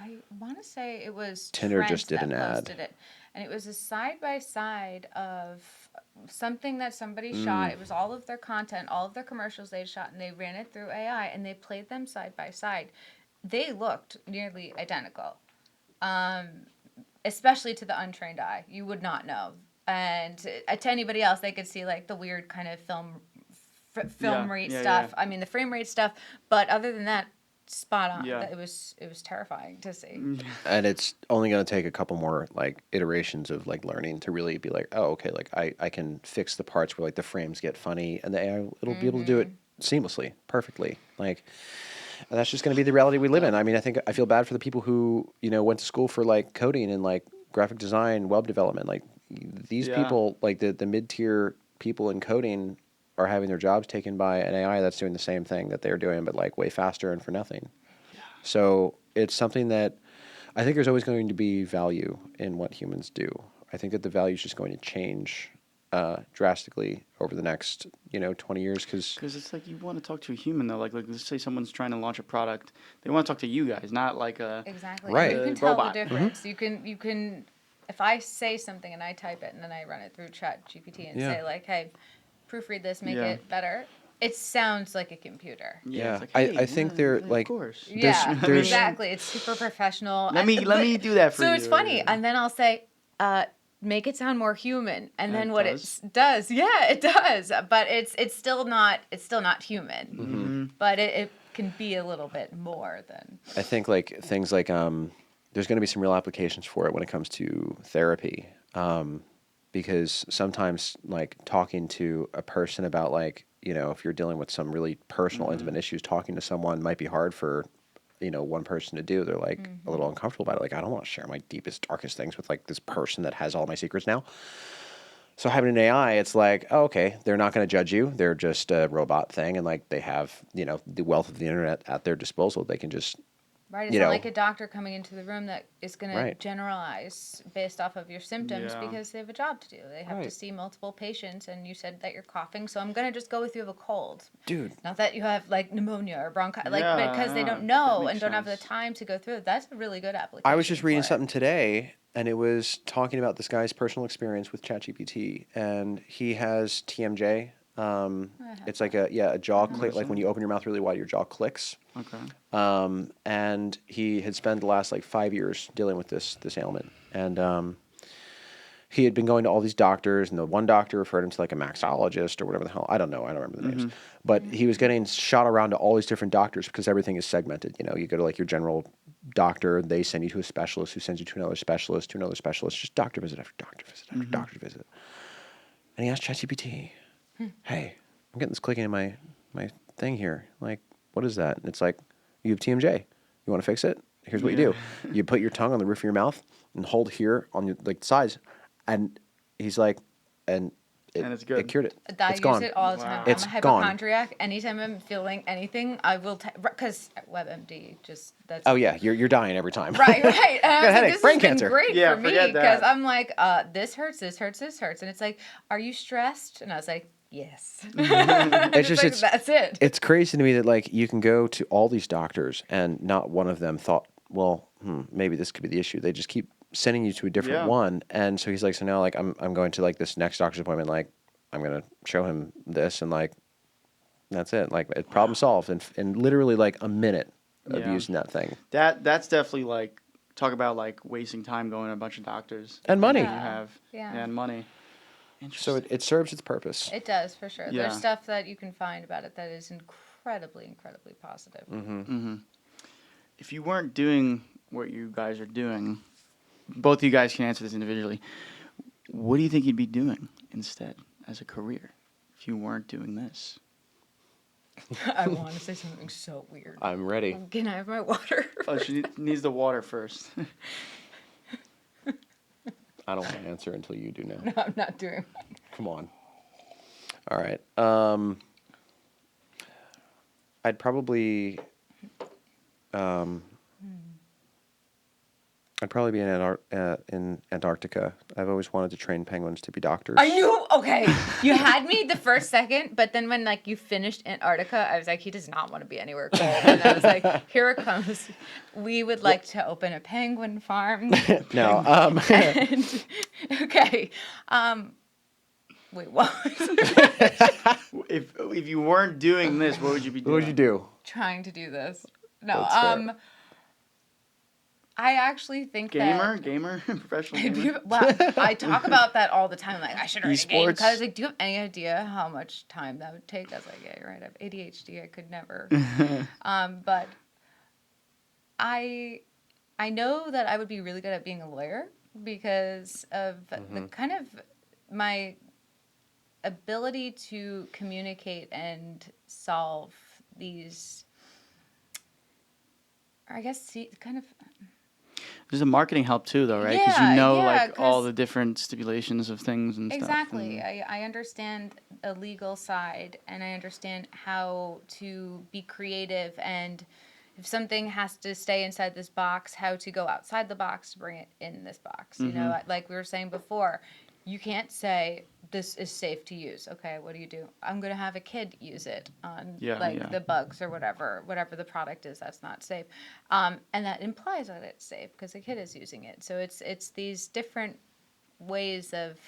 I want to say it was Tinder Trent just did that an ad. posted it, and it was a side by side of something that somebody shot. It was all of their content, all of their commercials they shot, and they ran it through AI, and they played them side by side. They looked nearly identical, especially to the untrained eye. You would not know, and to anybody else, they could see like the weird kind of film rate stuff. I mean, the frame rate stuff, but other than that, spot on. Yeah. It was terrifying to see. And it's only going to take a couple more like iterations of like learning to really be like, oh, okay, like I can fix the parts where like the frames get funny, and the AI it'll be able to do it seamlessly, perfectly. Like, and that's just going to be the reality we live in. I mean, I feel bad for the people who went to school for like coding and like graphic design, web development. Like these people, like the mid tier people in coding, are having their jobs taken by an AI that's doing the same thing that they're doing, but like way faster and for nothing. Yeah. So it's something that I think there's always going to be value in what humans do. I think that the value is just going to change drastically over the next 20 years because it's like you want to talk to a human though. Like let's say someone's trying to launch a product, they want to talk to you guys, not like a Exactly. Right. And you can tell robot. the difference. You can. If I say something and I type it and then I run it through ChatGPT and say like, hey, proofread this, make it better. It sounds like a computer. Yeah. It's like, I think they're like, of course. Exactly. It's super professional. Let me do that for you. So it's funny, and then I'll say, make it sound more human, and then what does? it does, it does, but it's still not human, but it can be a little bit more than. I think like things like there's going to be some real applications for it when it comes to therapy. because sometimes like talking to a person about like, if you're dealing with some really personal, intimate issues, talking to someone might be hard for, one person to do. They're like a little uncomfortable about it. Like, I don't want to share my deepest, darkest things with like this person that has all my secrets now. So having an AI, it's like, oh, okay, they're not going to judge you. They're just a robot thing. And like they have, the wealth of the internet at their disposal. They can just, Right. It's not like a doctor coming into the room that is going Right. to generalize based off of your symptoms because they have a job to do. They have to Right. see multiple patients, and you said that you're coughing, so I'm going to just go with you have a cold. dude. Not that you have like pneumonia or bronchitis, Yeah, because they yeah, don't know that and makes don't have the sense. time to go through it. That's a really good application. I was just reading for it. something today, and it was talking about this guy's personal experience with ChatGPT, and he has TMJ. It's like a jaw click. Like when you open your mouth really wide, your jaw clicks. Okay. And he had spent the last like 5 years dealing with this ailment, and he had been going to all these doctors, and the one doctor referred him to like a maxologist or whatever the hell. I don't know. I don't remember the names. But he was getting shot around to all these different doctors because everything is segmented. You go to like your general doctor, they send you to a specialist who sends you to another specialist, just doctor visit after doctor visit after doctor visit. And he asked ChatGPT, hey, I'm getting this clicking in my thing here. Like, what is that? And it's like, you have TMJ. You want to fix it? Here's what you do. You put your tongue on the roof of your mouth and hold here on your like sides. And he's like, and it's good. It cured it. I It's use gone. it all the time. It's I'm a gone. hypochondriac. Anytime I'm feeling anything, I will because WebMD just that's. Oh yeah, you're dying every time. Right. And I was like, headache, this brain has been cancer. great Yeah, for me forget because that. I'm like, this hurts, and it's like, are you stressed? And I was like, yes. It's just- like, it's- that's it. It's crazy to me that like you can go to all these doctors and not one of them thought, well, maybe this could be the issue. They just keep sending you to a different one. And so he's like, so now like I'm going to like this next doctor's appointment, like I'm gonna show him this, and like that's it. Like it's problem solved in literally like a minute of using that thing. That's definitely like talk about like wasting time going to a bunch of doctors And money. You have and money. So it serves its purpose. It does for sure. Yeah. There's stuff that you can find about it that is incredibly, incredibly positive. If you weren't doing what you guys are doing, both of you guys can answer this individually. What do you think you'd be doing instead as a career if you weren't doing this? I want to say something so weird. I'm ready. Can I have my water? Oh, she needs the water first. I don't want to answer until you do now. No, I'm not doing mine. Come on. All right. I'd probably be in Antarctica. I've always wanted to train penguins to be doctors. I knew. Okay, you had me the first second, but then when like you finished Antarctica, I was like, he does not want to be anywhere cold. And I was like, here it comes. We would like to open a penguin farm. No. And, okay. Wait, what? If you weren't doing this, what would you be doing? What would you do? Trying to do this. No. That's fair. I actually think Gamer, that. professional gamer. Well, I talk about that all the time. Like, I should already game. Esports? Because, like, do you have any idea how much time that would take? I was like, yeah, you're right. I have ADHD. I could never. But I know that I would be really good at being a lawyer because of the kind of my ability to communicate and solve these, I guess, kind of. There's a marketing help too, though, right? Because Yeah, you know, yeah, like all 'cause- the different stipulations of things and Exactly. stuff. And I understand a legal side, and I understand how to be creative, and if something has to stay inside this box, how to go outside the box to bring it in this box. You know, like we were saying before, you can't say this is safe to use. Okay, what do? I'm going to have a kid use it on the bugs or whatever the product is that's not safe. And that implies that it's safe because the kid is using it. So it's these different ways of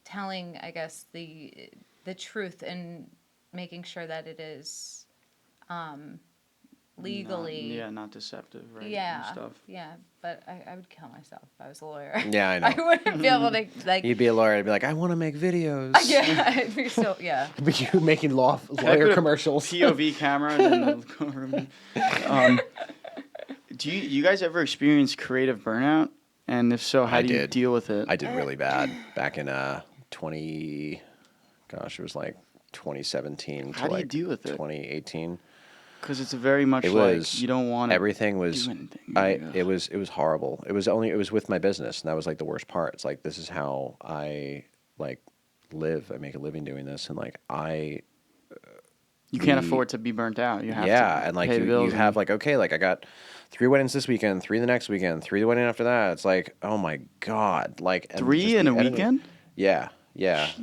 telling, I guess, the truth and making sure that it is legally. not deceptive, right? Yeah, And stuff. yeah, but I would kill myself if I was a lawyer. Yeah, I know. I wouldn't be able to, like... You'd be a lawyer. I'd be like, I want to make videos. Yeah, it'd be so, yeah. Be you making lawyer put a commercials. POV camera. And then do you guys ever experience creative burnout? And if so, how I do you did. deal with it? I did really bad back in it was like 2017 How to do you like deal with it? 2018. Because it's very much It like was you don't want to everything was do anything. You're like, ugh. it was horrible. It was with my business, and that was like the worst part. It's like, this is how I like live. I make a living doing this, and like You can't the- afford to be burnt out. You have yeah, to and like pay the you bills have and- like, okay, like I got 3 weddings this weekend, 3 the next weekend, 3 the wedding after that. It's like, oh my God, like, and 3 just in the a editing. weekend. Yeah,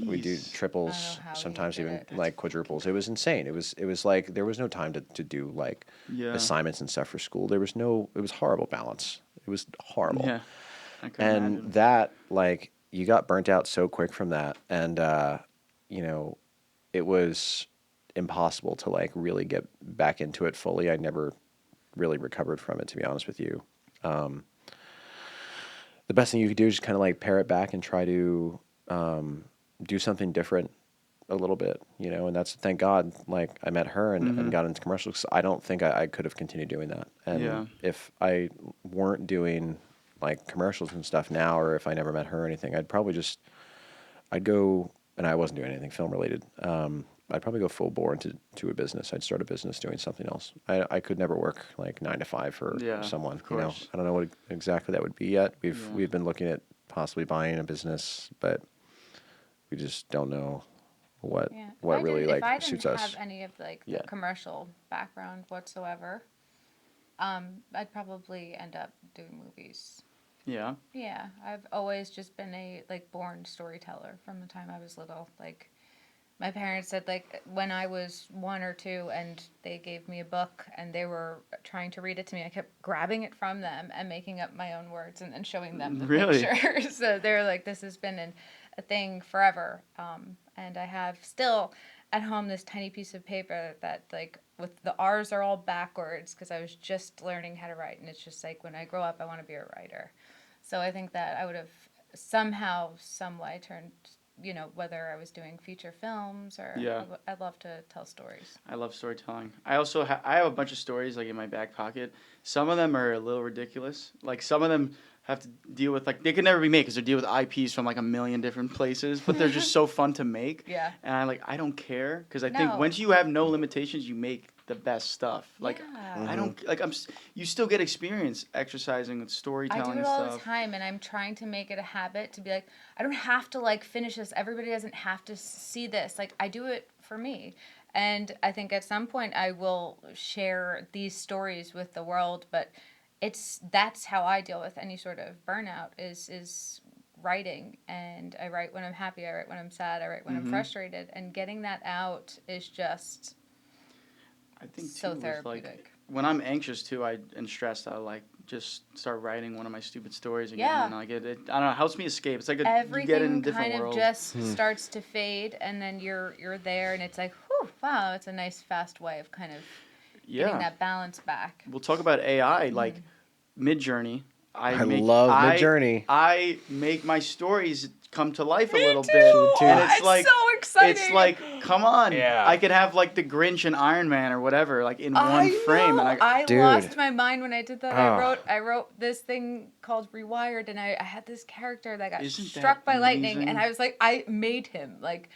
we do Jeez. triples, I don't know how he sometimes did even it. like quadruples. It was insane. It was like there was no time to do like Yeah. assignments and stuff for school. It was horrible balance. It was horrible. Yeah, I can And imagine. that, like, you got burnt out so quick from that, and you know, it was impossible to like really get back into it fully. I never really recovered from it, to be honest with you. The best thing you could do is just kind of like pare it back and try to do something different a little bit, you know. And that's, thank God, like I met her and got into commercials. 'Cause I don't think I could have continued doing that. And Yeah. if I weren't doing like commercials and stuff now, or if I never met her or anything, I'd go, and I wasn't doing anything film related. I'd probably go full bore to a business. I'd start a business doing something else. I could never work like 9 to 5 for Yeah, someone. of You know, course. I don't know what exactly that would be yet. Yeah. We've been looking at possibly buying a business, but we just don't know what Yeah. what really If I like didn't suits have us. any of like Yeah. the commercial background whatsoever, I'd probably end up doing movies. Yeah. Yeah, I've always just been a like born storyteller from the time I was little. Like my parents said, like when I was 1 or 2 and they gave me a book and they were trying to read it to me, I kept grabbing it from them and making up my own words and then showing them the Really? picture. So they're like, this has been a thing forever. And I have still at home this tiny piece of paper that like with the R's are all backwards because I was just learning how to write, and it's just like, when I grow up I want to be a writer. So I think that I would have somehow, some way turned, you know, whether I was doing feature films or Yeah. I'd love to tell stories. I love storytelling. I also I have a bunch of stories like in my back pocket. Some of them are a little ridiculous. Like some of them have to deal with like they could never be made because they deal with IPs from like a million different places, but they're just so fun to make. Yeah. And I don't care because I think No. once you have no limitations, you make the best stuff. Like Yeah. I don't like you still get experience exercising with I storytelling do it and all the stuff. time, and I'm trying to make it a habit to be like, I don't have to like finish this. Everybody doesn't have to see this. Like I do it for me. And I think at some point I will share these stories with the world, but that's how I deal with any sort of burnout is writing. And I write when I'm happy, I write when I'm sad, I write when I'm frustrated, and getting that out is just I think so too, with, therapeutic. like when I'm anxious too, and stressed, I like just start writing one of my stupid stories again, Yeah. and I get it. I don't know, it helps me escape. It's like you get in a Everything different kind world. of just starts to fade, and then you're there, and it's like, whew, wow, it's a nice fast way of kind of getting that balance back. We'll talk about AI, like Midjourney. I love Midjourney. I make my stories come to life a little too. bit, too. and it's It's like so exciting. It's like, come on, Yeah. I could have like the Grinch and Iron Man or whatever, like in one frame, and I Dude. lost my mind when I did that. Ah. I wrote this thing called Rewired, and I had this character that got Isn't that struck by lightning, amazing? and I was like, I made him like.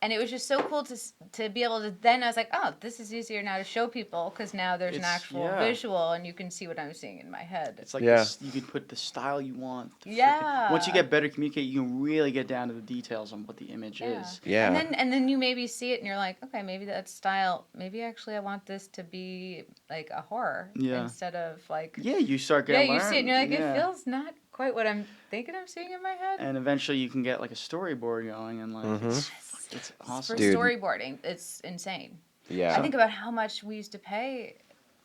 And it was just so cool to be able to. Then I was like, oh, this is easier now to show people because now there's an It's- actual yeah. visual and you can see what I'm seeing in my head. It's like Yeah. this, you can put the style you want. Yeah. Once you get better communicate, you can really get down to the details on what the image is. Yeah. And then you maybe see it and you're like, okay, maybe that style. Maybe actually I want this to be like a horror Yeah. instead of like. Yeah, you start Yeah, getting. you see it and you're like, yeah. it feels not quite what I'm thinking I'm seeing in my head. And eventually, you can get like a storyboard going, and like it's awesome. For Dude. storyboarding, it's insane. Yeah. I think about how much we used to pay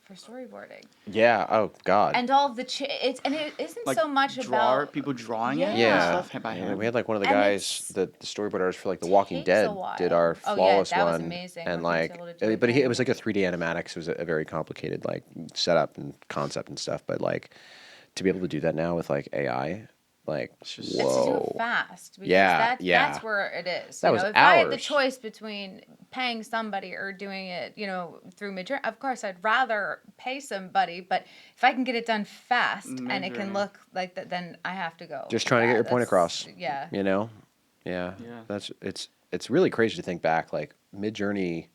for storyboarding, Yeah. Oh God. and all of the it isn't Like so much about people drawing it. Yeah. And stuff by hand. We had like one of the And guys, the storyboard artist for like The Walking takes Dead, a while. did our Oh, yeah, flawless that was one, amazing and when he was like, able to do it but it was then. like a 3D animatics. It was a very complicated like setup and concept and stuff. But like to be able to do that now with like AI, Like, It's just- It's too whoa. fast. Because Yeah, yeah. That's where it is. That You was know, if I had the hours. choice between paying somebody or doing it, you know, through Midjourney, of course I'd rather pay somebody. But if I can get it done fast and it can Midjourney. look like that, then I have to go. Just trying to get your point across. Yeah. You know? Yeah. Yeah. It's really crazy to think back, like Midjourney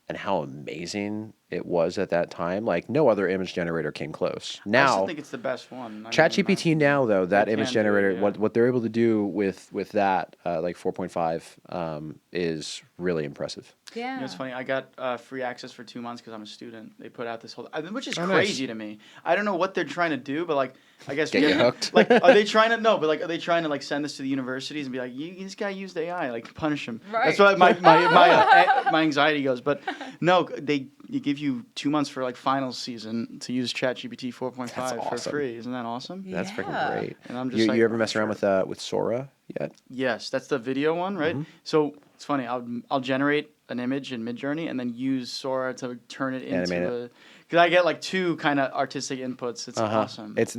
and how amazing it was at that time. Like no other image generator came close. I Now still think it's the best one. I mean, ChatGPT now though, that They image can do it, generator, yeah. what they're able to do with that like 4.5 is really impressive. Yeah. You know, it's funny. I got free access for 2 months because I'm a student. They put out this whole, which is Oh, nice. crazy to me. I don't know what they're trying to do, but like, I guess Get you hooked. Like, are they trying to are they trying to like send this to the universities and be like, this guy used AI, like punish him? Right. That's what my anxiety goes. But no, they give you 2 months for like finals season to use ChatGPT 4.5 That's for awesome. free. Isn't that awesome? That's Yeah. freaking great. And I'm just You like, ever oh, mess around sure. with Sora yet? Yes, that's the video one, right? Mm-hmm. So it's funny. I'll generate an image in Midjourney and then use Sora to turn it into Animate a. Because I get like two kind of artistic inputs. It's awesome. It's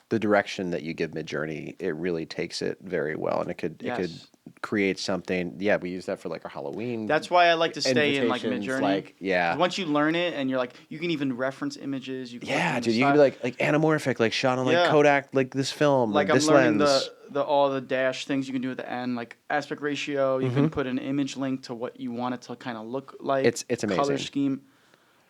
the direction that you give Midjourney. It really takes it very well, and it could Yes. create something. Yeah, we use that for like our Halloween. That's why I like to stay in like invitations, Midjourney. like, yeah. 'Cause once you learn it and you're like, you can even reference images. You can look Yeah, in the dude, you style. could be like anamorphic, like shot on like Yeah. Kodak, like this film, Like this I'm learning lens. the all the dash things you can do at the end, like aspect ratio. You can put an image link to what you want it to kind of look like. It's Color amazing. scheme.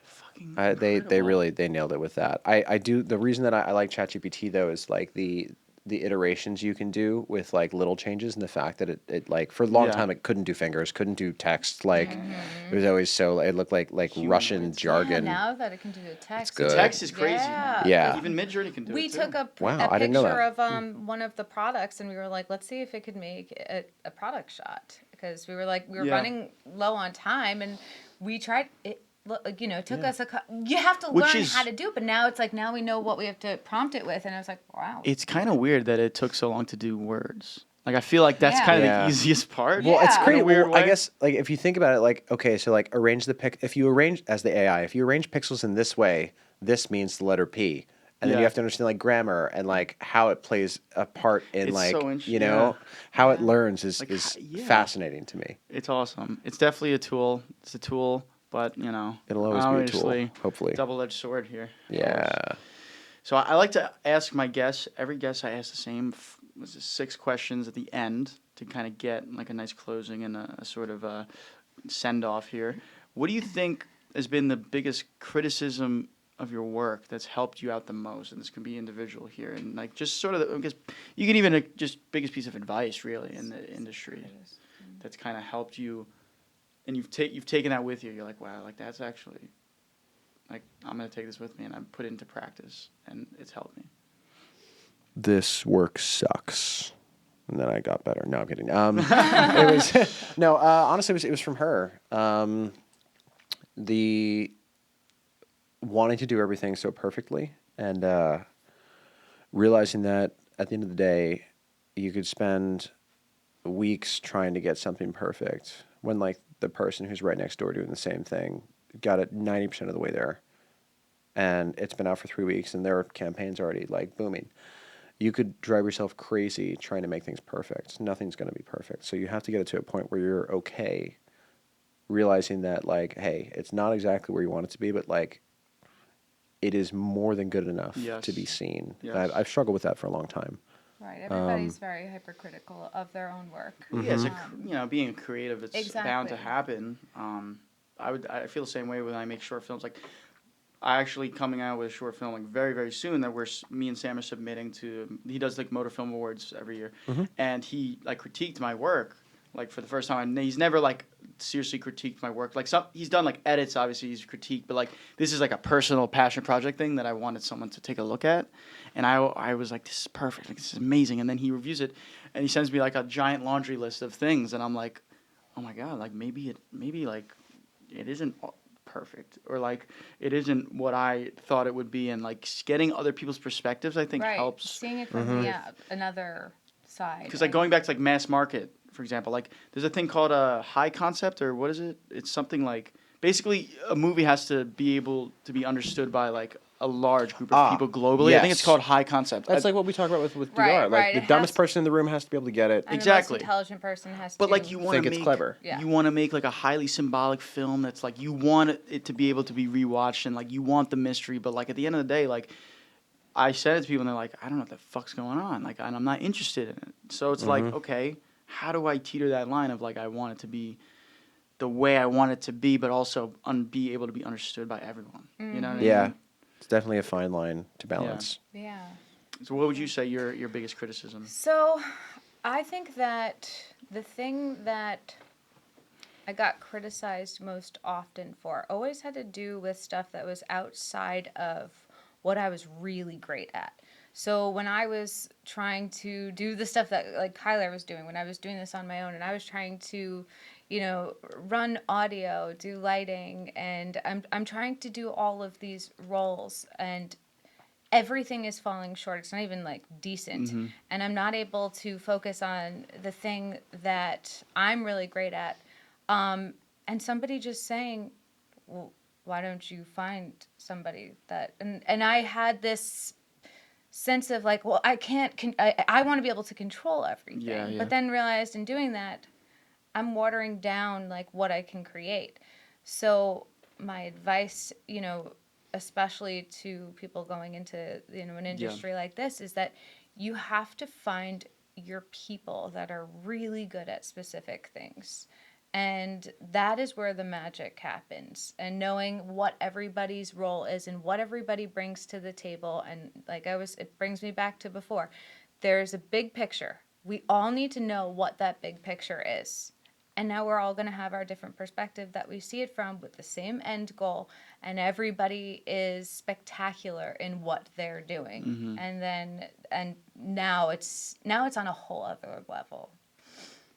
Fucking They incredible. really they nailed it with that. I do the reason that I like ChatGPT though is like the iterations you can do with like little changes and the fact that it like for a long Yeah. time it couldn't do fingers, couldn't do text, like it was always so it looked like Russian jargon. Yeah, now that it can do the text. good. Text is crazy. Yeah. Yeah. Like, even Midjourney can do We it too. took a Wow, a I didn't know picture that. of one of the products, and we were like, let's see if it could make a product shot, because we were Yeah. running low on time, and we tried it. You know, it took Yeah. us you have to Which learn is- how to do it, but now it's like now we know what we have to prompt it with, and I was like, wow. It's kind of weird that it took so long to do words. Like I feel like that's Yeah. kind of Yeah. the easiest part. Well, it's Yeah. crazy. In a weird Well, I way. guess like if you think about it, like okay, so like arrange the if you arrange as the AI, if you arrange pixels in this way, this means the letter P, and then Yeah. you have to understand like grammar and like how it plays a part in It's like so you know yeah. how it learns is Like, yeah. fascinating to me. It's awesome. It's definitely a tool. It's a tool, but you know, It'll always be a tool, obviously, hopefully. double-edged sword here. Yeah. So I like to ask my guests. Every guest I ask the same. Was it 6 questions at the end to kind of get like a nice closing and a sort of a send off here. What do you think has been the biggest criticism of your work that's helped you out the most? And this can be individual here, and like just sort of, I guess you can even just biggest piece of advice really in the industry that's kind of helped you, and you've taken that with you. You're like, wow, like that's actually, like I'm gonna take this with me and I put it into practice, and it's helped me. This work sucks. And then I got better. No, I'm kidding. It was no. Honestly, it was from her. The wanting to do everything so perfectly, and realizing that at the end of the day, you could spend weeks trying to get something perfect when like the person who's right next door doing the same thing got it 90% of the way there, and it's been out for 3 weeks, and their campaign's already like booming. You could drive yourself crazy trying to make things perfect. Nothing's going to be perfect. So you have to get it to a point where you're okay realizing that, like, hey, it's not exactly where you want it to be, but, like, it is more than good enough Yes. to be seen. Yes. And I've struggled with that for a long time. Right. Everybody's very hypercritical of their own work. Yeah, it's being a creative, it's bound to Exactly. happen. I feel the same way when I make short films. Like, I actually coming out with a short film like very very soon that me and Sam are submitting to. He does like Motor Film Awards every year, and he like critiqued my work like for the first time. And he's never like seriously critiqued my work. Like he's done like edits, obviously he's critiqued, but like this is like a personal passion project thing that I wanted someone to take a look at, and I was like, this is perfect, like this is amazing. And then he reviews it, and he sends me like a giant laundry list of things, and I'm like, oh my god, like maybe like it isn't perfect, or like it isn't what I thought it would be, and like getting other people's perspectives I think Right. helps. Seeing it from another side. Because like going back to like mass market, for example, like there's a thing called a high concept, or what is it? It's something like basically a movie has to be able to be understood by like a large group of people globally. I think it's yes. called high concept. That's like what we talk about with Right, VR. Like right. the It dumbest has- person in the room has to be able to get it. And Exactly. the most intelligent person has But to like you want think to it's make clever. Yeah. you want to make like a highly symbolic film that's like you want it to be able to be rewatched and like you want the mystery, but like at the end of the day, like I said it to people and they're like, I don't know what the fuck's going on, like and I'm not interested in it. So it's like, okay, how do I teeter that line of like I want it to be the way I want it to be, but also be able to be understood by everyone. You know what I mean? Yeah, it's definitely a fine line to balance. Yeah. So what would you say your biggest criticism? So, I think that the thing that I got criticized most often for always had to do with stuff that was outside of what I was really great at. So when I was trying to do the stuff that like Kyler was doing, when I was doing this on my own and I was trying to, run audio, do lighting, and I'm trying to do all of these roles and everything is falling short. It's not even like decent. And I'm not able to focus on the thing that I'm really great at. And somebody just saying, well, why don't you find somebody that, and I had this sense of like, well, I can't, I want to be able to control everything. Yeah. But then realized in doing that, I'm watering down like what I can create. So my advice, especially to people going into, an industry like this is that you have to find your people that are really good at specific things. And that is where the magic happens. And knowing what everybody's role is and what everybody brings to the table. And it brings me back to before. There's a big picture. We all need to know what that big picture is. And now we're all going to have our different perspective that we see it from with the same end goal. And everybody is spectacular in what they're doing. And now it's on a whole other level.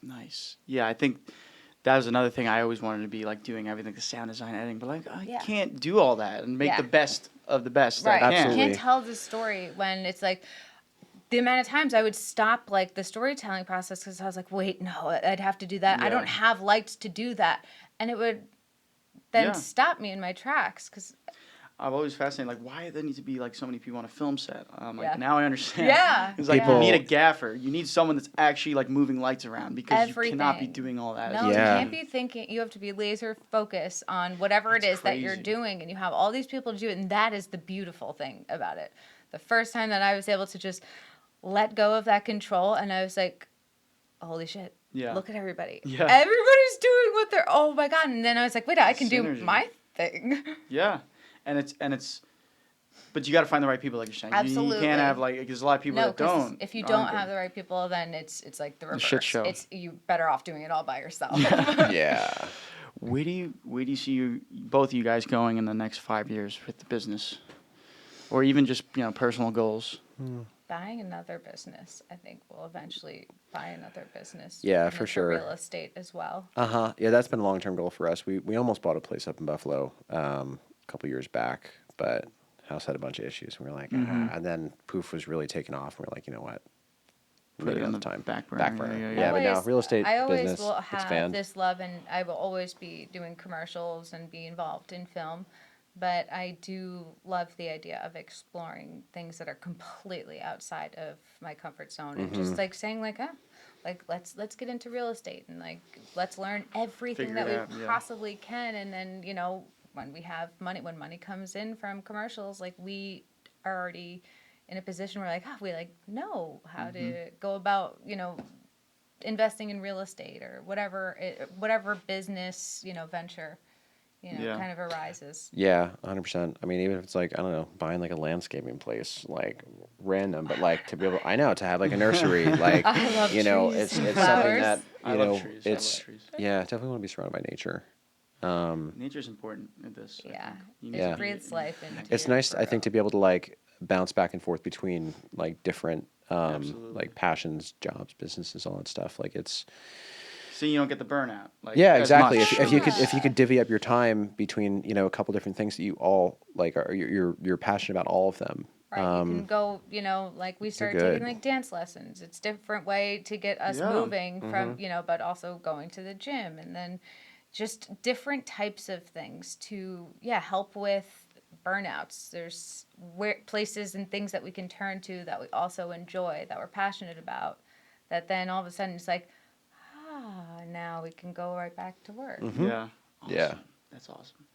Nice. Yeah, I think that was another thing I always wanted to be like doing everything, the sound design, editing, but like I can't do all that and make the best of the best. Right. That I can. Absolutely. You can't tell the story when it's like the amount of times I would stop like the storytelling process because I was like, wait, no, I'd have to do that. Yeah. I don't have lights to do that. And it would then stop me in my tracks because I've always fascinated, like, why there need to be like so many people on a film set? Like now I understand. Yeah. It's like People- you need a gaffer. You need someone that's actually like moving lights around because you cannot be Everything. doing all that. No, Yeah. you can't be thinking. You have to be laser focused on whatever it is that you're crazy. doing, and you have all these people to do it, and that is the beautiful thing about it. The first time that I was able to just let go of that control, and I was like, holy shit. Yeah. Look at everybody. Yeah. Everybody's doing what they're, oh my God. And then I was like, wait, I can do Synergy. my thing. Yeah, and it's, but you got to find the right people, like you're saying. You Absolutely. can't have like there's a lot of people No, that because don't. if you aren't don't good. have the right people, then it's like the reverse. shit show. It's you better off doing it all by yourself. Yeah. Where do you see both of you guys going in the next 5 years with the business, or even just personal goals? Buying another business, I think we'll eventually buy another business. Yeah, and for into sure. Real estate as well. Yeah, that's been a long-term goal for us. We almost bought a place up in Buffalo a couple years back, but house had a bunch of issues. We were like, and then poof was really taking off. And we're like, you know what? Put Maybe it on not the time. back burner. Yeah, but now real estate I always business will have expand. this love, and I will always be doing commercials and be involved in film. But I do love the idea of exploring things that are completely outside of my comfort zone, and just like saying like, let's get into real estate and like let's learn everything Figure that it we out, possibly can, and then when we have money, when money comes in from commercials, like we are already in a position where we know how to go about investing in real estate or whatever business venture kind of arises. Yeah, 100%. I mean, even if it's like, I don't know, buying like a landscaping place, like random, but like to be able, I know, to have like a nursery, like, I love you know, trees it's and something flowers. that, I you love know, trees. I love trees. yeah, definitely want to be surrounded by nature. Nature's important in this. I Yeah, think. You need it to Yeah. be- breathes life into It's you nice, for I think, to real. be able to like bounce back and forth between like different, Absolutely. like passions, jobs, businesses, all that stuff. Like it's, So you don't get the burnout. Like, yeah, as exactly. much. If you could divvy up your time between a couple different things that you all like are you're passionate about all of them. Right, you can go, like we started good. taking like dance lessons. It's a different way to get us Yeah. moving from, but also going to the gym and then just different types of things to, help with burnouts. There's places and things that we can turn to that we also enjoy, that we're passionate about, that then all of a sudden it's like, now we can go right back to work. Yeah. Awesome. Yeah. That's awesome.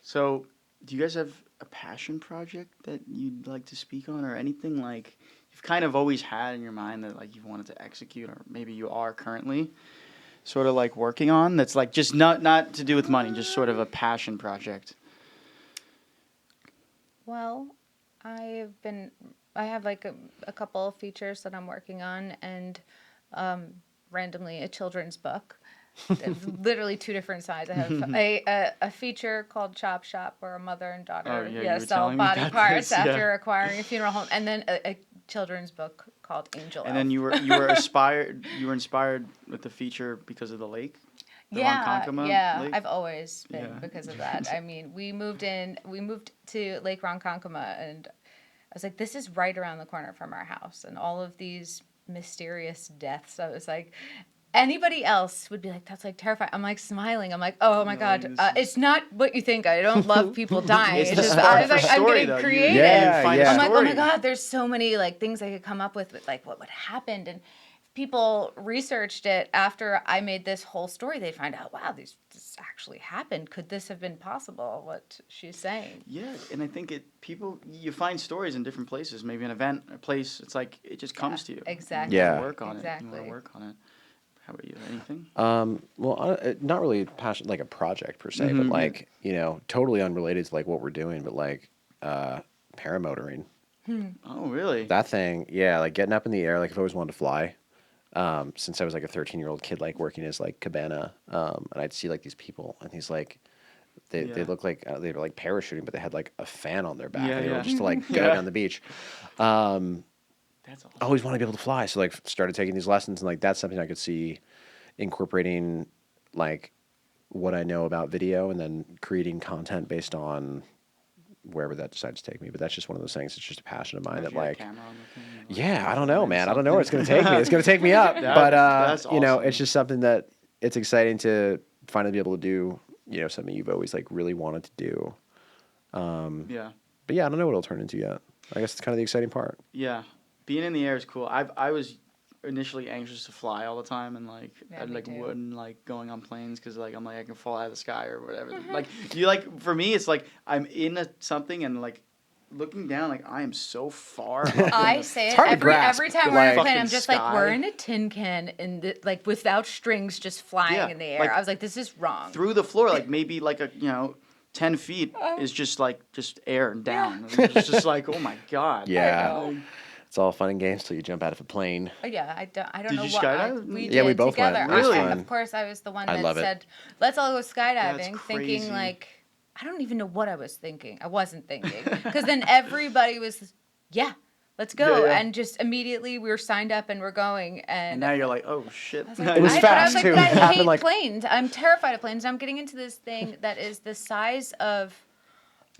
So, do you guys have a passion project that you'd like to speak on, or anything like you've kind of always had in your mind that like you've wanted to execute, or maybe you are currently sort of like working on, that's like just not to do with money, just sort of a passion project? Well, I have like a couple of features that I'm working on, and randomly a children's book. Literally two different sides. I have a feature called Chop Shop, where a mother and daughter you were sell telling me body about parts this, after acquiring a funeral home, and then a children's book called Angel. And then you were inspired with the feature because of the lake. The Ronkonkoma Lake? I've always been Yeah. because of that. I mean, we moved to Lake Ronkonkoma, and I was like, this is right around the corner from our house, and all of these mysterious deaths. I was like, anybody else would be like, that's like terrifying. I'm like smiling. I'm like, oh my God, it's not what you think. I don't love people dying. It's It's the just, start I was of like, the I'm story, getting though. creative. Yeah, find a yeah. I'm like, oh my story. God, there's so many like things I could come up with like what happened. And if people researched it after I made this whole story, they find out, wow, this actually happened. Could this have been possible? What she's saying. Yeah, and I think you find stories in different places. Maybe an event, a place. It's like it just comes to you. Exactly. You Yeah. wanna work on it. You Exactly. want to work on it. How about you? Anything? Well, not really passion like a project per se, but like totally unrelated to like what we're doing, but like paramotoring. Oh, really? That thing, yeah, like getting up in the air. Like I've always wanted to fly. Since I was like a 13-year-old kid, like working as like cabana, and I'd see like these people, and he's like, they look like they were like parachuting, but they had like a fan on their back, and they were just to like go down the beach. That's awesome. I always wanted to be able to fly, so like started taking these lessons, and like that's something I could see incorporating like what I know about video, and then creating content based on wherever that decides to take me. But that's just one of those things. It's just a passion of mine that like. Yeah, I don't know, man. I don't know where it's going to take me. It's going to take me up. But, that's you know, awesome. it's just something that it's exciting to finally be able to do, something you've always like really wanted to do. Yeah. But yeah, I don't know what it'll turn into yet. I guess it's kind of the exciting part. Yeah. Being in the air is cool. I was initially anxious to fly all the time, and like Yeah, I me like too. wouldn't like going on planes because like I'm like I can fall out of the sky or whatever. Like you like for me it's like I'm in something and like looking down like I am so far up. I say it hard to grasp, every time but, we're in a like, plane. I'm fucking just like, we're sky. in a tin can and like without strings, just flying Yeah, in the air. like, I was like, this is wrong. through the floor, like maybe like a 10 feet is just air and down. And it's just like, oh my God. Yeah. know. It's all fun and games till you jump out of a plane. Oh, yeah, I don't Did know you what skydive? we Yeah, did we both went. together. It was Really? fun. Of course, I was the one I that love it. said, "Let's all go skydiving," That's thinking crazy. like, I don't even know what I was thinking. I wasn't thinking because then everybody was, yeah, let's go, Yeah. and just immediately we were signed up and we're going, And and now you're like, oh shit. I was like, It was but I fast, was like, too. but I It happened, hate like- planes. I'm terrified of planes. I'm getting into this thing that is the size of.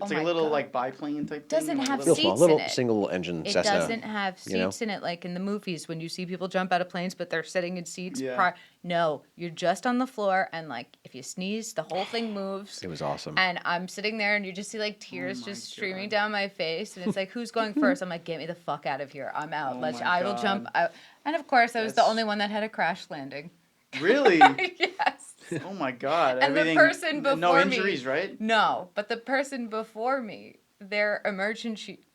It's oh like a my little God. like biplane type Doesn't thing. have Real seats small, in little it. single engine It Cessna. doesn't have you know? seats in it like in the movies when you see people jump out of planes, but they're sitting in seats. Yeah. No, you're just on the floor, and like if you sneeze, the whole thing moves. It was awesome. And I'm sitting there, and you just see like tears my just streaming God. down my face, and it's like, who's going first? I'm like, get me the fuck out of here. I'm out. Oh Let's. my I will God. jump out. And of course, I was the That's- only one that had a crash landing. Really? Yes. Oh my God. And the Everything, person no before me- injuries, right? No, but the person before me, their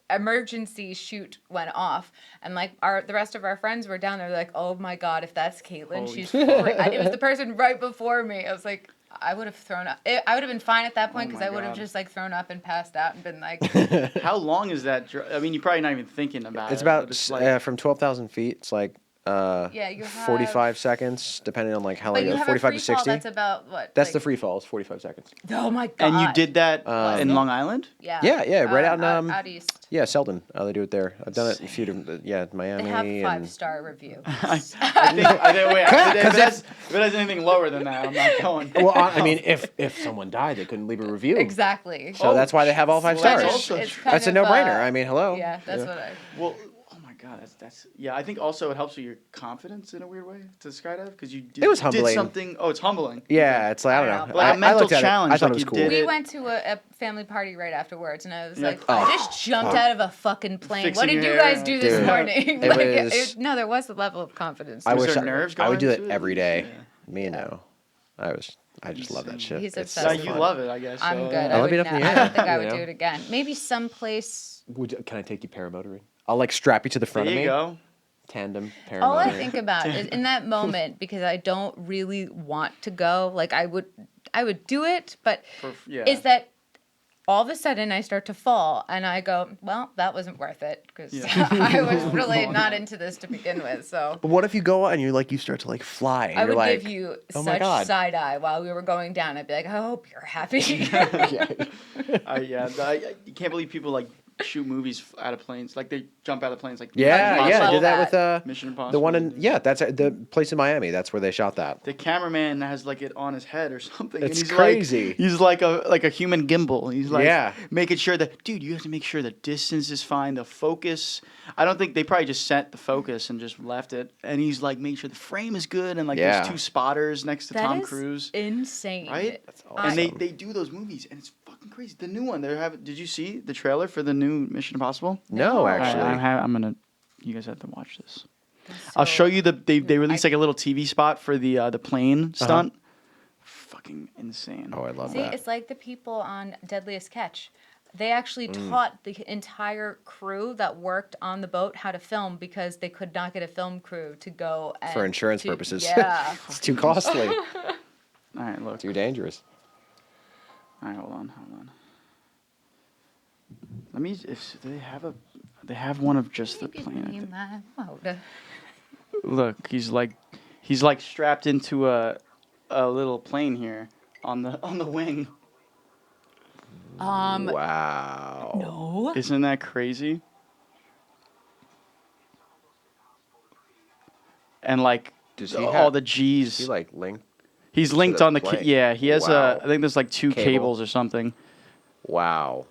emergency chute went off, and like the rest of our friends were down there. They're like, "Oh my God, if that's Caitlin, Holy she's." And it was the person right before me. I was like, I would have thrown up. I would have been fine at that point because my I would have God. just like thrown up and passed out and been like, How long is that? I mean, you're probably not even thinking about It's it. about but it's like, from 12,000 feet. It's like yeah, you have 45 seconds, depending on like how But long. you have 45 a free to fall 60. that's about what? That's like, the free fall. It's 45 seconds. Oh my God! and you did that in Um, Long Island? Yeah. Yeah, right out in, out east. Yeah, Selden. They do it there. I've done it in a few different. Miami. They have and 5-star review. I think wait, if it has anything lower than that, I'm not going. Well, I mean, if someone died, they couldn't leave a review. Exactly. So that's why they have all 5 so that's stars. also It's true. kind That's a of, no-brainer. I mean, hello. Yeah, that's what I. Well, oh my God, that's yeah. I think also it helps with your confidence in a weird way to skydive because you did, It was did humbling. something. Oh, it's humbling. Yeah, it's like I I don't don't know. know. Like a mental looked at it, challenge, I thought like it was you cool. did We it. went to a family party right afterwards, and I was You're like, like, I just jumped fuck. out of a fucking plane. Fixing What did your you guys hair. do this Dude, morning? it was- No, there was a level of confidence. I Was wish there nerves I would going do it into it? every day. Yeah. Me, no. I just love that Insane. shit. He's It's obsessed Yeah, with you fun. love it, I guess. I'm so, good. yeah. I love being would up in the I air, don't think I you would know? do it again. Maybe someplace. Can I take you paramotoring? I'll like strap you to the front There of you me. go. Tandem paramotoring. All I think about is in that moment, because I don't really want to go. Like I would do it, but Yeah. is that all of a sudden I start to fall and I go, well, that wasn't worth it because Yeah. I was really not into this to begin with. So But what if you go and you start to like fly? And I you're would like, give you oh my such God. side eye while we were going down. I'd be like, I hope you're happy. You can't believe people like shoot movies out of planes. Like they jump out of planes. Like Yeah, I yeah, I love did that that. with Mission Impossible. the one in that's the place in Miami. That's where they shot that. The cameraman has like it on his head or something. It's and he's crazy. Like, he's like a human gimbal. He's like Yeah. making sure that dude, you have to make sure the distance is fine, the focus. I don't think they probably just set the focus and just left it. And he's like making sure the frame is good and like Yeah. there's 2 spotters next to That Tom is Cruise. insane. Right? That's And they awesome. do those movies and it's fucking crazy. The new one did you see the trailer for the new Mission Impossible? No, No. actually. I'm gonna. You guys have to watch this. I'll show you they released like a little TV spot for the plane stunt. Fucking insane. Oh, I love See, that. it's like the people on Deadliest Catch. They actually taught the entire crew that worked on the boat how to film because they could not get a film crew to go and For insurance purposes. Yeah. It's too costly. All right, look. Too dangerous. All right, hold on. Let me. If they have one of just the plane. I think. Look, he's like strapped into a little plane here on the wing. Wow. No. Isn't that crazy? And like Does he all have- the G's. He like linked. He's linked the on the plane. yeah. He has Wow. I think there's like 2 Cable. cables or something. Wow.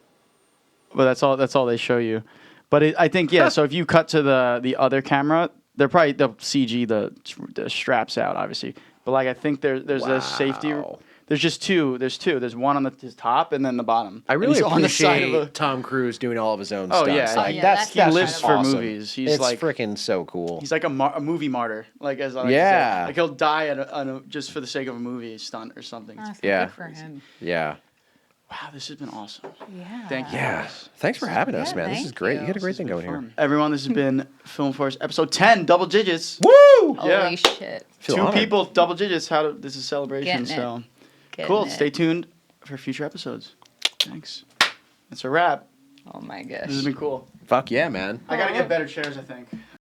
But that's all they show you. But I think yeah. So if you cut to the other camera, they'll CG the straps out obviously. But like I think there's a safety. Wow. There's just 2. There's 2. There's one on his top and then the bottom. I And really he's on the side appreciate of a. Tom Cruise doing all of his own Oh, stunts. yeah. Like, Yeah, that's that's He lives just for awesome. movies. He's it's like freaking so cool. he's like a movie martyr. Like as I like to say. Yeah. Like he'll die just for the sake of a movie stunt or something. It's Yeah. Good for him. Yeah. Wow, this has been awesome. Yeah. Thank you. Yeah. guys. Thanks for having us, Yeah, man. This is thank great. you. You got a great This thing has going been here. fun. Everyone, this has been Film Force episode 10, double digits. Woo! Yeah. Holy shit. Feel 2 honored. people, double digits. This is a celebration. Getting it. So Getting cool. it. Stay tuned for future episodes. Thanks. That's a wrap. Oh my This gosh. has been cool. Fuck yeah, man. I gotta get better chairs, I think.